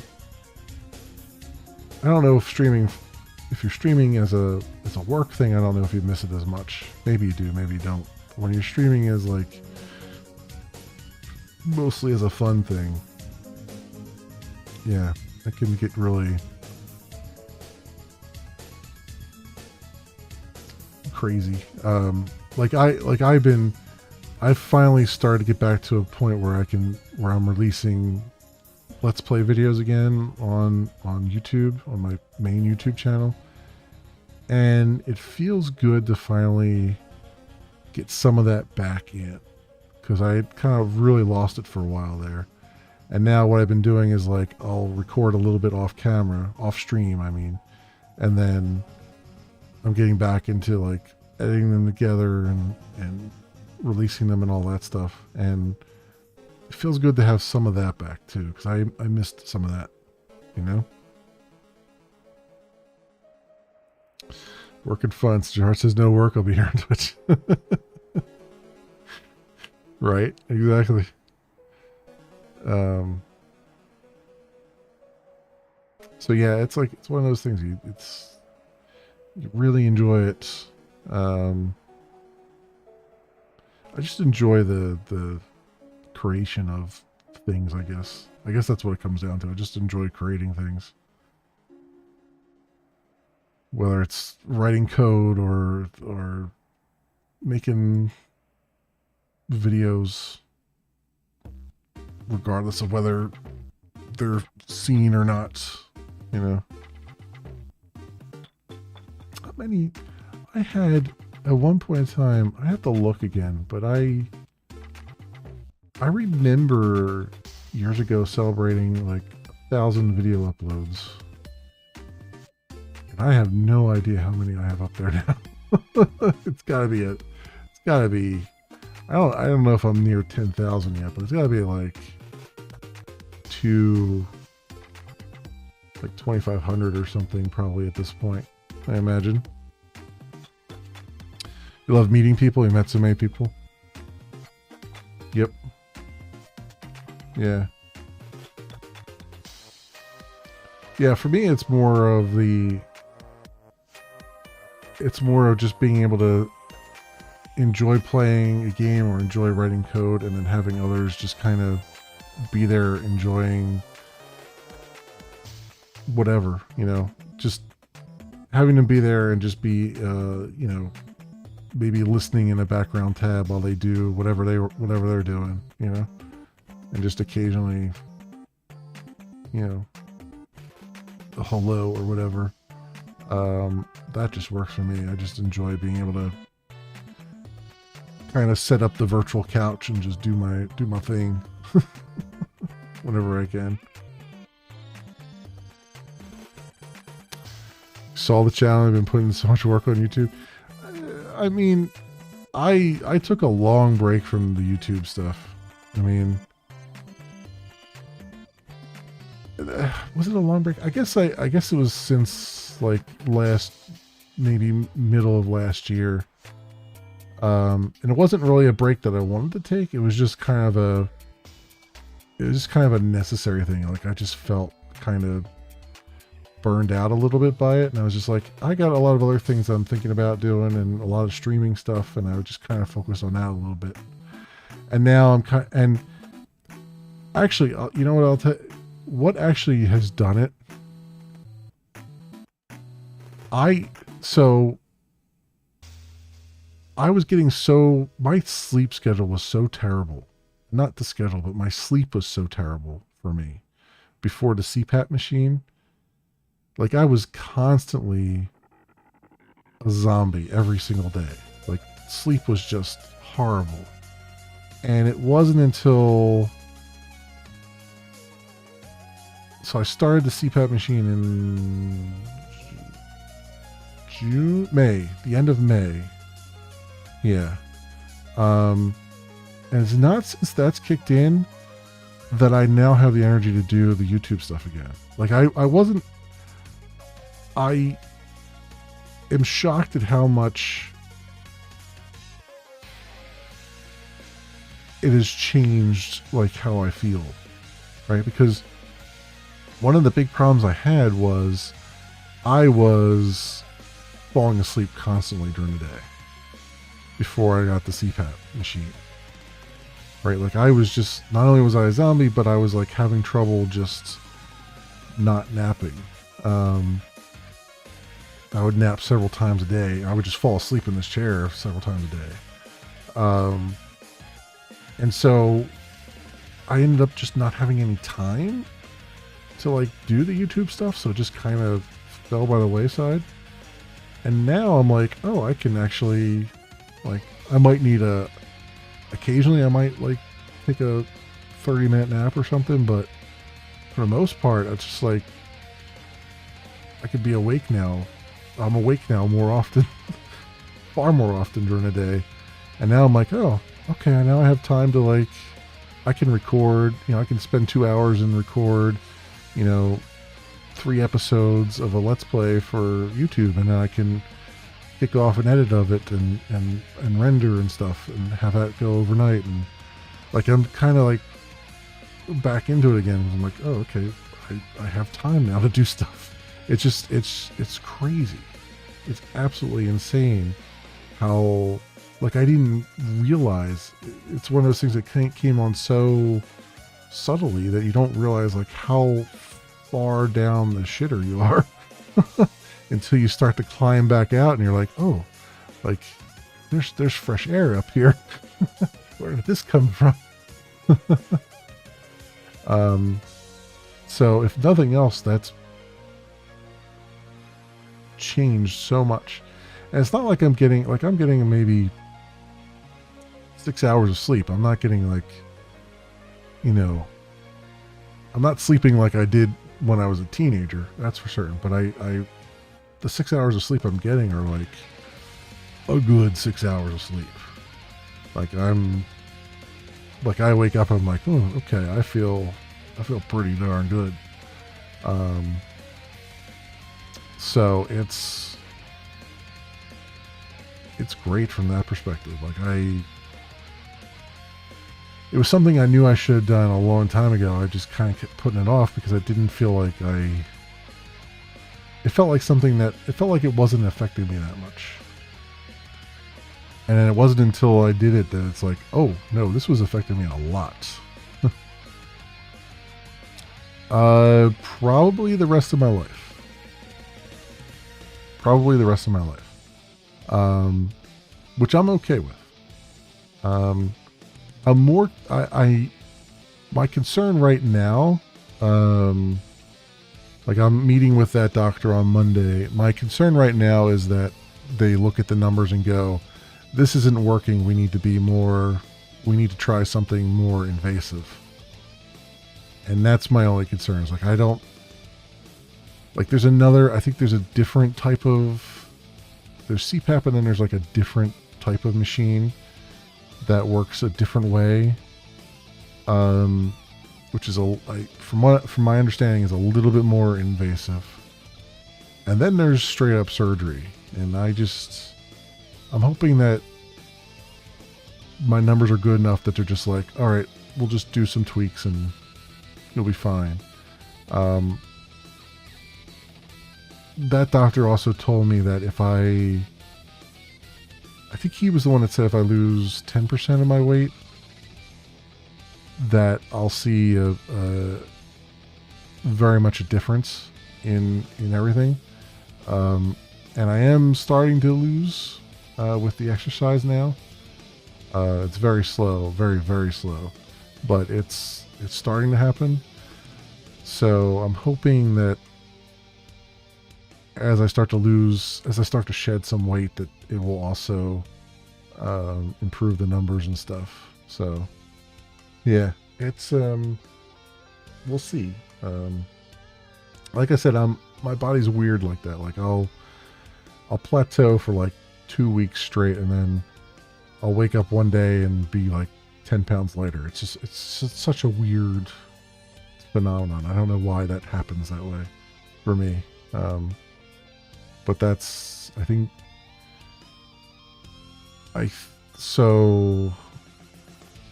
I don't know if if you're streaming as a work thing, I don't know if you miss it as much. Maybe you do, maybe you don't. When you're streaming as like mostly as a fun thing, yeah, that can get really crazy. I've finally started to get back to a point where I'm releasing Let's Play videos again on YouTube, on my main YouTube channel. And it feels good to finally get some of that back in, because I kind of really lost it for a while there. And now what I've been doing is like, I'll record a little bit off camera, off stream, I mean, and then I'm getting back into like editing them together and releasing them and all that stuff. And it feels good to have some of that back too, because I missed some of that, you know? Working fun. Jar says no work, I'll be here on Twitch. Right, exactly. So yeah, it's like, it's one of those things, you really enjoy it. I just enjoy the creation of things, I guess. I guess that's what it comes down to. I just enjoy creating things. Whether it's writing code or making videos, regardless of whether they're seen or not, you know. How many I had at one point in time, I have to look again, but I remember years ago celebrating like 1,000 video uploads. And I have no idea how many I have up there now. It's gotta be I don't know if I'm near 10,000 yet, but it's gotta be like 2,500 or something probably at this point, I imagine. You love meeting people? You met so many people? Yep. Yeah. Yeah, for me it's more of just being able to enjoy playing a game or enjoy writing code, and then having others just kind of be there enjoying whatever, you know, just having them be there and just be, you know, maybe listening in a background tab while they do whatever they're doing, you know, and just occasionally, you know, a hello or whatever. That just works for me. I just enjoy being able to kind of set up the virtual couch and just do my thing whenever I can. Saw the channel. I've been putting so much work on YouTube. I mean, I took a long break from the YouTube stuff. I mean, was it a long break? I guess it was since like maybe middle of last year. And it wasn't really a break that I wanted to take. It was just kind of a necessary thing. Like I just felt kind of burned out a little bit by it, and I was just like, I got a lot of other things I'm thinking about doing and a lot of streaming stuff, and I would just kind of focus on that a little bit. And now I'm and actually, you know what, I'll tell what actually has done it. I was getting my sleep schedule was so terrible. Not the schedule, but my sleep was so terrible for me before the CPAP machine. Like, I was constantly a zombie every single day. Like, sleep was just horrible. And it wasn't until... So I started the CPAP machine in May, the end of May. Yeah. And it's not since that's kicked in that I now have the energy to do the YouTube stuff again. Like, I am shocked at how much it has changed, like, how I feel, right? Because one of the big problems I had was I was falling asleep constantly during the day before I got the CPAP machine, right? Like, I was just, not only was I a zombie, but I was like having trouble just not napping. I would nap several times a day. I would just fall asleep in this chair several times a day. And so I ended up just not having any time to, like, do the YouTube stuff. So it just kind of fell by the wayside. And now I'm like, oh, I can actually, like, I might need occasionally I might, like, take a 30-minute nap or something. But for the most part, it's just like, I could be awake now. I'm awake now more often, far more often during the day. And now I'm like, oh, okay, now I have time to, like, I can record, I can spend 2 hours and record, 3 episodes of a Let's Play for YouTube, and then I can kick off an edit of it and render and stuff and have that go overnight. And, like, I'm kind of, like, back into it again. I'm like, oh, okay, I have time now to do stuff. It's just, it's crazy. It's absolutely insane how, like, I didn't realize. It's one of those things that came on so subtly that you don't realize, like, how far down the shitter you are until you start to climb back out and you're like, oh, like, there's fresh air up here. Where did this come from? So if nothing else, that's changed so much. And it's not like I'm getting maybe 6 hours of sleep. I'm not getting, like, I'm not sleeping like I did when I was a teenager, that's for certain. But the 6 hours of sleep I'm getting are, like, a good 6 hours of sleep. Like, I wake up and I'm like, oh, okay, I feel pretty darn good. So it's great from that perspective. Like, it was something I knew I should have done a long time ago. I just kind of kept putting it off because I didn't feel like it felt like it wasn't affecting me that much. And then it wasn't until I did it that it's like, oh no, this was affecting me a lot. Probably the rest of my life. Which I'm okay with. My concern right now, like, I'm meeting with that doctor on Monday. My concern right now is that they look at the numbers and go, this isn't working. We need to try something more invasive. And that's my only concern. Is, like, I think there's a different type of, there's CPAP, and then there's, like, a different type of machine that works a different way. Which is from my understanding, is a little bit more invasive. And then there's straight up surgery. And I'm hoping that my numbers are good enough that they're just like, all right, we'll just do some tweaks and you'll be fine. that doctor also told me that if I think he was the one that said if I lose 10% of my weight, that I'll see a very much a difference in everything. And I am starting to lose with the exercise now. It's very slow, very, very slow, but it's starting to happen. So I'm hoping that as I start to shed some weight, that it will also improve the numbers and stuff. So yeah, it's we'll see. Like I said, my body's weird like that. Like I'll plateau for like 2 weeks straight, and then I'll wake up one day and be like 10 pounds lighter. It's just such a weird phenomenon. I don't know why that happens that way for me. But that's, I think, so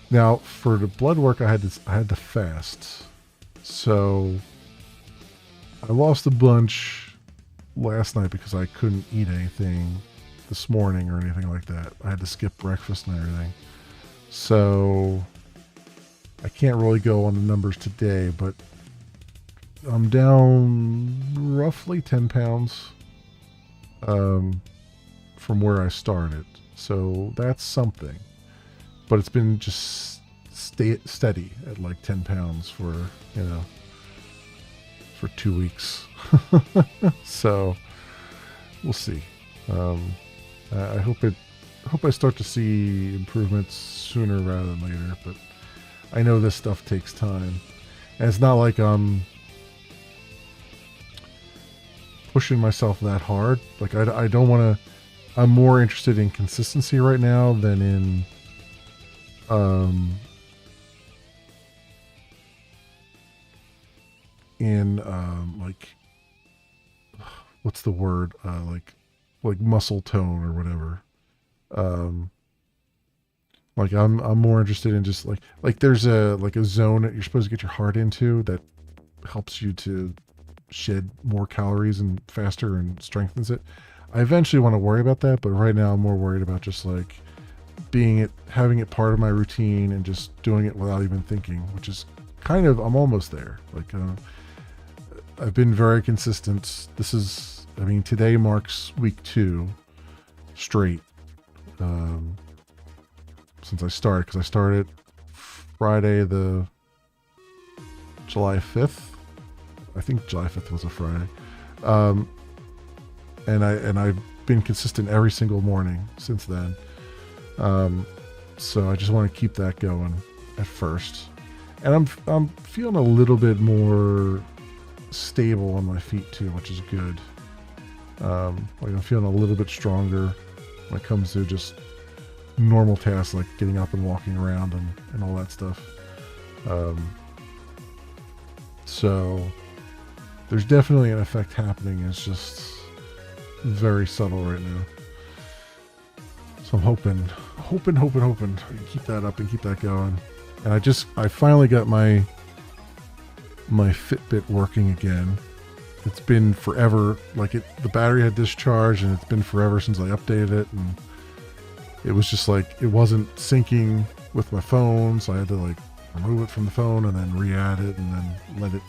now for the blood work, I had to fast. So I lost a bunch last night because I couldn't eat anything this morning or anything like that. I had to skip breakfast and everything. So I can't really go on the numbers today, but I'm down roughly 10 pounds from where I started. So that's something. But it's been just steady at like 10 pounds for, for 2 weeks. So we'll see. I hope I start to see improvements sooner rather than later, but I know this stuff takes time. And it's not like I'm pushing myself that hard. Like I don't want to. I'm more interested in consistency right now than in like, what's the word, like muscle tone or whatever. Like I'm more interested in just like there's a zone that you're supposed to get your heart into that helps you to shed more calories and faster and strengthens it. I eventually want to worry about that, but right now I'm more worried about just like having it part of my routine and just doing it without even thinking, which is kind of, I'm almost there. Like, I've been very consistent. Today marks week 2 straight, since I started, because I started Friday, the July 5th. I think July 5th was a Friday. And I've been consistent every single morning since then. So I just want to keep that going at first. And I'm feeling a little bit more stable on my feet too, which is good. Like I'm feeling a little bit stronger when it comes to just normal tasks like getting up and walking around and all that stuff. So there's definitely an effect happening. It's just very subtle right now. So I'm hoping I can keep that up and keep that going. And I finally got my Fitbit working again. It's been forever. Like the battery had discharged, and it's been forever since I updated it, and it was just like it wasn't syncing with my phone, so I had to like remove it from the phone and then re-add it, and then let it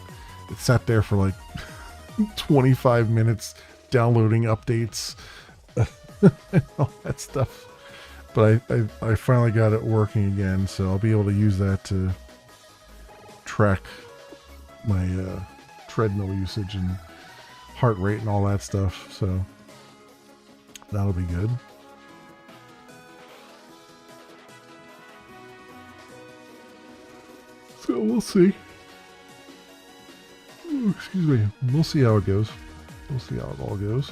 sat there for like 25 minutes downloading updates and all that stuff. But I finally got it working again, so I'll be able to use that to track my treadmill usage and heart rate and all that stuff. So that'll be good. So we'll see. Ooh, excuse me. We'll see how it goes. We'll see how it all goes.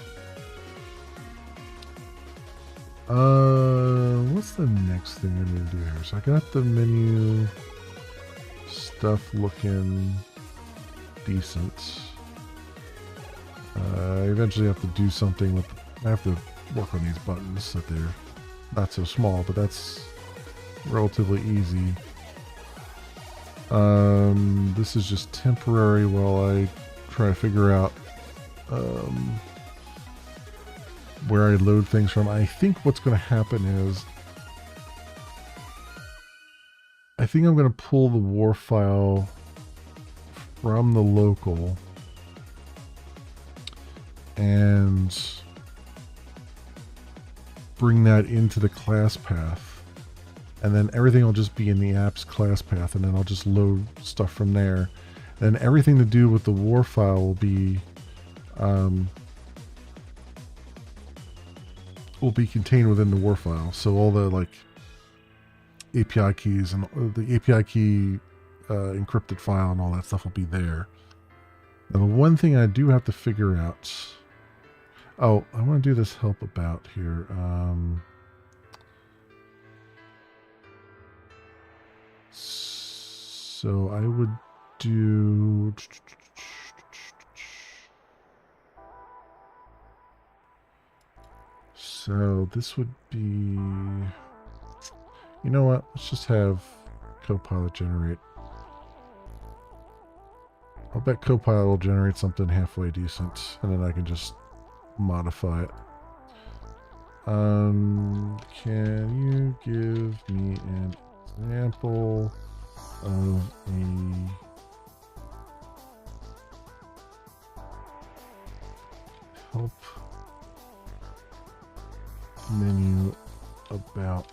What's the next thing I need to do here? So I got the menu stuff looking decent. I eventually have to do something I have to work on these buttons so that they're not so small, but that's relatively easy. This is just temporary while I try to figure out where I load things from. I think what's going to happen is I think I'm going to pull the war file from the local and bring that into the class path, and then everything will just be in the app's class path, and then I'll just load stuff from there. And everything to do with the war file will be contained within the war file. So all the like API keys and the API key encrypted file and all that stuff will be there. Now the one thing I do have to figure out. Oh, I want to do this help about here. So I would do. So this would be. You know what? Let's just have Copilot generate. I'll bet Copilot will generate something halfway decent, and then I can just modify it. Can you give me an example of a help menu about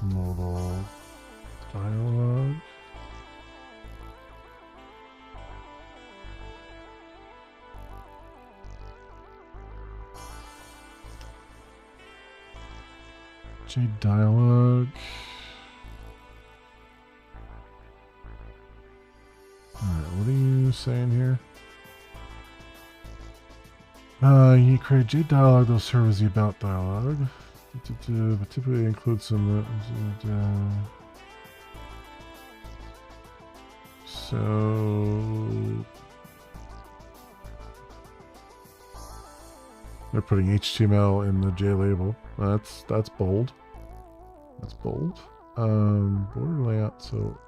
mobile dialogue? Dialogue. Alright, what are you saying here? You create JDialogue, those serve as the about dialogue. But typically include some so they're putting HTML in the J label. That's bold. That's bold. Border layout. So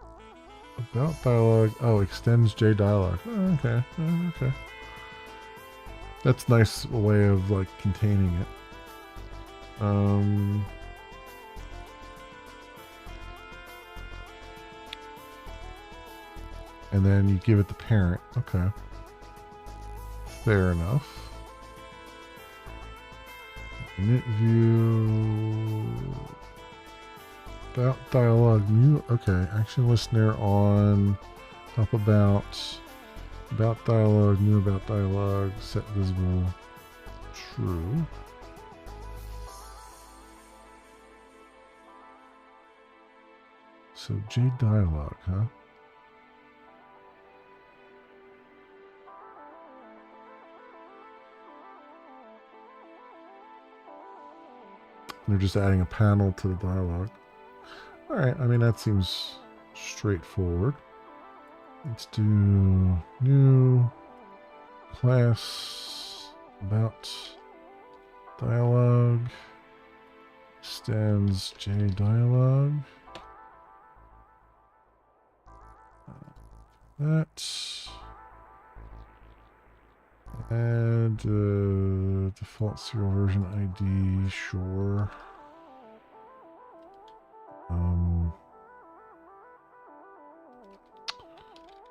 about dialogue. Oh, extends JDialogue. Oh, okay. Okay. That's a nice way of like containing it. And then you give it the parent. Okay. Fair enough. Init view. About dialogue. New. Okay. Action listener on. Help about dialogue. New about dialogue. Set visible. True. So JDialogue, huh? They're just adding a panel to the dialogue. All right, I mean, that seems straightforward. Let's do new class about dialogue extends JDialogue. That. Add default serial version ID, sure.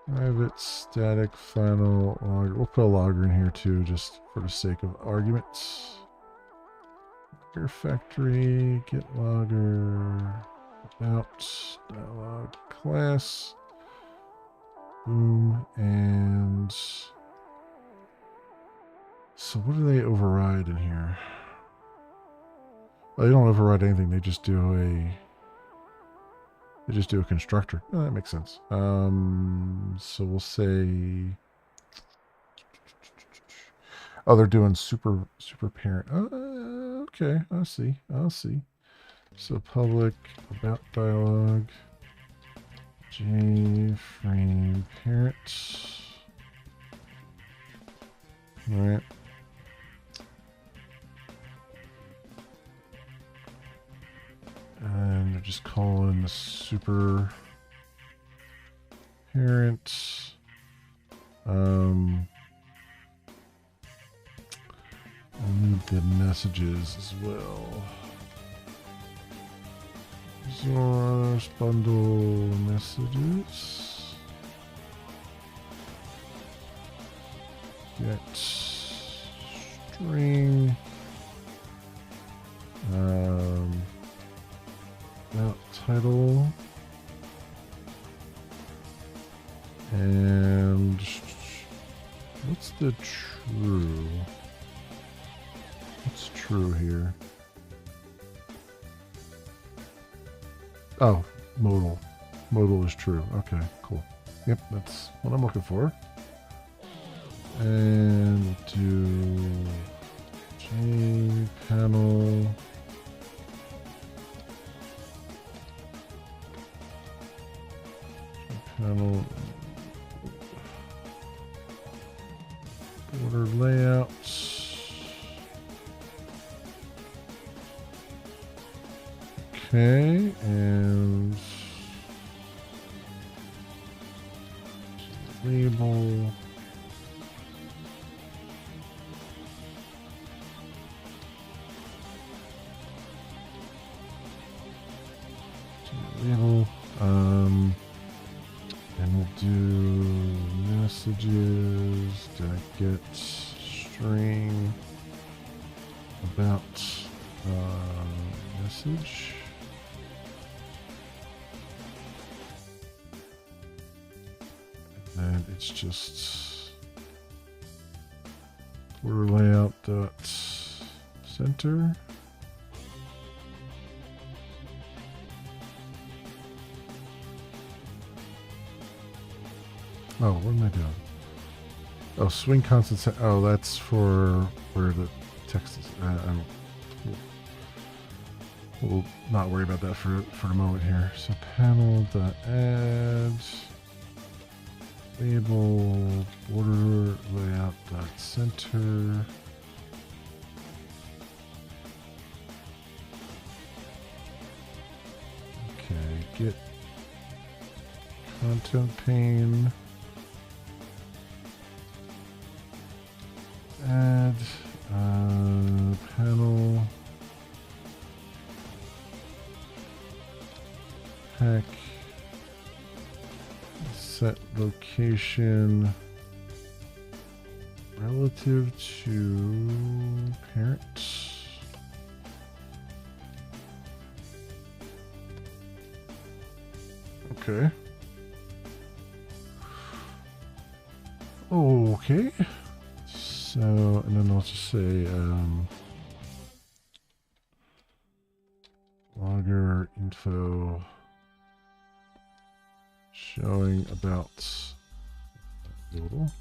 Private static final logger. We'll put a logger in here too, just for the sake of arguments. Logger factory, get logger, about dialog class, boom, and so what do they override in here? Well, they don't override anything. They just do a constructor. Oh, that makes sense. So we'll say, oh, they're doing super parent. Okay, I'll see. So public about dialog JFrame parent. All right. And they're just calling the super parent I'll need the messages as well. Source bundle messages. Get string. About title. And what's the true? What's true here? Oh, modal. Modal is true. Okay, cool. Yep, that's what I'm looking for. And we'll do panel. Panel. Border layouts. Okay, and label. Label. And we'll do messages. Did I get string about message? And it's just border layout dot center. Oh, what am I doing? Oh, swing constant. Oh, that's for where the text is. We'll not worry about that for a moment here. So panel dot add label border layout dot center. Okay, get content pane. Add panel pack set location relative to parents. Okay. Okay. So, and then I'll just say logger info showing about Doodle.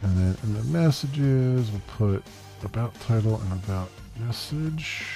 And then in the messages, we'll put about title and about message.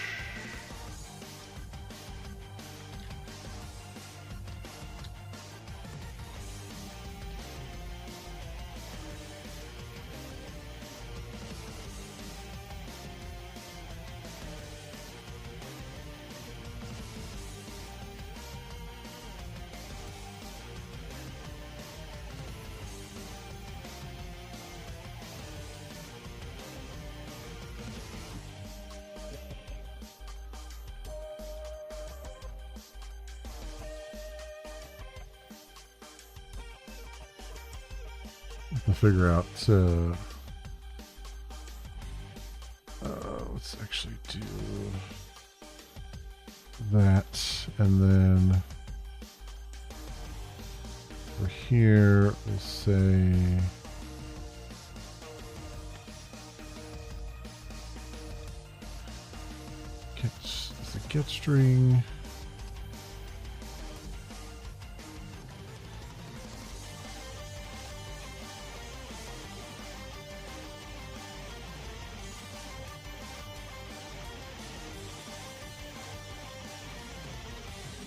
To figure out let's actually do that, and then for here we'll say get string.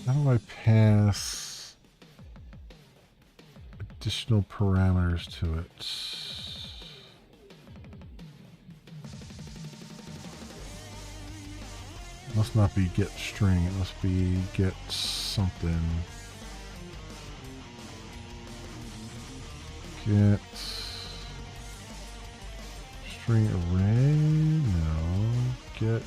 How do I pass additional parameters to it? Must not be get string. It must be get something. Get string array? No. Get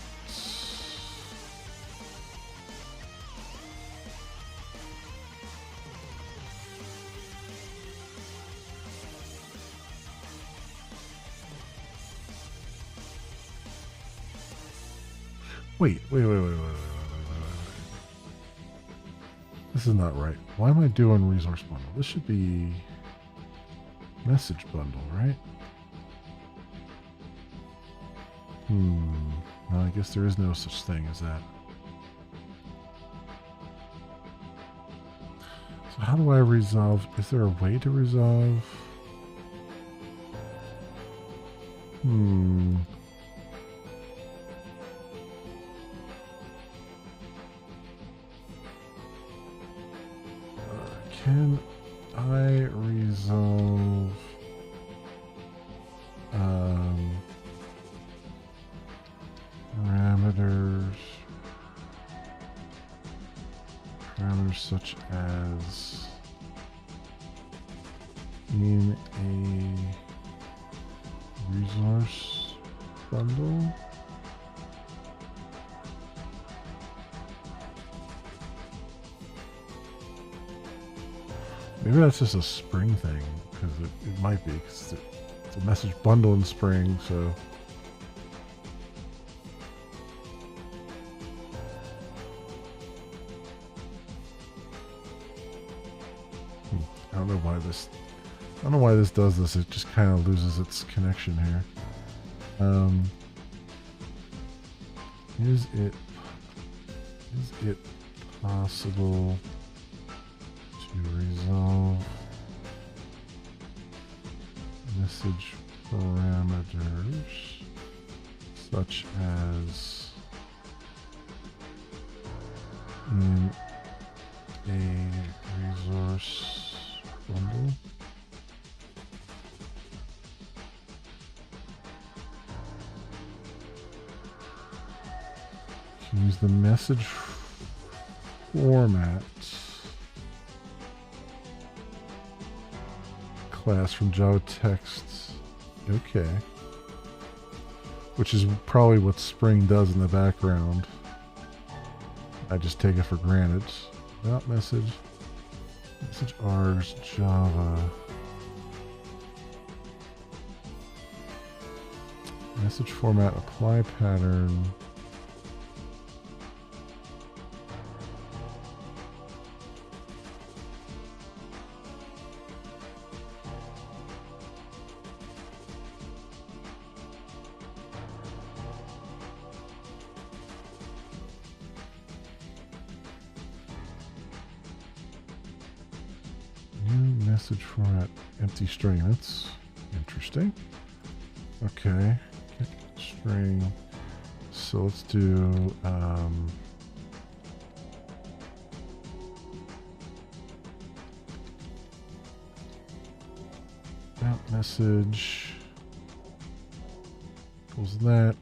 Wait. This is not right. Why am I doing resource bundle? This should be message bundle, right? No, I guess there is no such thing as that. So how do I resolve? Is there a way to resolve? Can I resolve parameters such as in a resource bundle? Maybe that's just a Spring thing, because it might be, because it's a message bundle in Spring, so. I don't know why this does this. It just kind of loses its connection here. Is it possible to resolve message parameters such as in a resource bundle? Use the message format class from Java text. Okay. Which is probably what Spring does in the background. I just take it for granted. Dot message. Message R's Java. Message format apply pattern. Message format empty string. That's interesting. Okay. Get string. So let's do that message equals that.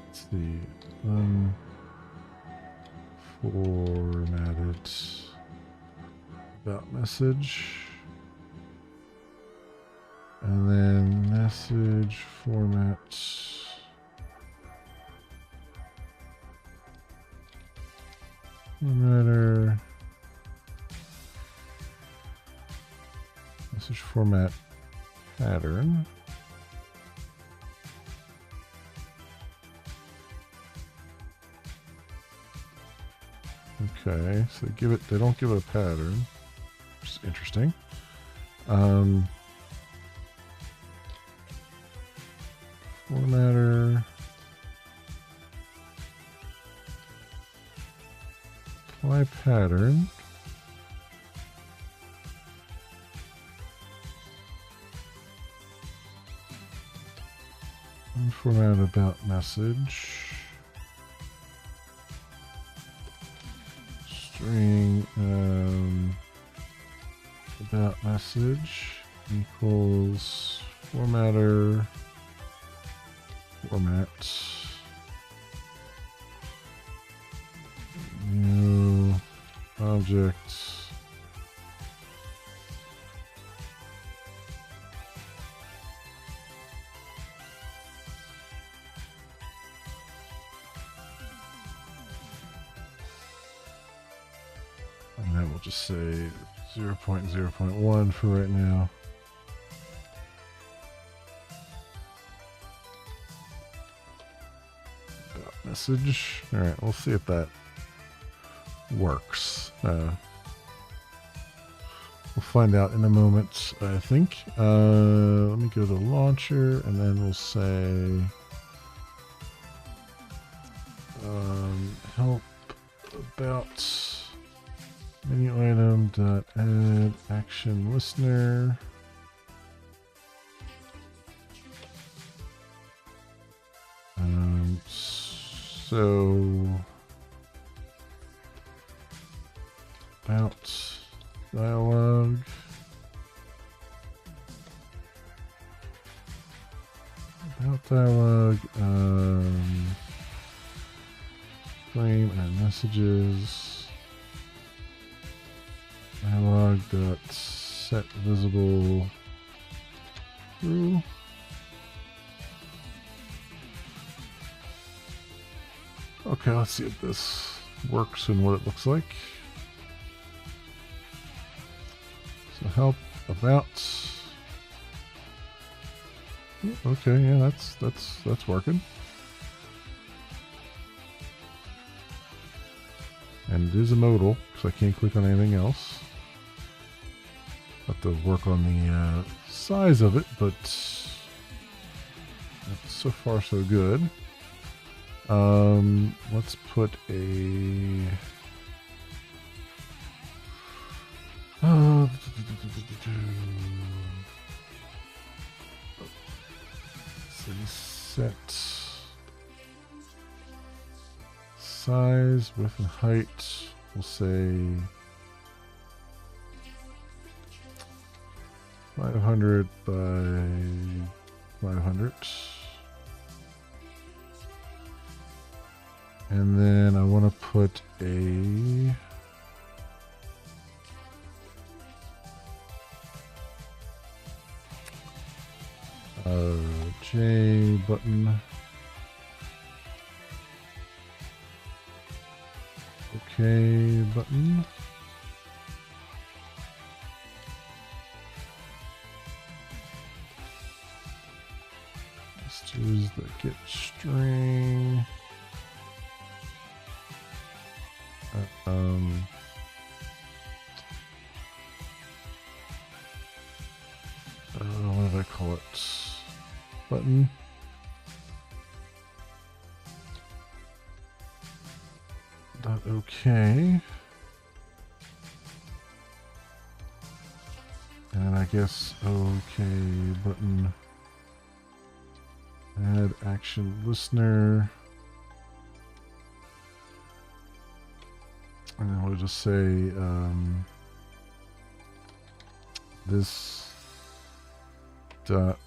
Let's see. Formatted about message, and then message format formatter, message format pattern. Okay, so they don't give it a pattern, which is interesting. Formatter, apply pattern. Format about message. String about message equals formatter Format. New object. And then we'll just say 0.0.1 for right now. Message. All right, we'll see if that works. We'll find out in a moment, I think. Let me go to launcher, and then we'll say help about menu item dot add action listener. So about dialogue. About dialogue. Frame and messages. Dialogue dot set visible through. Okay, let's see if this works and what it looks like. So help about. Okay, yeah, that's working. And it is a modal, because I can't click on anything else. Have to work on the size of it, but so far so good. Let's put a set size, width, and height. We'll say 500 by 500. And then I want to put a J button. OK button. Just use the get string. What do I call it? Button. Dot OK. And I guess OK button. Add action listener. And then we'll just say this dot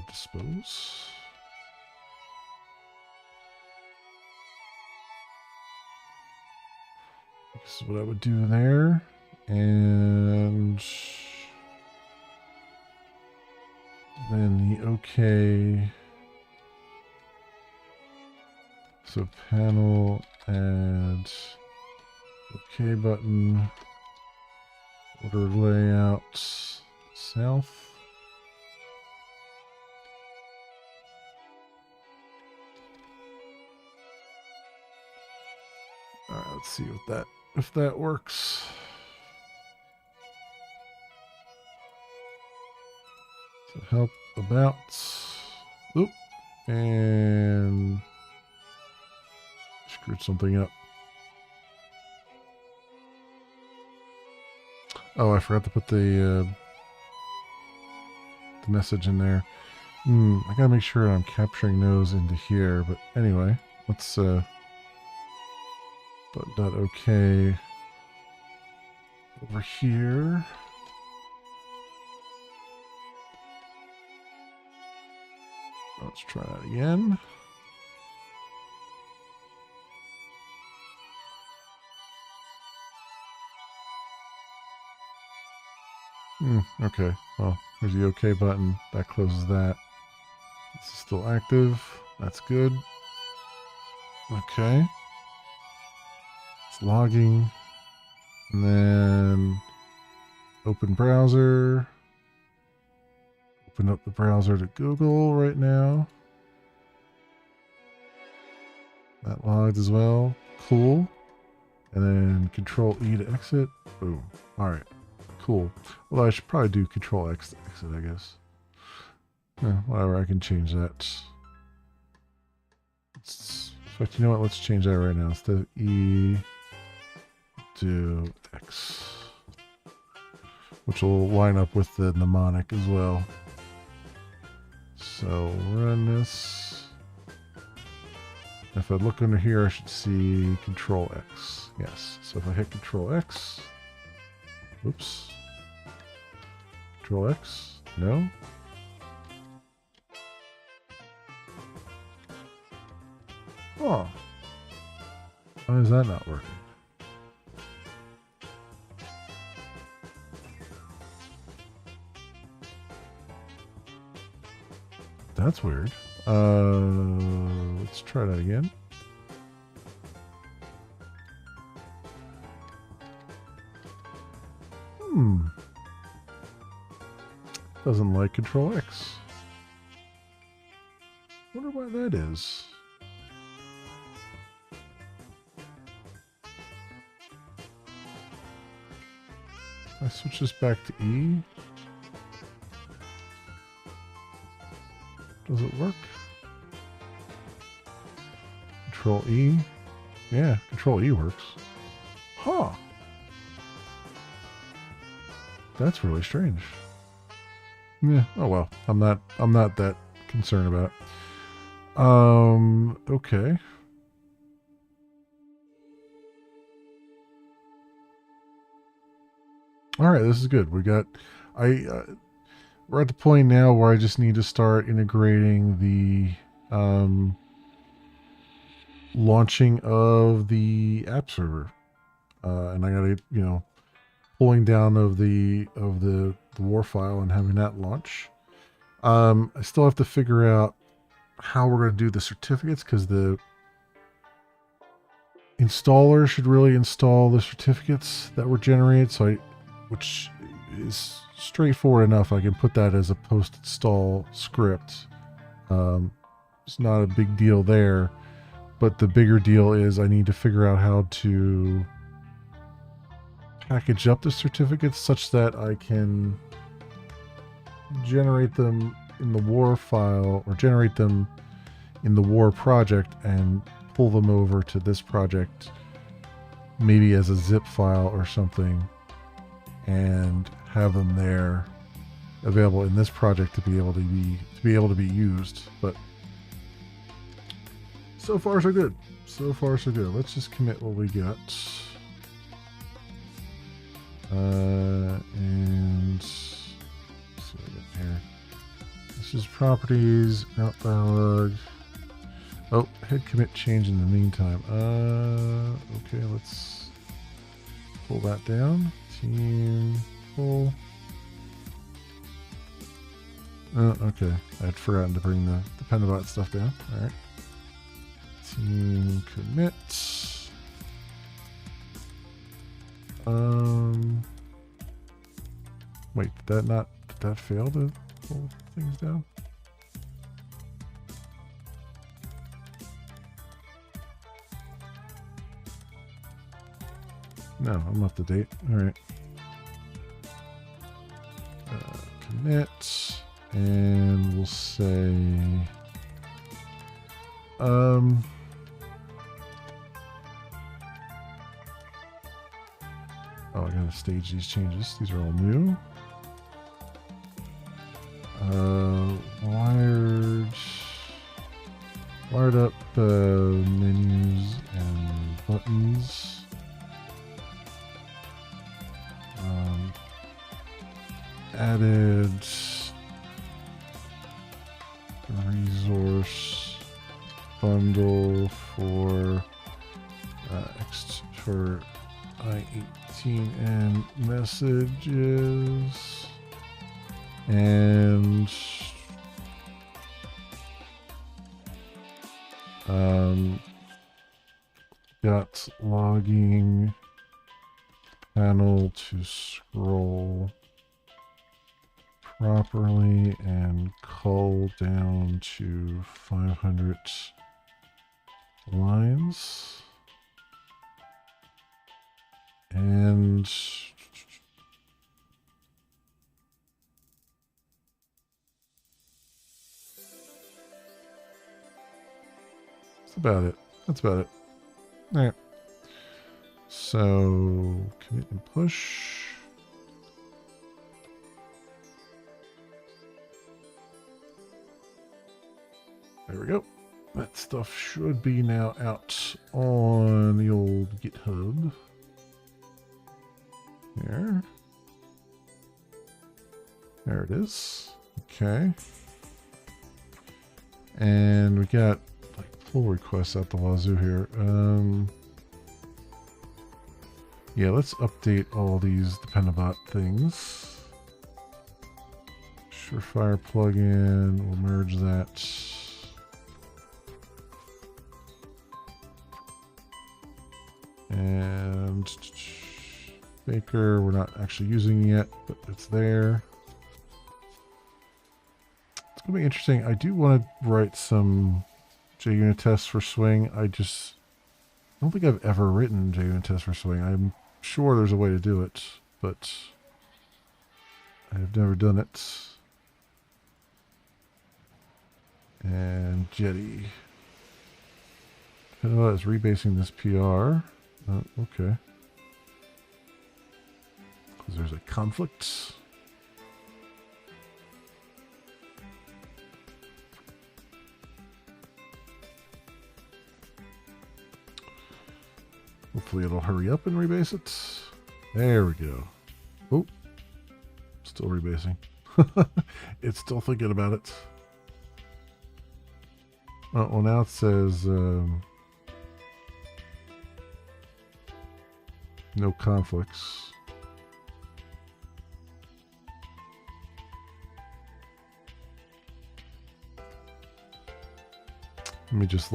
dispose. This is what I would do there. And then the OK. So panel, add OK button, order layout, south. All right, let's see if that works. So help about. Oop, and screwed something up. Oh, I forgot to put the message in there. I gotta make sure I'm capturing those into here. But anyway, let's put dot OK over here. Let's try that again. Okay, well, there's the OK button. That closes that. This is still active. That's good. Okay. It's logging. And then open browser. Open up the browser to Google right now. That logged as well. Cool. And then Control E to exit. Boom. All right. Cool. Well, I should probably do Control X to exit, I guess. Yeah, whatever. I can change that. In fact, you know what? Let's change that right now. Instead of E, do X, which will line up with the mnemonic as well. So run this. If I look under here, I should see Control X. Yes. So if I hit Control X, oops. Control X, no. Oh. Why is that not working? That's weird. Let's try that again. Doesn't like Control X. Wonder why that is. I switch this back to E. Does it work? Control E. Yeah, Control E works. Huh. That's really strange. Yeah. Oh well. I'm not that concerned about it. Okay. All right, this is good. We got we're at the point now where I just need to start integrating the launching of the app server. And I gotta, pulling down of the war file and having that launch. I still have to figure out how we're going to do the certificates, because the installer should really install the certificates that were generated. Which is straightforward enough. I can put that as a post-install script. It's not a big deal there, but the bigger deal is I need to figure out how to package up the certificates such that I can generate them in the war file, or generate them in the war project and pull them over to this project, maybe as a zip file or something, and have them there available in this project to be able to be used. But so far so good. So far so good. Let's just commit what we got. And let's see what I got here. This is properties, not dialog. Oh, head commit change in the meantime. Okay, let's pull that down. Team pull. Okay. I'd forgotten to bring the Pendabot stuff down. Alright. Team commit. Wait, did that fail to pull things down? No, I'm up to date. Alright. Commit, and we'll say oh, I gotta stage these changes. These are all new. Wired up menus and buttons. Added resource bundle for for I-18 and messages, and got logging panel to scroll properly and cull down to 500 lines. And that's about it. That's about it. All right. So commit and push. There we go. That stuff should be now out on the old GitHub. Here. There it is. Okay. And we got like pull requests out the wazoo here. Yeah, let's update all these Dependabot things. Surefire plugin, we'll merge that. And Baker, we're not actually using yet, but it's there. It's going to be interesting. I do want to write some JUnit tests for Swing. I don't think I've ever written JUnit tests for Swing. I'm sure there's a way to do it, but I have never done it. And Jetty. Pinoa is rebasing this PR. Oh, okay. Because there's a conflict. Hopefully it'll hurry up and rebase it. There we go. Oh, still rebasing. It's still thinking about it. Oh, well, now it says no conflicts. Let me just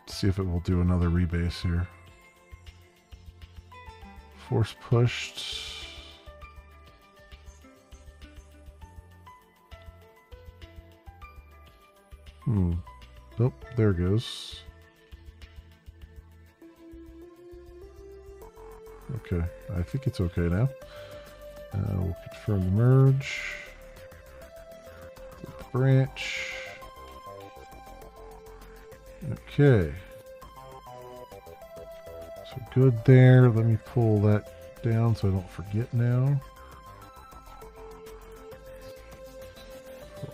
see if it will do another rebase here. Force pushed. Nope, there it goes. Okay, I think it's okay now. We'll confirm the merge. Click the branch. Okay. So good there. Let me pull that down so I don't forget now.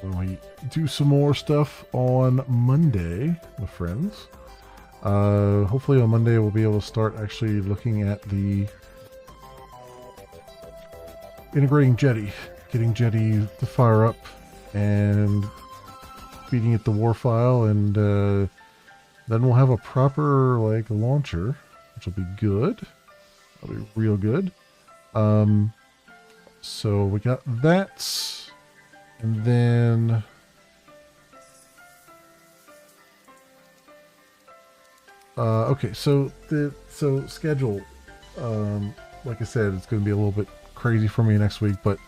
When we do some more stuff on Monday, my friends. Hopefully on Monday we'll be able to start actually looking at the integrating Jetty, getting Jetty to fire up and feeding it the war file, and then we'll have a proper like launcher, which will be good. That'll be real good. So we got that. And then okay, so schedule, like I said, it's going to be a little bit crazy for me next week, but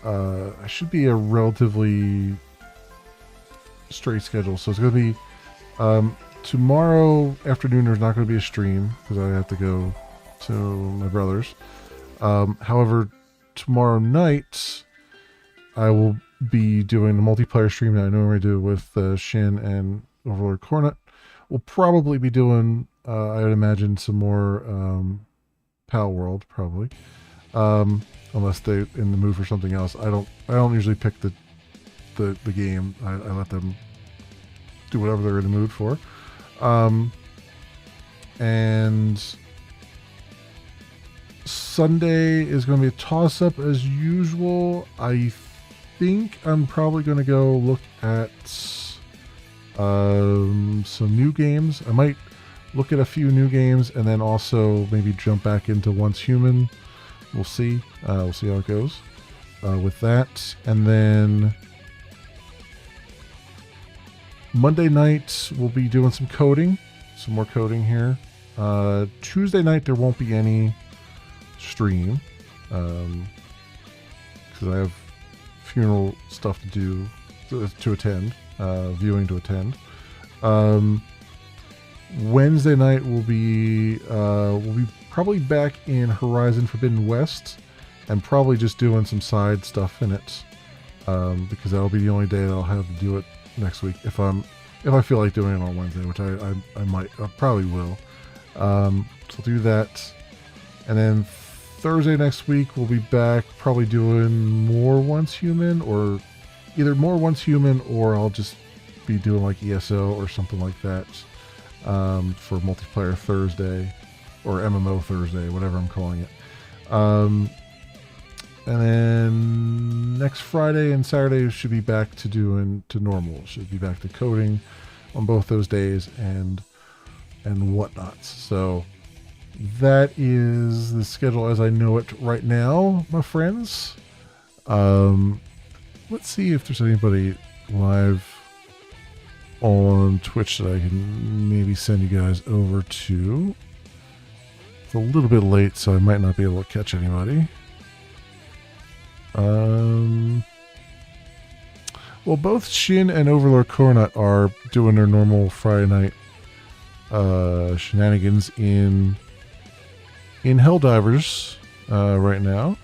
I should be a relatively straight schedule. So it's going to be tomorrow afternoon. There's not going to be a stream because I have to go to my brother's. However, tomorrow night I will be doing the multiplayer stream that I normally do with Shin and Overlord Cornet. We'll probably be doing, I would imagine, some more Pal World, probably, unless they're in the mood for something else. I don't usually pick the game. I let them do whatever they're in the mood for. And Sunday is going to be a toss-up as usual. I think I'm probably going to go look at Some new games. I might look at a few new games and then also maybe jump back into Once Human. We'll see. We'll see how it goes with that. And then Monday night we'll be doing some coding, some more coding here. Tuesday night there won't be any stream because I have funeral stuff to do to attend, viewing to attend. Wednesday night we'll be probably back in Horizon Forbidden West and probably just doing some side stuff in it because that'll be the only day that I'll have to do it next week if I feel like doing it on Wednesday, which I probably will. So I'll do that, and then Thursday next week we'll be back probably doing more Once Human, or either more Once Human, or I'll just be doing like ESO or something like that for multiplayer Thursday or MMO Thursday, whatever I'm calling it. And then next Friday and Saturday should be back to normal. Should be back to coding on both those days and whatnot. So that is the schedule as I know it right now, my friends. Let's see if there's anybody live on Twitch that I can maybe send you guys over to. It's a little bit late, so I might not be able to catch anybody. Well, both Shin and Overlord Coronut are doing their normal Friday night shenanigans in Helldivers right now.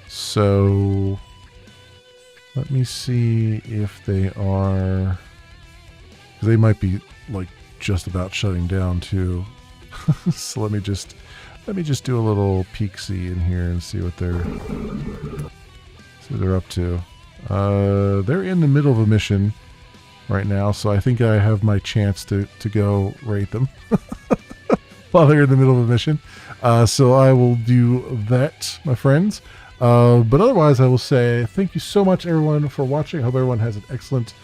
So let me see if they are. They might be like just about shutting down too. So let me just do a little peek-see in here and see what they're up to. They're in the middle of a mission right now, so I think I have my chance to go raid them while they're in the middle of a mission. So I will do that, my friends. But otherwise, I will say thank you so much, everyone, for watching. I hope everyone has an excellent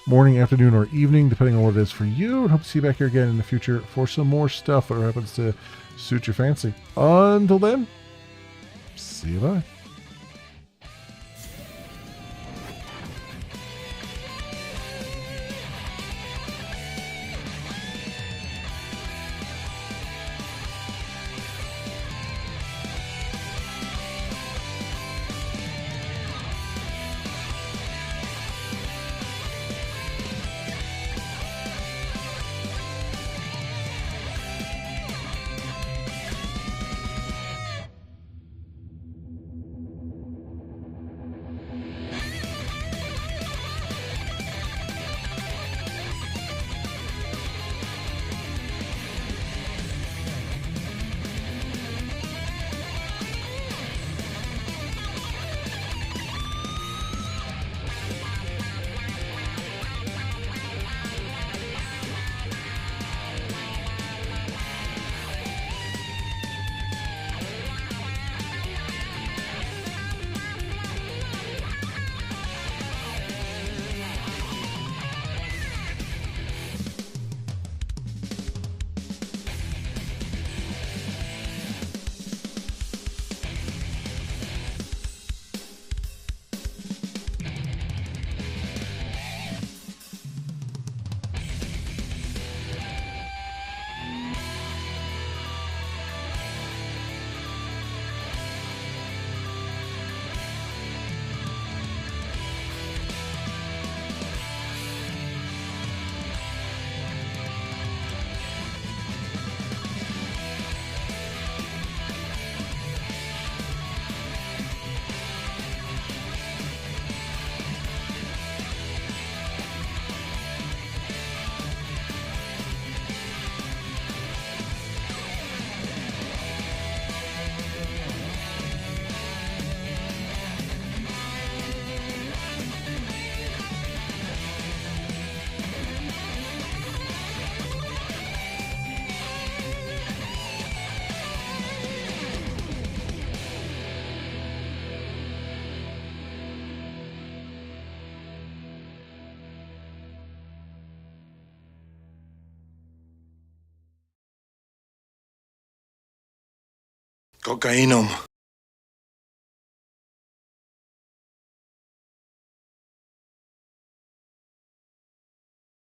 morning, afternoon, or evening, depending on what it is for you. And hope to see you back here again in the future for some more stuff that happens to suit your fancy. Until then, see you bye. Got Gainom.